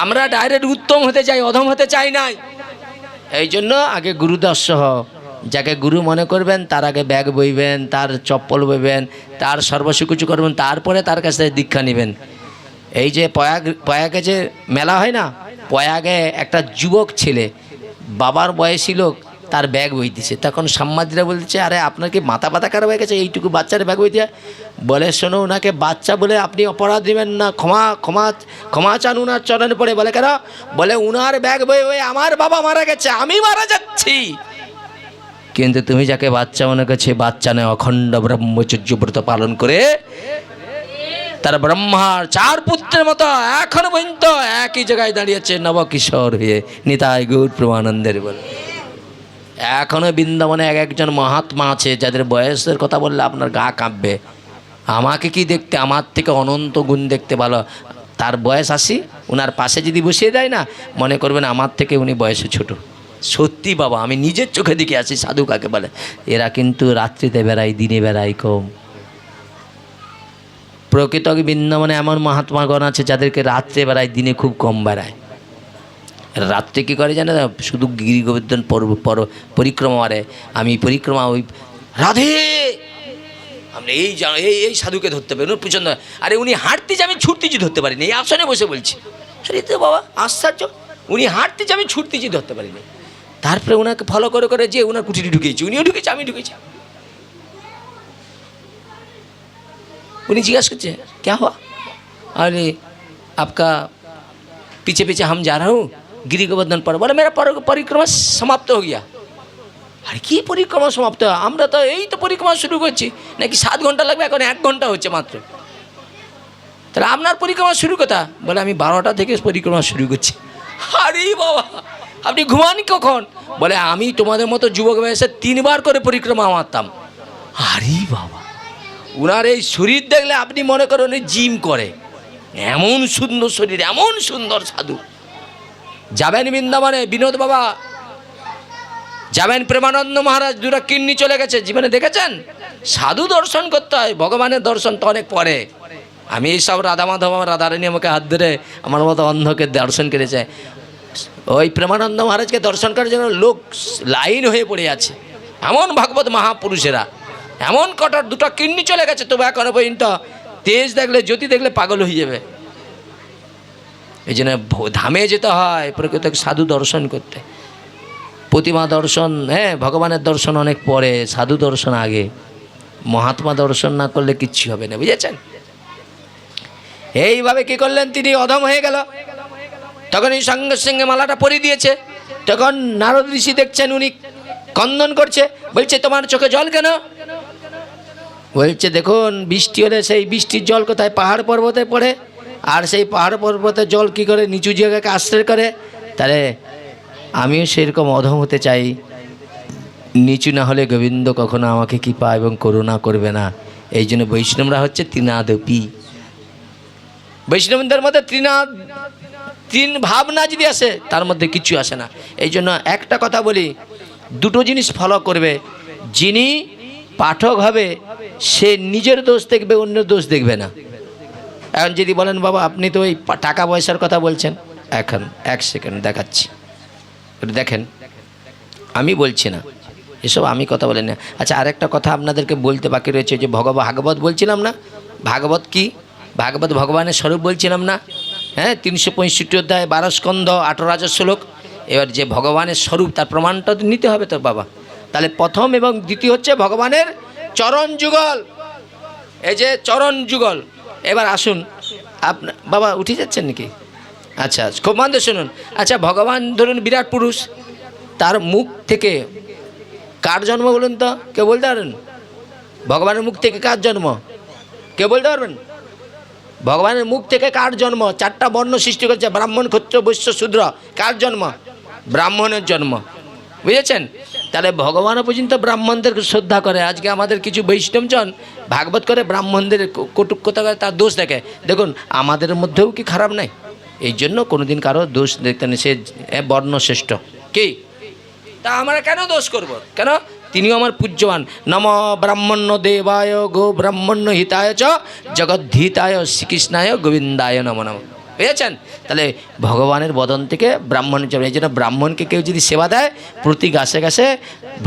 আমরা ডাইরেক্ট উত্তম হতে চাই, অধম হতে চাই নাই। এই জন্য আগে গুরুদাস সহ যাকে গুরু মনে করবেন তার আগে ব্যাগ বইবেন, তার চপ্পল বইবেন, তার সর্বস্ব কিছু করবেন, তারপরে তার কাছ থেকে দীক্ষা নেবেন। এই যে প্রয়াগে যে মেলা হয় না, প্রয়াগে একটা যুবক ছেলে বাবার বয়সী লোক তার ব্যাগ বই দিছে, তখন সাংবাদিকরা বলছে আরে আপনার কি মাথা ব্যথা খারাপ হয়ে গেছে, এইটুকু বাচ্চার ব্যাগ বই দিয়ে? বলে শোনো, ওনাকে বাচ্চা বলে আপনি অপরাধ দেবেন না, ক্ষমা ক্ষমা ক্ষমা চান উনার চরণে পড়ে। বলে কেন? বলে উনার ব্যাগ বই বই আমার বাবা মারা গেছে, আমি মারা যাচ্ছি, কিন্তু তুমি যাকে বাচ্চা মনে করছে বাচ্চা নয়, অখণ্ড ব্রহ্মচর্য ব্রত পালন করে তার ব্রহ্মার 4 পুত্রের মতো এখনো পর্যন্ত একই জায়গায় দাঁড়িয়েছে নবকিশোর হয়ে, নিতাই গৌর প্রেমানন্দের বলে। এখনো বৃন্দাবনে একজন মহাত্মা আছে যাদের বয়সের কথা বললে আপনার গা কাঁপবে। আমাকে কি দেখতে, আমার থেকে অনন্ত গুণ দেখতে ভালো। তার বয়স 80, ওনার পাশে যদি বসিয়ে দেয় না, মনে করবেন আমার থেকে উনি বয়সে ছোট। সত্যি বাবা, আমি নিজের চোখে দেখে আসি সাধু কাকে বলে। এরা কিন্তু রাত্রিতে বেড়ায়, দিনে বেড়ায় কম। প্রকৃত বৃন্দাবনে এমন মহাত্মাগণ আছে যাদেরকে রাত্রে বেড়ায়, দিনে খুব কম বেড়ায়। রাত্রে কী করে জানে? শুধু গিরি গোবর্ধন পরিক্রমা মারে। আমি পরিক্রমা ওই রাধে, আমরা এই সাধুকে ধরতে পারি, ওর পিছন। আরে উনি হাঁটতেছে, আমি ছুটতেছি ধরতে পারিনি, এই আসনে বসে বলছি। আরে তো বাবা আশ্চর্য, উনি হাঁটতেছে, আমি ছুটতেছি ধরতে পারিনি। তারপরে ওনাকে ফলো করে করে যে ওনার কুটিটি ঢুকিয়েছি, উনিও ঢুকেছে, আমি ঢুকেছি। उन्हें जिज्ञासा करते क्या हुआ? अरे आपका पीछे पीछे हम जा रहा हूँ गिरी गोवर्धन पर। बोले मेरा परिक्रमा समाप्त हो गया। अरे कि परिक्रमा समाप्त? আমরা তো এই তো পরিক্রমা শুরু করছি, নাকি 7 ঘন্টা লাগবে? এখন 1 ঘন্টা হচ্ছে মাত্র। তাহলে আপনার পরিক্রমা শুরু কথা? বলে আমি 12টা থেকে পরিক্রমা শুরু করছি। আরে বাবা, আপনি ঘুমান কখন? বলে আমি তোমাদের মতো যুবক বয়সে 3 বার করে পরিক্রমা মারতাম। আরে বাবা, উনার এই শরীর দেখলে আপনি মনে করেন জিম করে, এমন সুন্দর শরীর, এমন সুন্দর সাধু। যাবেন বৃন্দাবনে, বিনোদ বাবা যাবেন, প্রেমানন্দ মহারাজ 2টা কিডনি চলে গেছে, জীবনে দেখেছেন? সাধু দর্শন করতে হয়, ভগবানের দর্শন তো অনেক পরে। আমি এইসব রাধা মাধব, আমার রাধারানী আমাকে হাত ধরে আমার মতো অন্ধকে দর্শন করেছে। ওই প্রেমানন্দ মহারাজকে দর্শন করার জন্য লোক লাইন হয়ে পড়ে আছে, এমন ভাগবত মহাপুরুষেরা, এমন কটার 2টা কিডনি চলে গেছে, তবু এখনো পর্যন্ত তেজ দেখলে, জ্যোতি দেখলে পাগল হয়ে যাবে। এই জন্য ধামে যেতে হয় প্রকৃত সাধু দর্শন করতে। প্রতিমা দর্শন, হ্যাঁ, ভগবানের দর্শন অনেক পরে, সাধু দর্শন আগে। মহাত্মা দর্শন না করলে কিচ্ছু হবে না, বুঝেছেন? এইভাবে কি করলেন, তিনি অধম হয়ে গেল। তখন এই সঙ্গে সঙ্গে মালাটা পরিয়ে দিয়েছে। তখন নারদ ঋষি দেখছেন উনি কন্দন করছে, বলছে তোমার চোখে জল কেন? বলছে দেখুন, বৃষ্টি হলে সেই বৃষ্টির জল কোথায়? পাহাড় পর্বতে পড়ে, আর সেই পাহাড় পর্বতের জল কি করে নিচু জায়গাকে আশ্রয় করে। তাহলে আমিও সেরকম অধম হতে চাই, নিচু না হলে গোবিন্দ কখনো আমাকে কৃপা এবং করুণা করবে না। এই জন্য বৈষ্ণবরা হচ্ছে ত্রিনাদপি। বৈষ্ণবদের মধ্যে তিন ভাবনা যদি আসে, তার মধ্যে কিছু আসে না। এই জন্য একটা কথা বলি, 2টো জিনিস ফলো করবে। যিনি পাঠক হবে সে নিজের দোষ দেখবে, অন্য দোষ দেখবে না। এখন যদি বলেন বাবা আপনি তো ওই টাকা পয়সার কথা বলছেন, এখন 1 সেকেন্ড দেখাচ্ছি, দেখেন, আমি বলছি না এসব, আমি কথা বলি না। আচ্ছা, আরেকটা কথা আপনাদেরকে বলতে বাকি রয়েছে, যে ভাগবত বলছিলাম না, ভাগবত কি? ভাগবত ভগবানের স্বরূপ বলছিলাম না, হ্যাঁ, 365 অধ্যায়, 12 স্কন্ধ, 18,000 শ্লোক। এবার যে ভগবানের স্বরূপ, তার প্রমাণটা তো নিতে হবে তো বাবা। তাহলে প্রথম এবং দ্বিতীয় হচ্ছে ভগবানের চরণ যুগল, এই যে চরণ যুগল। এবার আসুন, আপনার বাবা উঠে যাচ্ছেন নাকি? আচ্ছা, খুব মন দিয়ে শুনুন। আচ্ছা, ভগবান ধরুন বিরাট পুরুষ, তার মুখ থেকে কার জন্ম বলুন তো? কেউ বলতে পারবেন? ভগবানের মুখ থেকে কার জন্ম? কেউ বলতে পারবেন? ভগবানের মুখ থেকে কার জন্ম? 4টা বর্ণ সৃষ্টি করেছে, ব্রাহ্মণ, ক্ষত্রিয়, বৈশ্য, শূদ্র। কার জন্ম? ব্রাহ্মণের জন্ম, বুঝেছেন? তাহলে ভগবানও পর্যন্ত ব্রাহ্মণদেরকে শ্রদ্ধা করে। আজকে আমাদের কিছু বৈষ্ণবজন ভাগবত করে, ব্রাহ্মণদের কটুকতা করে, তার দোষ দেখে। দেখুন, আমাদের মধ্যেও কি খারাপ নাই? এই জন্য কোনোদিন কারো দোষ দেখতে নেই, সে বর্ণশ্রেষ্ঠ কি, তা আমরা কেন দোষ করব? কেন? তিনিও আমার পূজ্যবান। নম ব্রাহ্মণ্য দেবায় গো ব্রাহ্মণ্য হিতায় চ জগদ্ধিতায় শ্রীকৃষ্ণায় গোবিন্দায় নম নম। বুঝেছেন? তাহলে ভগবানের বদন থেকে ব্রাহ্মণের জন্য, এই জন্য ব্রাহ্মণকে কেউ যদি সেবা দেয়, প্রতি গাছে গাছে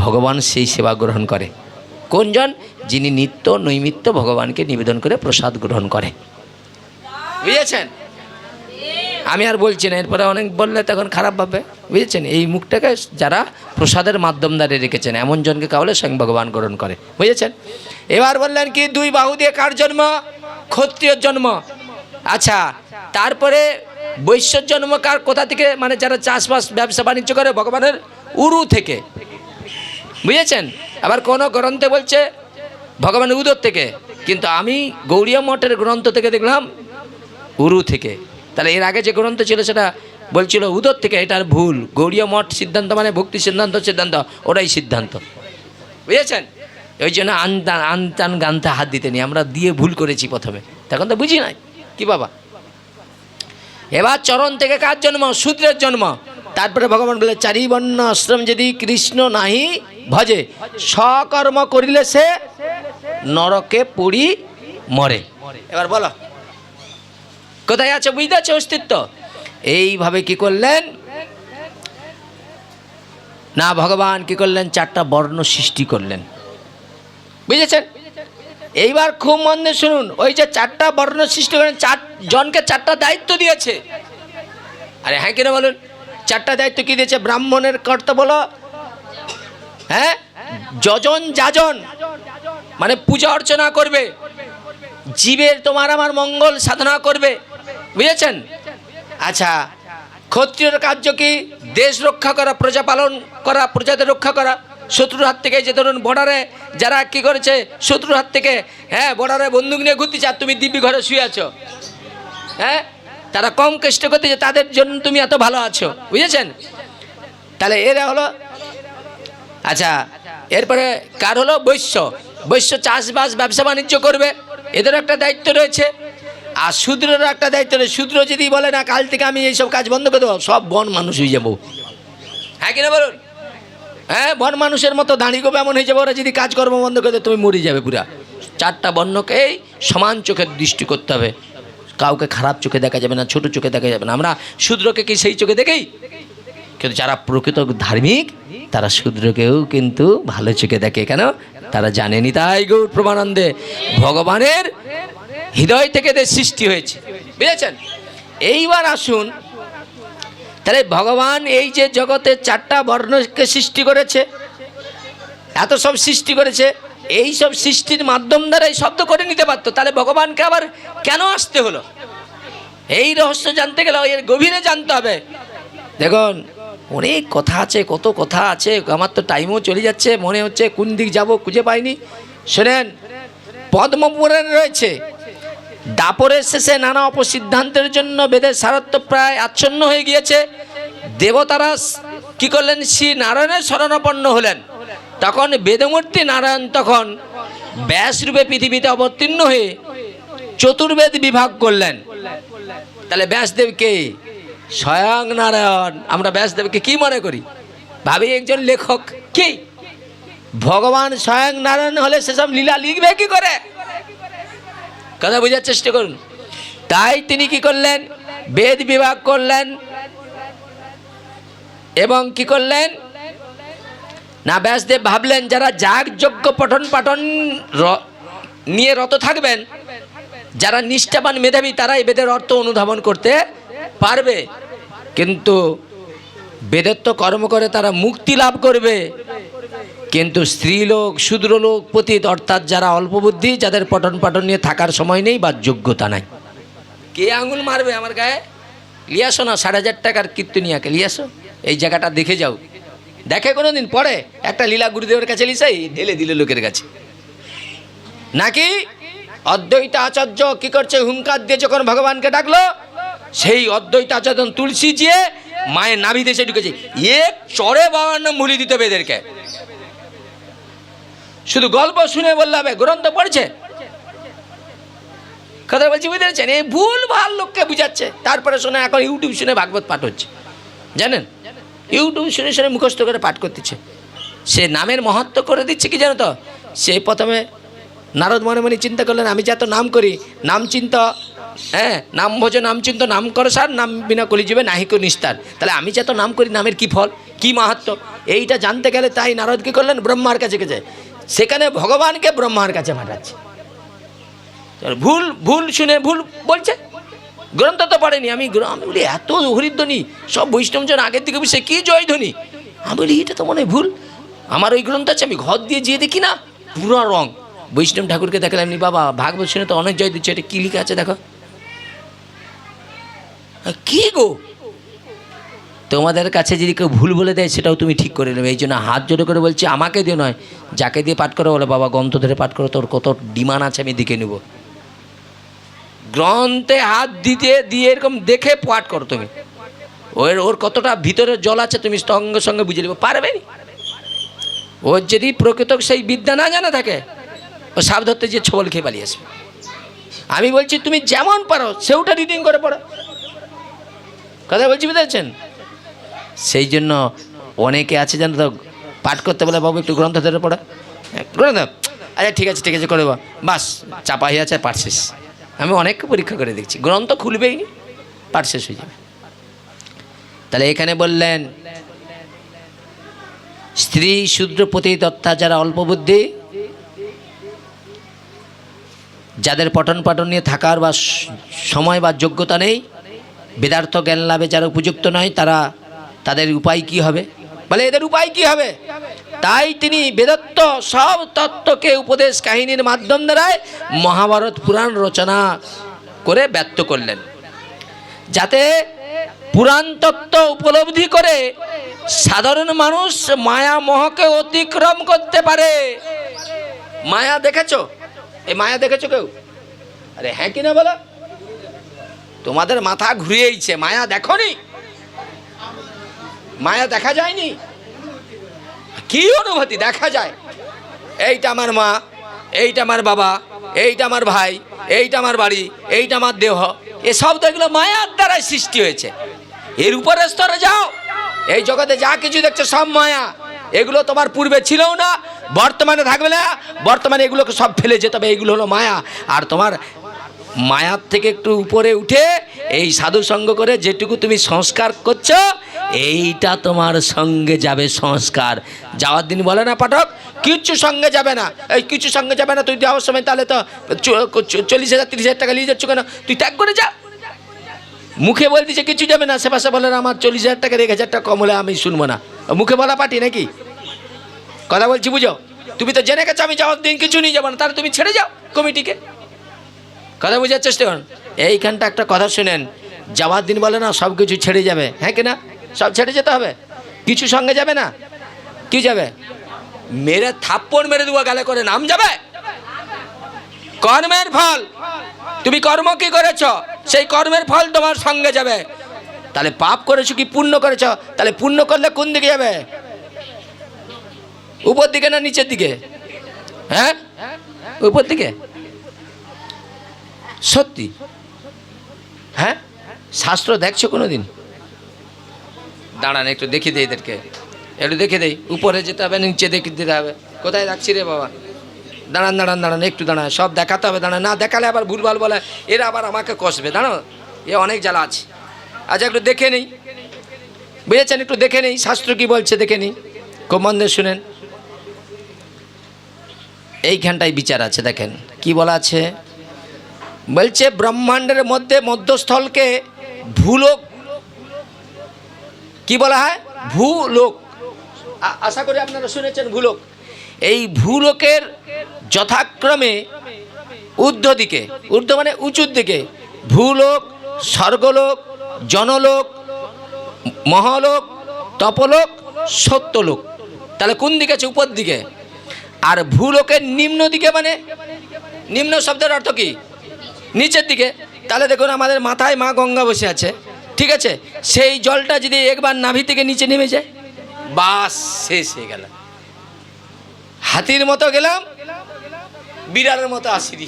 ভগবান সেই সেবা গ্রহণ করে। কোনজন? যিনি নিত্য নৈমিত্য ভগবানকে নিবেদন করে প্রসাদ গ্রহণ করে। বুঝেছেন? আমি আর বলছি না, এরপরে অনেক বললে তখন খারাপ ভাবে, বুঝেছেন? এই মুখটাকে যারা প্রসাদের মাধ্যম দ্বারে রেখেছেন, এমন জনকে কাউলে স্বয়ং ভগবান গ্রহণ করে, বুঝেছেন? এবার বললেন কি, 2 বাহু দিয়ে কার জন্ম? ক্ষত্রিয়র জন্ম। আচ্ছা, তারপরে বৈশ্যর জন্ম কার, কোথা থেকে? মানে যারা চাষবাস ব্যবসা বাণিজ্য করে, ভগবানের উরু থেকে, বুঝেছেন? আবার কোনো গ্রন্থে বলছে ভগবানের উদর থেকে, কিন্তু আমি গৌড়ীয় মঠের গ্রন্থ থেকে দেখলাম উরু থেকে। তাহলে এর আগে যে গ্রন্থ ছিল সেটা বলছিল উদর থেকে, এটার ভুল। গৌড়ীয় মঠ সিদ্ধান্ত মানে ভক্তি সিদ্ধান্ত, ওটাই সিদ্ধান্ত, বুঝেছেন? ওই জন্য আনতান গানতে হাত দিতে নেই, আমরা দিয়ে ভুল করেছি প্রথমে, তখন তো বুঝি নাই কি বাবা। এবার চরণ থেকে কার জন্ম? শূদ্রের জন্ম। তারপরে ভগবান বলে, 4 বর্ণ আশ্রম যদি কৃষ্ণ নাহি ভজে, সকর্ম করিলে সে নরকে পড়ি মরে। এবার বলো কোথায় আছে? বুঝতে আছে অস্তিত্ব? এইভাবে কি করলেন না, ভগবান কি করলেন? 4টা বর্ণ সৃষ্টি করলেন, বুঝেছেন? এইবার খুব মন দিয়ে শুনুন, ওই যে 4টা বর্ণ সৃষ্টি করেন, 4 জনকে 4টা দায়িত্ব দিয়েছে। আরে হ্যাঁ কিনা বলুন? 4টা দায়িত্ব কি দিয়েছে? ব্রাহ্মণের কর্তব্য বলো, হ্যাঁ, যজন যাজন মানে পূজা অর্চনা করবে, জীবের তোমার আমার মঙ্গল সাধনা করবে, বুঝেছেন? আচ্ছা, ক্ষত্রিয়র কার্য কি? দেশ রক্ষা করা, প্রজা পালন করা, প্রজাদের রক্ষা করা, শত্রুর হাত থেকে। যে ধরুন বর্ডারে যারা কি করেছে, শত্রুর হাত থেকে, হ্যাঁ, বর্ডারে বন্দুক নিয়ে ঘুরতেছে, আর তুমি দিব্যি ঘরে শুয়ে আছো, হ্যাঁ, তারা কম কষ্ট করতেছে, তাদের জন্য তুমি এত ভালো আছো, বুঝেছেন? তাহলে এরা হলো, আচ্ছা এরপরে কার হলো? বৈশ্য। বৈশ্য চাষবাস ব্যবসা বাণিজ্য করবে, এদেরও একটা দায়িত্ব রয়েছে। আর শূদ্রেরও একটা দায়িত্ব রয়েছে। শূদ্র যদি বলে না কাল থেকে আমি এইসব কাজ বন্ধ করে দেবো, সব বন মানুষ হয়ে যাবো, হ্যাঁ কিনা বলুন? হ্যাঁ, বন মানুষের মতো দাঁড়িয়ে গোবে এমন হয়ে যাবে, ওরা যদি কাজকর্ম বন্ধ করে দেয় তুমি মরে যাবে পুরা। চারটা বর্ণকেই সমান চোখের দৃষ্টি করতে হবে, কাউকে খারাপ চোখে দেখা যাবে না, ছোট চোখে দেখা যাবে না। আমরা শূদ্রকে কি সেই চোখে দেখেই? কিন্তু যারা প্রকৃত ধার্মিক তারা শূদ্রকেও কিন্তু ভালো চোখে দেখে। কেন? তারা জানেনি তাই গৌর প্রমানন্দে ভগবানের হৃদয় থেকে এদের সৃষ্টি হয়েছে, বুঝেছেন? এইবার আসুন, তাহলে ভগবান এই যে জগতের চারটা বর্ণকে সৃষ্টি করেছে, এত সব সৃষ্টি করেছে, এই সব সৃষ্টির মাধ্যম দ্বারা এই শব্দ করে নিতে পারতো, তাহলে ভগবানকে আবার কেন আসতে হলো? এই রহস্য জানতে গেলে এর গভীরে জানতে হবে। দেখুন, অনেক কথা আছে, কত কথা আছে, আমার তো টাইমও চলে যাচ্ছে, মনে হচ্ছে কোন দিক যাব খুঁজে পাইনি। শোনেন, পদ্মপুরাণে রয়েছে, দাপরের শেষে নানা অপসিদ্ধান্তের জন্য বেদের সারত্ব প্রায় আচ্ছন্ন হয়ে গিয়েছে। দেবতারা কি করলেন? শ্রী নারায়ণের শরণাপন্ন হলেন। তখন বেদমূর্তি নারায়ণ তখন ব্যাসরূপে পৃথিবীতে অবতীর্ণ হয়ে চতুর্বেদ বিভাগ করলেন। তাহলে ব্যাসদেবকে স্বয়ং নারায়ণ, আমরা ব্যাসদেবকে কি মনে করি? ভাবি একজন লেখক, কি ভগবান স্বয়ং নারায়ণ হলে সেসব লীলা লিখবে কি করে? কথা বোঝার চেষ্টা করুন। তাই তিনি কি করলেন? বেদ বিভাগ করলেন এবং কি করলেন না, ব্যাসদেব ভাবলেন যারা যাগযজ্ঞ পঠন পাঠন নিয়ে রত থাকবেন, যারা নিষ্ঠাবান মেধাবী, তারাই বেদের অর্থ অনুধাবন করতে পারবে। কিন্তু বেদের তো কর্ম করে তারা মুক্তি লাভ করবে, কিন্তু স্ত্রীলোক শূদ্রলোক পতিত অর্থাৎ যারা অল্প বুদ্ধি, যাদের পঠন পাঠন নিয়ে থাকার সময় নেই বা যোগ্যতা নাই, কে আঙুল মারবে আমার গায়ে? লিয়াসো না 5,500 টাকার কীর্তনিয়াকে লিয়াসো, এই জায়গাটা দেখে যাও। দেখে কোনো দিন পরে একটা লীলা গুরুদেবের কাছে লিসাই ঢেলে দিল লোকের কাছে। নাকি অদ্বৈত আচার্য কি করছে? হুঙ্কার দিয়ে যখন ভগবানকে ডাকলো, সেই অদ্বৈত আচার্য তুলসী জিয়ে মায়ের নাভি দেশে ঢুকেছে, এক চড়ে 52 মুলি দিতে হবে এদেরকে। শুধু গল্প শুনে বললে হবে? গ্রন্থ পড়ছে? কথা বলছি, বুঝতে পারছেন? এই ভুল ভাল লোককে বুঝাচ্ছে। তারপরে শোনে এখন ইউটিউব শুনে ভাগবত পাঠ হচ্ছে, জানেন? ইউটিউব শুনে শুনে মুখস্থ করে পাঠ করতেছে। সে নামের মহত্ব করে দিচ্ছে কি জানো তো? সে প্রথমে নারদ মনে মনে চিন্তা করলেন, আমি যত নাম করি, নাম চিন্তা, হ্যাঁ, নাম ভোজ নাম চিন্ত নাম করো সার, নাম বিনা কলি জীবে নাহিক নিস্তার। তাহলে আমি যত নাম করি, নামের কি ফল, কি মাহাত্ম, এইটা জানতে গেলে তাই নারদ কি করলেন? ব্রহ্মার কাছে গেছে। সেখানে ভগবানকে ব্রহ্মার কাছে পাঠাচ্ছে। ভুল ভুল শুনে ভুল বলছে, গ্রন্থ তো পড়েনি। আমি বলি এত হরিধ্বনি, সব বৈষ্ণবজন আগের দিকে বসে কি জয়ধ্বনি। আমি বলি এটা তো মনে হয় ভুল। আমার ওই গ্রন্থ আছে, আমি ঘর দিয়ে যেয়ে দেখি না, পুরো রং। বৈষ্ণব ঠাকুরকে দেখালাম, এমনি বাবা ভাগবত শুনে তো অনেক জয় দিচ্ছে, এটা কি লিখে আছে দেখো। কি গো, তোমাদের কাছে যদি কেউ ভুল বলে দেয় সেটাও তুমি ঠিক করে নেবে। এই জন্য হাত জোড়ো করে বলছি, আমাকে দিয়ে নয়, যাকে দিয়ে পাঠ করো বলে বাবা গ্রন্থ ধরে পাঠ করো, তোর কত ডিমান্ড আছে আমি দেখে নেব। গ্রন্থে হাত দিতে দিয়ে এরকম দেখে পাঠ করো তুমি, ওর কতটা ভিতরে জল আছে তুমি সঙ্গে সঙ্গে বুঝে নেবে। পারবে না। ওর যদি প্রকৃত সেই বিদ্যা না জানা থাকে, ও সাপ ধরতে যে ছবল খেয়ে পালিয়ে আসবে। আমি বলছি তুমি যেমন পারো সেওটা রিডিং করে পড়ো। কথা বলছি, বুঝতে পারছেন? সেই জন্য অনেকে আছে জানো তো, পাঠ করতে বলে বাবু একটু গ্রন্থ ধরে পড়া, গ্রন্থ, আচ্ছা ঠিক আছে ঠিক আছে করে বাস, চাপা হয়ে আছে, পাঠ শেষ। আমি অনেককে পরীক্ষা করে দেখছি, গ্রন্থ খুলবেই নি, পাঠ শেষ হয়ে যাবে। তাহলে এখানে বললেন স্ত্রী শূদ্র পতিত অর্থাৎ যারা অল্প বুদ্ধি, যাদের পঠন পাঠন নিয়ে থাকার বা সময় বা যোগ্যতা নেই, বেদার্থ জ্ঞান লাভে যারা উপযুক্ত নয়, তাদের উপায় কি হবে? বলে এদের উপায় কি হবে? তাই তিনি বেদত্ব সব তত্ত্বকে উপদেশ কাহিনীর মাধ্যম দ্বারায় মহাভারত পুরাণ রচনা করে ব্যক্ত করলেন, যাতে পুরাণ তত্ত্ব উপলব্ধি করে সাধারণ মানুষ মায়া মোহকে অতিক্রম করতে পারে। মায়া দেখেছো? এই মায়া দেখেছো কেউ? আরে হ্যাঁ কিনা বলো? তোমাদের মাথা ঘুরিয়েছে, মায়া দেখনি? মায়া দেখা যায়নি? কি অনুভূতি দেখা যায়? এইটা আমার মা, এইটা আমার বাবা, এইটা আমার ভাই, এইটা আমার বাড়ি, এইটা আমার দেহ, এসব তো এগুলো মায়ার দ্বারাই সৃষ্টি হয়েছে। এর উপরের স্তরে যাও, এই জগতে যা কিছু দেখছো সব মায়া। এগুলো তোমার পূর্বে ছিলও না, বর্তমানে থাকবে না, বর্তমানে এগুলোকে সব ফেলে যেতে হবে। এইগুলো হলো মায়া। আর তোমার মায়ার থেকে একটু উপরে উঠে এই সাধু সঙ্গ করে যেটুকু তুমি সংস্কার করছো, এইটা তোমার সঙ্গে যাবে সংস্কার। যাওয়ার দিন বলে না পাঠক, কিচ্ছু সঙ্গে যাবে না। এই কিছু সঙ্গে যাবে না, তুই যাওয়ার সময় তাহলে তো 40,000 30,000 টাকা নিয়ে যাচ্ছ কেন? তুই ত্যাগ করে যা। মুখে বল দিচ্ছে কিছু যাবে না, আশেপাশে বলে না আমার 40,000 টাকা 1,000 টাকা কম হলে আমি শুনবো না। মুখে বলা পাটি নাকি? কথা বলছি বুঝো? তুমি তো জেনে গেছো আমি যাওয়ার দিন কিছু নিয়ে যাবো না, তাহলে তুমি ছেড়ে যাও কমিটিকে। কথা বোঝার চেষ্টা করুন। এইখানটা একটা কথা শুনেন, যাওয়ার দিন বলে না সব কিছু ছেড়ে যাবে, হ্যাঁ কিনা? সব ছেড়ে যেতে হবে, কিছু সঙ্গে যাবে না। কি যাবে? মেরে থাপ্পড় মেরে দেবো গালে করে, নাম যাবে। কর্মের ফল, তুমি কর্ম কি করেছ সেই কর্মের ফল তোমার সঙ্গে যাবে। তাহলে পাপ করেছো কি পুণ্য করেছ? তাহলে পুণ্য করলে কোন দিকে যাবে? উপর দিকে না নিচের দিকে? হ্যাঁ, উপর দিকে। সত্যি? হ্যাঁ, শাস্ত্র দেখছো কোনোদিন? দাঁড়ান একটু দেখি দেই এদেরকে, একটু দেখে দেই। উপরে যেতে হবে, নিচে দেখে দিতে হবে। কোথায় রাখছি রে বাবা? দাঁড়ান দাঁড়ান দাঁড়ান, একটু দাঁড়ান, সব দেখাতে হবে। দাঁড়ান, না দেখালে আবার ভুলভাল বলে, এরা আবার আমাকে কষবে। দাঁড়াও, এ অনেক জ্বালা আছে। আচ্ছা একটু দেখে নেই, বুঝেছেন? একটু দেখে নেই শাস্ত্র কি বলছে, দেখে নিই। খুব মন দিয়ে শুনেন, এইখানটায় বিচার আছে। দেখেন কি বলা আছে, বলছে ব্রহ্মাণ্ডের মধ্যে মধ্যস্থলকে ভূলোক কি বলা হয়? ভূলোক। আশা করি আপনারা শুনেছেন ভূলোক। এই ভূলোকের যথাক্রমে ঊর্ধ্ব দিকে, ঊর্ধ্ব মানে উঁচুর দিকে, ভূলোক, স্বর্গলোক, জনলোক, মহালোক, তপলোক, সত্যলোক। তাহলে কোন দিকে আছে? উপর দিকে। আর ভূলোকের নিম্ন দিকে মানে, নিম্ন শব্দের অর্থ কি? নিচের দিকে। তাহলে দেখুন আমাদের মাথায় মা গঙ্গা বসে আছে, ঠিক আছে? সেই জলটা যদি একবার নাভি থেকে নিচে নেমে যায়, বাস শেষ হয়ে গেল। হাতির মতো গেলাম, বিড়ালের মতো আসিনি।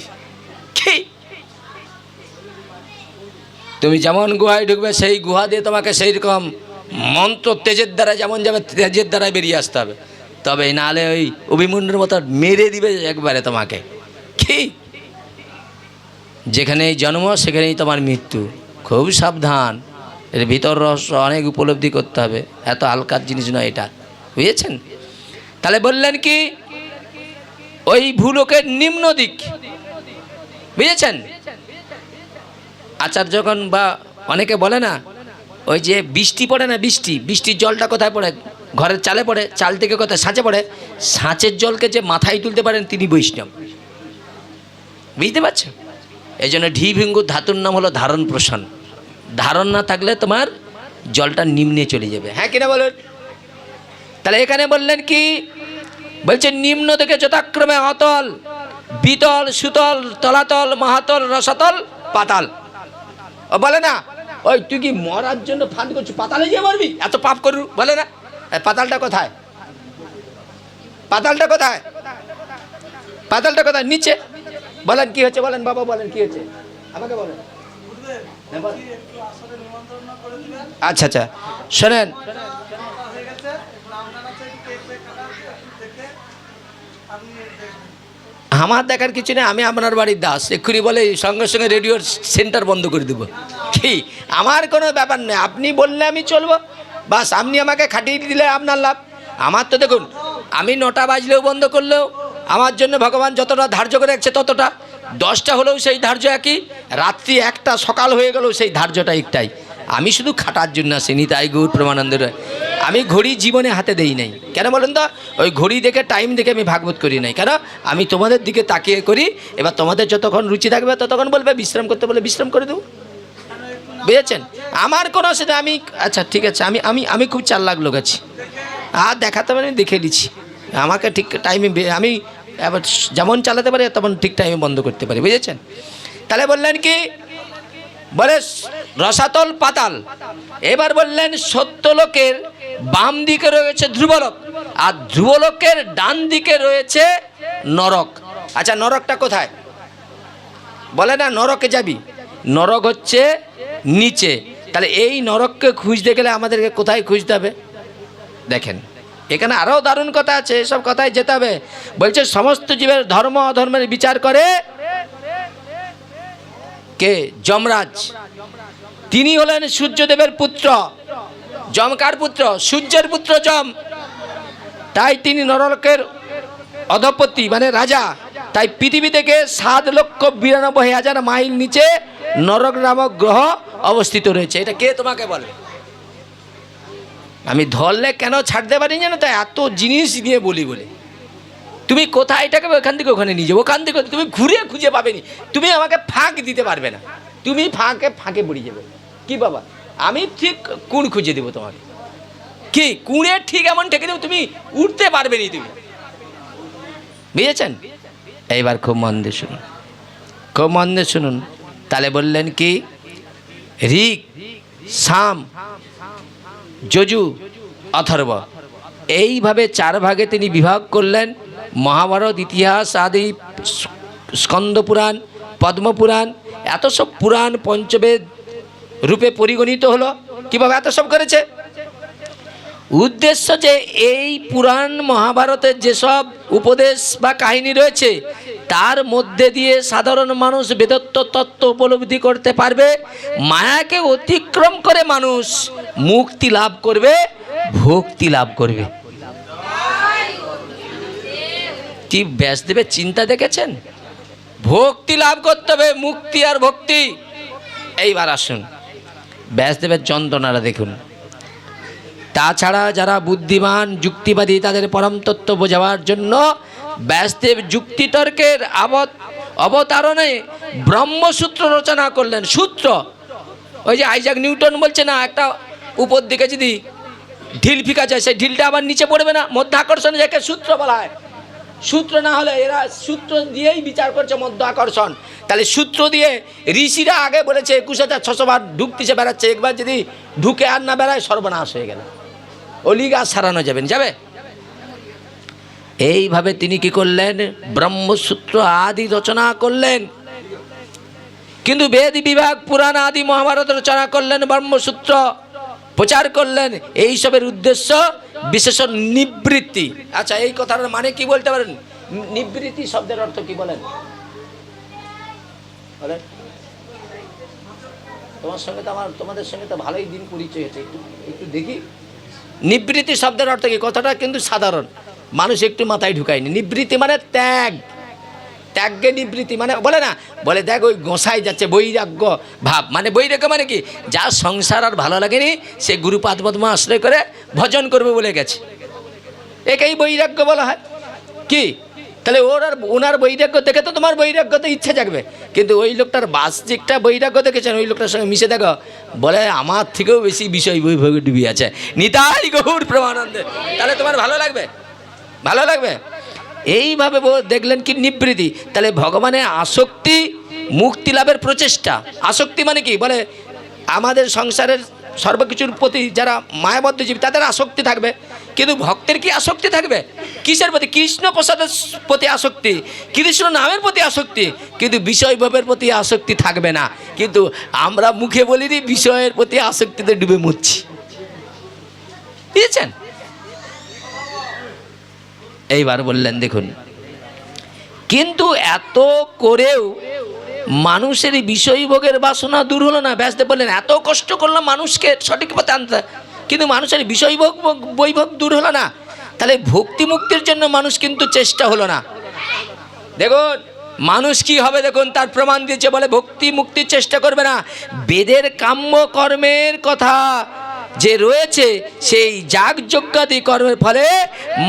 কি তুমি যেমন গুহায় ঢুকবে, সেই গুহা দিয়ে তোমাকে সেই রকম মন্ত্র তেজের দ্বারা যেমন যাবে, তেজের দ্বারা বেরিয়ে আসতে হবে। তবে নাহলে ওই অভিমন্যুর মতো মেরে দিবে একবারে তোমাকে। কি যেখানেই জন্ম সেখানেই তোমার মৃত্যু। খুব সাবধান, এর ভিতর রহস্য অনেক উপলব্ধি করতে হবে, এত হালকার জিনিস নয় এটা, বুঝেছেন? তাহলে বললেন কি ওই ভূলোকের নিম্ন দিক, বুঝেছেন? আচার যখন বা অনেকে বলে না, ওই যে বৃষ্টি পড়ে না, বৃষ্টির জলটা কোথায় পড়ে? ঘরের চালে পড়ে, চাল থেকে কোথায়? ছাঁচে পড়ে। ছাঁচের জলকে যে মাথায় তুলতে পারেন তিনি বৈষ্ণব, বুঝতে পারছেন? এই জন্য ঢি ভিঙ্গুর ধাতুর নাম হলো ধারণ পোষণ। ধারণ না থাকলে তোমার জলটা নিম্নে চলে যাবে, হ্যাঁ কিনা বলেন? তাহলে এখানে বললেন কি, বলছে নিম্ন থেকে যথাক্রমে অতল, বিতল, সুতল, তলাতল, মহাতল, রসাতল, পাতাল। ও বলে না ওই তুই কি মরার জন্য ফাঁদ করছিস, পাতালে গিয়ে মরবি, এত পাপ করু, বলে না? পাতালটা কোথায়? পাতালটা কোথায়? পাতালটা কোথায়? নিচে। বলেন কি হচ্ছে, বলেন বাবা, বলেন কি হচ্ছে, আমাকে বলেন। আচ্ছা আচ্ছা শোনেন, আমার দেখার কিছু নেই, আমি আপনার বাড়ির দাস। এক্ষুনি বলে সঙ্গে সঙ্গে রেডিওর সেন্টার বন্ধ করে দেবো। কি আমার কোনো ব্যাপার নেই, আপনি বললে আমি চলবো, বাস আপনি আমাকে খাটিয়ে দিলে আপনার লাভ। আমার তো দেখুন, আমি 9টা বাজলেও বন্ধ করলেও আমার জন্য ভগবান যতটা ধার্য করে রাখছে ততটা, 10টা হলেও সেই ধার্য একই, রাত্রি 1টা সকাল হয়ে গেলেও সেই ধার্যটা একটাই। আমি শুধু খাটার জন্য আসিনি, তাই গৌর প্রেমানন্দের। আমি ঘড়ি জীবনে হাতে দেই নাই, কেন বলেন তো? ওই ঘড়ি দেখে টাইম দেখে আমি ভাগবত করি নাই, কেন? আমি তোমাদের দিকে তাকিয়ে করি। এবার তোমাদের যতক্ষণ রুচি থাকবে ততক্ষণ বলবে বিশ্রাম করতে, বলে বিশ্রাম করে দেবো, বুঝেছেন? আমার কোনো সেটা আমি, আচ্ছা ঠিক আছে, আমি আমি আমি খুব চালাক লোক আছি, আর দেখাতে পারি, দেখে নিচ্ছি। আমাকে ঠিক টাইমে আমি এবার যেমন চালাতে পারি তেমন ঠিক টাইমে বন্ধ করতে পারি, বুঝেছেন? তাহলে বললেন কি, বলে রসাতল, পাতাল। এবার বললেন সত্যলোকের বাম দিকে রয়েছে ধ্রুবলোক, আর ধ্রুবলোকের ডান দিকে রয়েছে নরক। আচ্ছা, নরকটা কোথায়? বলে না নরকে যাবি, নরক হচ্ছে নিচে। তাহলে এই নরককে খুঁজতে গেলে আমাদেরকে কোথায় খুঁজতে হবে? দেখেন, এখানে আরও দারুণ কথা আছে, এসব কথায় যেতে হবে। বলছে সমস্ত জীবের ধর্ম অধর্মের বিচার করে কে? যমরাজ। তিনি হলেন সূর্যদেবের পুত্র। যম কার পুত্র? সূর্যের পুত্র যম। তাই তিনি নরকের অধিপতি মানে রাজা। তাই পৃথিবী থেকে 7,92,000 মাইল নিচে নরক নামক গ্রহ অবস্থিত রয়েছে। এটা কে তোমাকে বলে? আমি ধরলে কেন ছাড়তে পারি জানো তো? এত জিনিস নিয়ে বলি বলে। তুমি কোথায় এটাকে ওখান থেকে ওখানে নিয়ে যাবো, ওখান থেকে তুমি ঘুরে খুঁজে পাবেনি। তুমি আমাকে ফাঁক দিতে পারবে না, তুমি ফাঁকে পড়ে যাবে। কি বাবা, আমি ঠিক কোণ খুঁজে দেবো তোমাকে। কি কুঁড়ে ঠিক এমন ঠেকে দেবো, তুমি উঠতে পারবে নি তুমি। বুঝেছেন? এইবার খুব মন দিয়ে শুনুন, খুব মন দিয়ে শুনুন। তাহলে বললেন কি? ঋক, সাম, যজু, অথর্ব, এইভাবে 4 ভাগে তিনি বিভাগ করলেন। মহাভারত, ইতিহাস আদি, স্কন্দ পুরাণ, পদ্মপুরাণ, এত সব পুরাণ পঞ্চবেদ রূপে পরিগণিত হলো। কীভাবে এত সব করেছে? উদ্দেশ্য যে এই পুরাণ মহাভারতের যেসব উপদেশ বা কাহিনী রয়েছে তার মধ্যে দিয়ে সাধারণ মানুষ বেদত্ব তত্ত্ব উপলব্ধি করতে পারবে, মায়াকে অতিক্রম করে মানুষ মুক্তি লাভ করবে, ভক্তি লাভ করবে। কি ব্যাসদেবের চিন্তা দেখেছেন? ভক্তি লাভ করতে হবে, মুক্তি আর ভক্তি। এইবার আসুন ব্যাসদেবের যন্ত্রণাটা দেখুন। তাছাড়া যারা বুদ্ধিমান যুক্তিবাদী তাদের পরম তত্ত্ব বোঝাবার জন্য ব্যাসদেব যুক্তিতর্কের অবতারণে ব্রহ্মসূত্র রচনা করলেন। সূত্র, ওই যে আইজাক নিউটন বলছে না, একটা উপর দিকে যদি ঢিল ফিকা যায় সেই ঢিলটা আবার নিচে পড়বে না, মধ্যাকর্ষণ যাকে সূত্র বলা হয়। সূত্র না হলে এরা সূত্র দিয়েই বিচার করছে মধ্যাকর্ষণ। তাহলে সূত্র দিয়ে ঋষিরা আগে বলেছে 21,600 বার ঢুকতেছে বেড়াচ্ছে, একবার যদি ঢুকে আর না বেড়ায় সর্বনাশ হয়ে গেল, অলিগা সারানো যাবেন যাবে। এইভাবে তিনি কি করলেন? ব্রহ্মসূত্র আদি রচনা করলেন। কিন্তু বেদ বিভাগ পুরাণ আদি মহাভারত রচনা করলেন, ব্রহ্মসূত্র প্রচার করলেন। এইসবের উদ্দেশ্য বিশেষ নিবৃত্তি। আচ্ছা, এই কথাটার মানে কি বলতে পারেন? নিবৃত্তি শব্দের অর্থ কি বলেন? তোমার সঙ্গে তো তোমাদের সঙ্গে তো ভালোই দিন পরিচয় হয়েছে, একটু দেখি নিবৃত্তি শব্দের অর্থ কি। কথাটা কিন্তু সাধারণ, মানুষ একটু মাথায় ঢুকায়নি। নিবৃত্তি মানে ত্যাগ, ত্যাগকে নিবৃত্তি মানে বলে না, বলে দেখ ওই গোসাই যাচ্ছে, বৈরাগ্য ভাব। মানে বৈরাগ্য মানে কি? যার সংসার আর ভালো লাগেনি সে গুরুপাদ পদ্ম আশ্রয় করে ভজন করবে বলে গেছে, একেই বৈরাগ্য বলা হয়। কি তাহলে ওনার বৈরাগ্য দেখে তো তোমার বৈরাগ্যতে ইচ্ছা জাগবে, কিন্তু ওই লোকটার বাহ্যিকটা বৈরাগ্য দেখেছেন, ওই লোকটার সঙ্গে মিশে দেখো, বলে আমার থেকেও বেশি বিষয় বৈভবে ডুবি আছে, নিতাই গৌর প্রেমানন্দে, তাহলে তোমার ভালো লাগবে, ভালো লাগবে। এইভাবে দেখলেন কি নিবৃত্তি। তাহলে ভগবানের আসক্তি মুক্তি লাভের প্রচেষ্টা। আসক্তি মানে কি? বলে আমাদের সংসারের সর্বকিছুর প্রতি যারা মায়াবদ্ধ জীব তাদের আসক্তি থাকবে, কিন্তু ভক্তের কি আসক্তি থাকবে? কিসের প্রতি? কৃষ্ণ প্রসাদের প্রতি আসক্তি, কৃষ্ণ নামের প্রতি আসক্তি, কিন্তু বিষয় ভোগের প্রতি আসক্তি থাকবে না। কিন্তু আমরা মুখে বলিনি, বিষয়ের প্রতি আসক্তিতে ডুবে মরছি। বুঝেছেন? এইবার বললেন দেখুন, কিন্তু এত করেও মানুষের বিষয়ভোগের বাসনা দূর হলো না। ব্যাসদেব বললেন এত কষ্ট করলাম মানুষকে সঠিক পথে আনতে, কিন্তু মানুষের বিষয়ভোগ বৈভোগ দূর হলো না। তাহলে ভক্তি মুক্তির জন্য মানুষ কিন্তু চেষ্টা হলো না। দেখুন মানুষ কি হবে দেখুন, তার প্রমাণ দিয়েছে। বলে ভক্তি মুক্তির চেষ্টা করবে না, বেদের কাম্য কর্মের কথা যে রয়েছে সেই যাগযজ্ঞাদি কর্মের ফলে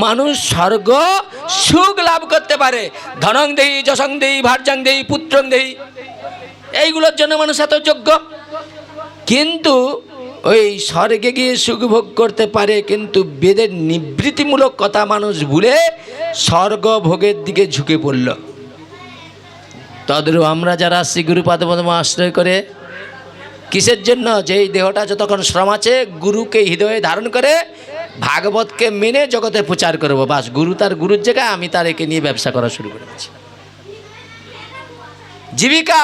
মানুষ স্বর্গ সুখ লাভ করতে পারে। ধনং দেহি, যশং দেহি, ভার্যাং দেহি, পুত্রং দেহি, এইগুলোর জন্য মানুষ এত যোগ্য। কিন্তু ওই স্বর্গে গিয়ে সুখ ভোগ করতে পারে, কিন্তু বেদের নিবৃত্তিমূলক কথা মানুষ ভুলে স্বর্গ ভোগের দিকে ঝুঁকে পড়ল। তদ্রূপ আমরা যারা শ্রী গুরুপাদ পদ্ম আশ্রয় করে কিসের জন্য? যে এই দেহটা যতক্ষণ শ্রম আছে গুরুকে হৃদয়ে ধারণ করে ভাগবতকে মেনে জগতে প্রচার করবো, বাস গুরু তার গুরুর জায়গায়, আমি তার একে নিয়ে ব্যবসা করা শুরু করে দিচ্ছি। জীবিকা,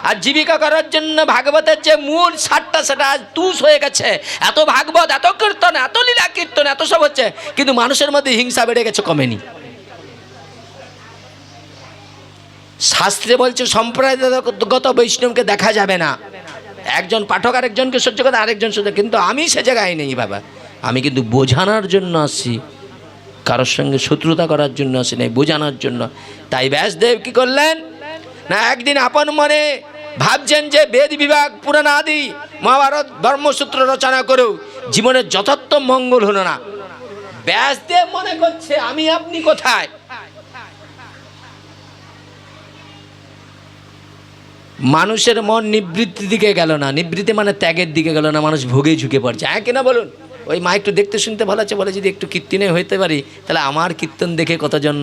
আর জীবিকা করার জন্য ভাগবতের যে মূল সারটা সেটা আজ তুষ হয়ে গেছে। এত ভাগবত, এত কীর্তন, এত লীলা কীর্তন, এত সব হচ্ছে, কিন্তু মানুষের মধ্যে হিংসা বেড়ে গেছে, কমেনি। শাস্ত্রে বলছে সম্প্রদায়গত বৈষ্ণবকে দেখা যাবে না, একজন পাঠক আরেকজনকে সহ্য করে, আরেকজন সহ্য, কিন্তু আমি সে জায়গায় নেই বাবা। আমি কিন্তু বোঝানোর জন্য আসি, কারোর সঙ্গে শত্রুতা করার জন্য আসি নাই, বোঝানোর জন্য। তাই ব্যাসদেব কি করলেন না, একদিন আপন মনে ভাবছেন যে বেদ বিভাগ পুরাণ আদি মহাভারত ধর্মসূত্র রচনা করেও জীবনের যথার্থ মঙ্গল হলো না। ব্যাসদেব মনে করছে আমি আপনি কোথায়, মানুষের মন নিবৃত্তির দিকে গেল না, নিবৃত্তি মানে ত্যাগের দিকে গেল না, মানুষ ভোগে ঝুঁকে পড়ছে। হ্যাঁ কিনা বলুন? ওই মা একটু দেখতে শুনতে ভালো আছে, বলে যদি একটু কীর্তনে হইতে পারি তাহলে আমার কীর্তন দেখে কতজন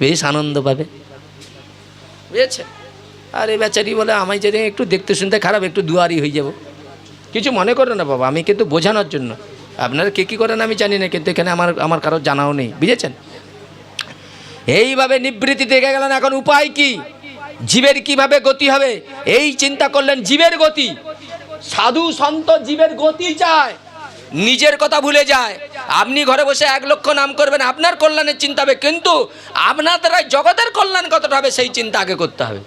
বেশ আনন্দ পাবে, বুঝেছে? আর এই বেচারি বলে আমায় যদি একটু দেখতে শুনতে খারাপ, একটু দুয়ারি হয়ে যাব। কিছু মনে করো না বাবা, আমি কিন্তু বোঝানোর জন্য। আপনারা কে কী করেন আমি জানি না, কিন্তু এখানে আমার কারোর জানাও নেই, বুঝেছেন? এইভাবে নিবৃত্তি দেখে গেলেন। এখন উপায় কি, জীবের কিভাবে গতি হবে এই চিন্তা করলেন। জীবের গতি, সাধু সন্ত জীবের গতি চায়, নিজের কথা ভুলে যায়। আপনি ঘরে বসে 1 লক্ষ নাম করবেন, আপনার কল্যাণের চিন্তা হবে, কিন্তু আপনার দ্বারা জগতের কল্যাণ কতটা হবে সেই চিন্তা আগে করতে হবে।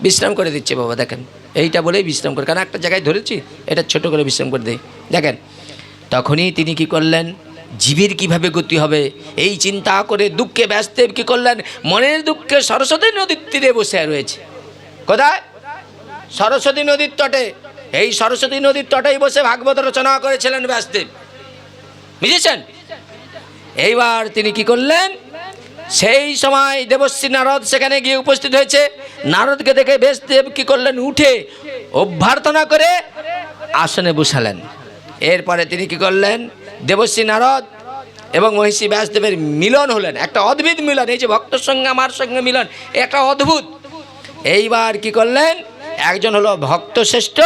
বিশ্রাম করে দিচ্ছে বাবা, দেখেন এইটা বলেই বিশ্রাম করে, কারণ একটা জায়গায় ধরেছি, এটা ছোট করে বিশ্রাম করে দেই। দেখেন তখনই তিনি কি করলেন, জীবের কিভাবে গতি হবে এই চিন্তা করে দুঃখে ব্যাসদেব কি করলেন, মনের দুঃখে সরস্বতী নদীর তীরে বসে রয়েছে। কোথায়? সরস্বতী নদীর তটে। এই সরস্বতী নদীর তটেই বসে ভাগবত রচনা করেছিলেন ব্যাসদেব, বুঝেছেন? এইবার তিনি কি করলেন, সেই সময় দেবশ্রী নারদ সেখানে গিয়ে উপস্থিত হয়েছে। নারদকে দেখে ব্যাসদেব কি করলেন, উঠে অভ্যর্থনা করে আসনে বসালেন। এরপরে তিনি কি করলেন, দেবশ্রী নারদ এবং মহিষী ব্যাসদেবের মিলন হলেন, একটা অদ্ভুত মিলন। এই যে ভক্তর সঙ্গে আমার সঙ্গে মিলন, একটা অদ্ভুত। এইবার কি করলেন, একজন হলো ভক্ত শ্রেষ্ঠ,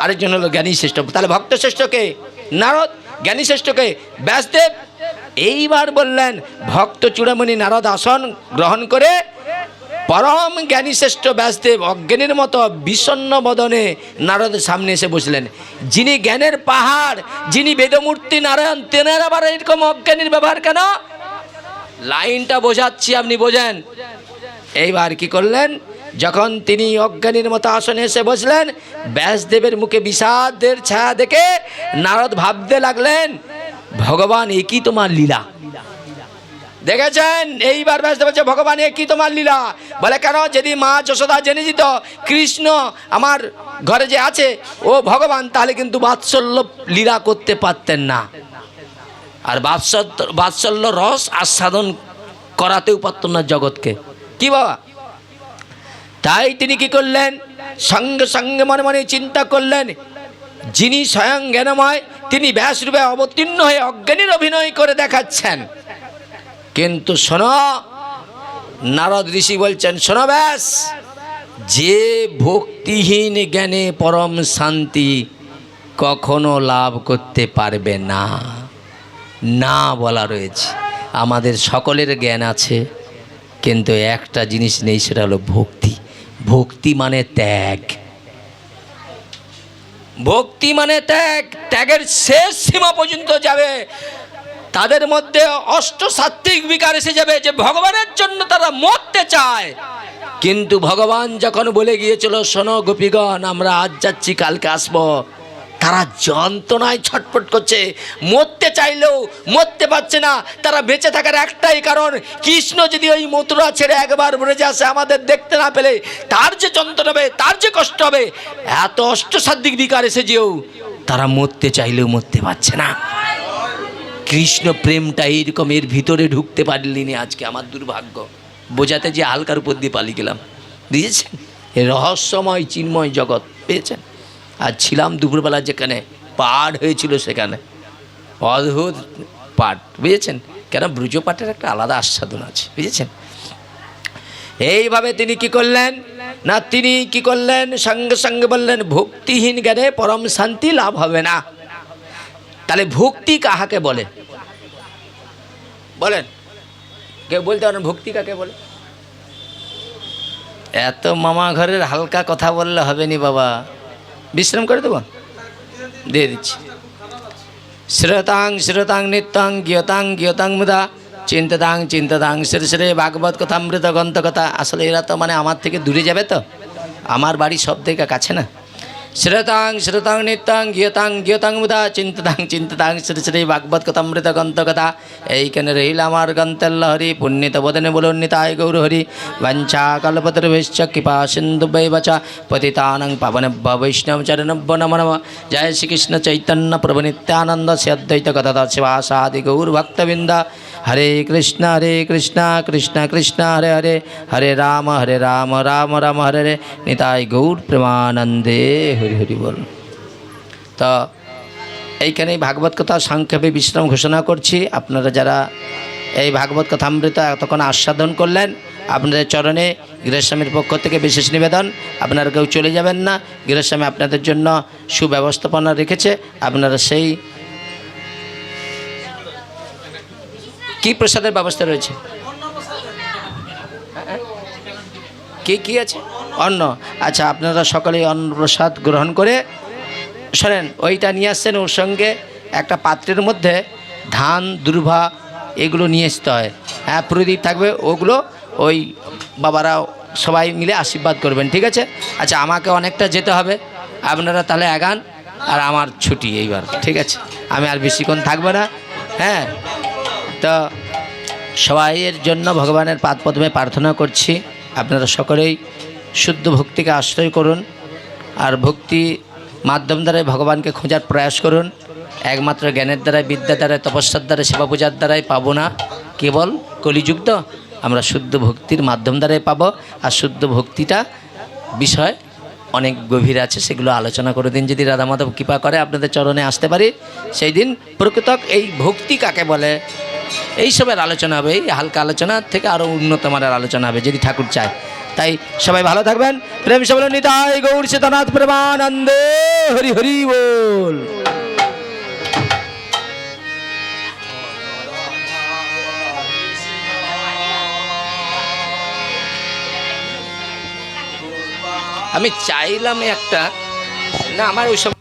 আরেকজন হলো জ্ঞানী শ্রেষ্ঠ। তাহলে ভক্ত শ্রেষ্ঠকে নারদ, জ্ঞানী শ্রেষ্ঠকে ব্যাসদেব। এইবার বললেন ভক্ত চূড়ামণি নারদ আসন গ্রহণ করে পরম জ্ঞানী শ্রেষ্ঠ ব্যাসদেব অজ্ঞানীর মতো বিষণ্ণ বদনে নারদের সামনে এসে বসলেন। যিনি জ্ঞানের পাহাড়, যিনি বেদমূর্তি নারায়ণ, তেনার আবার এরকম অজ্ঞানীর ব্যবহার কেন? লাইনটা বোঝাচ্ছি, আপনি বোঝেন। এইবার কি করলেন, যখন তিনি অজ্ঞানীর মতো আসনে এসে বসলেন, ব্যাসদেবের মুখে বিষাদের ছায়া দেখে নারদ ভাবতে লাগলেন, ভগবান একই তোমার লীলা। দেখেছেন? এইবার ব্যাসদেব বলছে, ভগবান একই তোমার লীলা। বলে কেন? যদি মা যশোদা জেনে যেত কৃষ্ণ আমার ঘরে যে আছে ও ভগবান, তাহলে কিন্তু বাৎসল্য লীলা করতে পারতেন না, আর বাৎসল্য রস আস্বাদন করাতেও পারতেন না জগৎকে। কি বাবা? তাই তিনি কি করলেন, সঙ্গে সঙ্গে মনে মনে চিন্তা করলেন, যিনি স্বয়ং জ্ঞানময় তিনি ব্যাসরূপে অবতীর্ণ হয়ে অজ্ঞানীর অভিনয় করে দেখাচ্ছেন। কিন্তু শোনো, নারদ ঋষি বলছেন, শোনো ব্যাস, যে ভক্তিহীন জ্ঞানে পরম শান্তি কখনো লাভ করতে পারবে না। না বলা রয়েছে। আমাদের সকলের জ্ঞান আছে, কিন্তু একটা জিনিস নেই, সেটা হলো ভক্তি। ভক্তি মানে ত্যাগ। ভক্তি মানে ত্যাগ। ত্যাগের শেষ সীমা পর্যন্ত যাবে। তাদের মধ্যে অষ্টসাত্ত্বিক বিকার এসে যাবে, যে ভগবানের জন্য তারা মরতে চায়। কিন্তু ভগবান যখন বলে গিয়েছিল, শোনো গোপীগণ, আমরা আজ যাচ্ছি, কালকে আসবো, তারা যন্ত্রণায় ছটফট করছে, মরতে চাইলেও মরতে পারছে না। তারা বেঁচে থাকার একটাই কারণ, কৃষ্ণ যদি ওই মথুরা ছেড়ে একবার ব্রজে আসে, আমাদের দেখতে না পেলে তার যে যন্ত্রণা হবে, তার যে কষ্ট হবে, এত অষ্টসাত্ত্বিক বিকার এসে যেও তারা মরতে চাইলেও মরতে পারছে না। কৃষ্ণ প্রেমটা এইরকম, এর ভিতরে ঢুকতে পারলিনি। আজকে আমার দুর্ভাগ্য, বোঝাতে যে হালকার উপর দিয়ে পালিয়ে গেলাম, বুঝেছেন? এ রহস্যময় চিন্ময় জগৎ, পেয়েছেন? আর ছিলাম দুপুরবেলা যেখানে পাঠ হয়েছিল, সেখানে অদ্ভুত পাঠ, বুঝেছেন? কেন? ব্রজ পাঠের একটা আলাদা আস্বাদন আছে, বুঝেছেন? এইভাবে তিনি কি করলেন না, তিনি কি করলেন, সঙ্গে সঙ্গে বললেন, ভক্তিহীন জ্ঞানে পরম শান্তি লাভ হবে না। তাহলে ভক্তি কাহাকে বলে? বলেন, কেউ বলতে পারেন ভক্তি কাকে বলে? এত মামা ঘরের হালকা কথা বললে হবে নি বাবা, বিশ্রাম করে দেবো, দিয়ে দিচ্ছি। শ্রোতাং শ্রোতাং নিত্যাং জ্ঞতাং জ্ঞতাং মুদা চিন্ততাং চিন্ততাং শ্রী শ্রী ভাগবত কথামৃত গ্রন্থ কথা। আসলে এরা তো মানে আমার থেকে দূরে যাবে, তো আমার বাড়ি সব থেকে কাছে না। শ্রোতাং শ্রোতাং নিত্যাং জ্ঞতাং জ্ঞতাং মুদা চিন্ততাং চিন্ততাং শ্রী শ্রী ভাগবত কথামৃত গ্রন্থ কথা। এইখানে রইল আমার গন্তল্য হরি, পুণ্যিত বদনে বলুন নিতায় গৌর হরি। বঞ্চা কল্পতরুভ্যশ্চ কৃপা সিন্ধুভ্যৈব চ পতিতানাং পাবনেভ্যো বৈষ্ণবচরণেভ্যো নমো নমঃ। জয় শ্রীকৃষ্ণ চৈতন্য প্রভু নিত্যানন্দ শ্রী অদ্বৈত গদাধর শিবাসাদি গৌর ভক্তবৃন্দ। হরে কৃষ্ণ কৃষ্ণ কৃষ্ণ হরে হরে, হরে রাম রাম রাম হরে হরে। নিতাই গৌর প্রেমানন্দে হরি হরি বল। তো এইখানেই ভাগবত কথা সংক্ষেপে বিশ্রাম ঘোষণা করছি। আপনারা যারা এই ভাগবত কথামৃত এতক্ষণ আস্বাদন করলেন, আপনাদের চরণে গৃহস্বামীর পক্ষ থেকে বিশেষ নিবেদন, আপনারা কেউ চলে যাবেন না। গৃহস্বামী আপনাদের জন্য সুব্যবস্থাপনা রেখেছে। আপনারা সেই কি প্রসাদের ব্যবস্থা রয়েছে, কি আছে? অন্ন। আচ্ছা, আপনারা সকলেই অন্ন প্রসাদ গ্রহণ করে শোনেন, ওইটা নিয়ে আসছেন। ওর সঙ্গে একটা পাত্রের মধ্যে ধান দুর্ভা এগুলো নিয়ে আসতে হয়। হ্যাঁ, প্রদীপ থাকবে, ওগুলো ওই বাবারা সবাই মিলে আশীর্বাদ করবেন, ঠিক আছে? আচ্ছা, আমাকে অনেকটা যেতে হবে, আপনারা তাহলে আগান, আর আমার ছুটি এইবার, ঠিক আছে? আমি আর বেশিক্ষণ থাকবো না। হ্যাঁ, তো সবাইয়ের জন্য ভগবানের পাদপদ্মে প্রার্থনা করছি, আপনারা সকলেই শুদ্ধ ভক্তিকে আশ্রয় করুন, আর ভক্তি মাধ্যম দ্বারাই ভগবানকে খোঁজার প্রয়াস করুন। একমাত্র জ্ঞানের দ্বারাই, বিদ্যা দ্বারাই, তপস্যার দ্বারাই, সেবা পূজার দ্বারাই পাবো না, কেবল কলিযুগ তো আমরা শুদ্ধ ভক্তির মাধ্যম দ্বারাই পাবো। আর শুদ্ধ ভক্তিটা বিষয় অনেক গভীর আছে, সেগুলো আলোচনা করে দিন। যদি রাধা মাধব কৃপা করে আপনাদের চরণে আসতে পারি, সেই দিন প্রকৃত এই ভক্তি কাকে বলে এইসবের আলোচনা হবে। এই হালকা আলোচনা থেকে আরও উন্নত মানের আলোচনা হবে, যদি ঠাকুর চায়। তাই সবাই ভালো থাকবেন, প্রেম সে বলুন নিতাই গৌর সীতানাথ প্রেমানন্দে হরি হরি বল। আমি চাইলাম একটা, না আমার ওইসব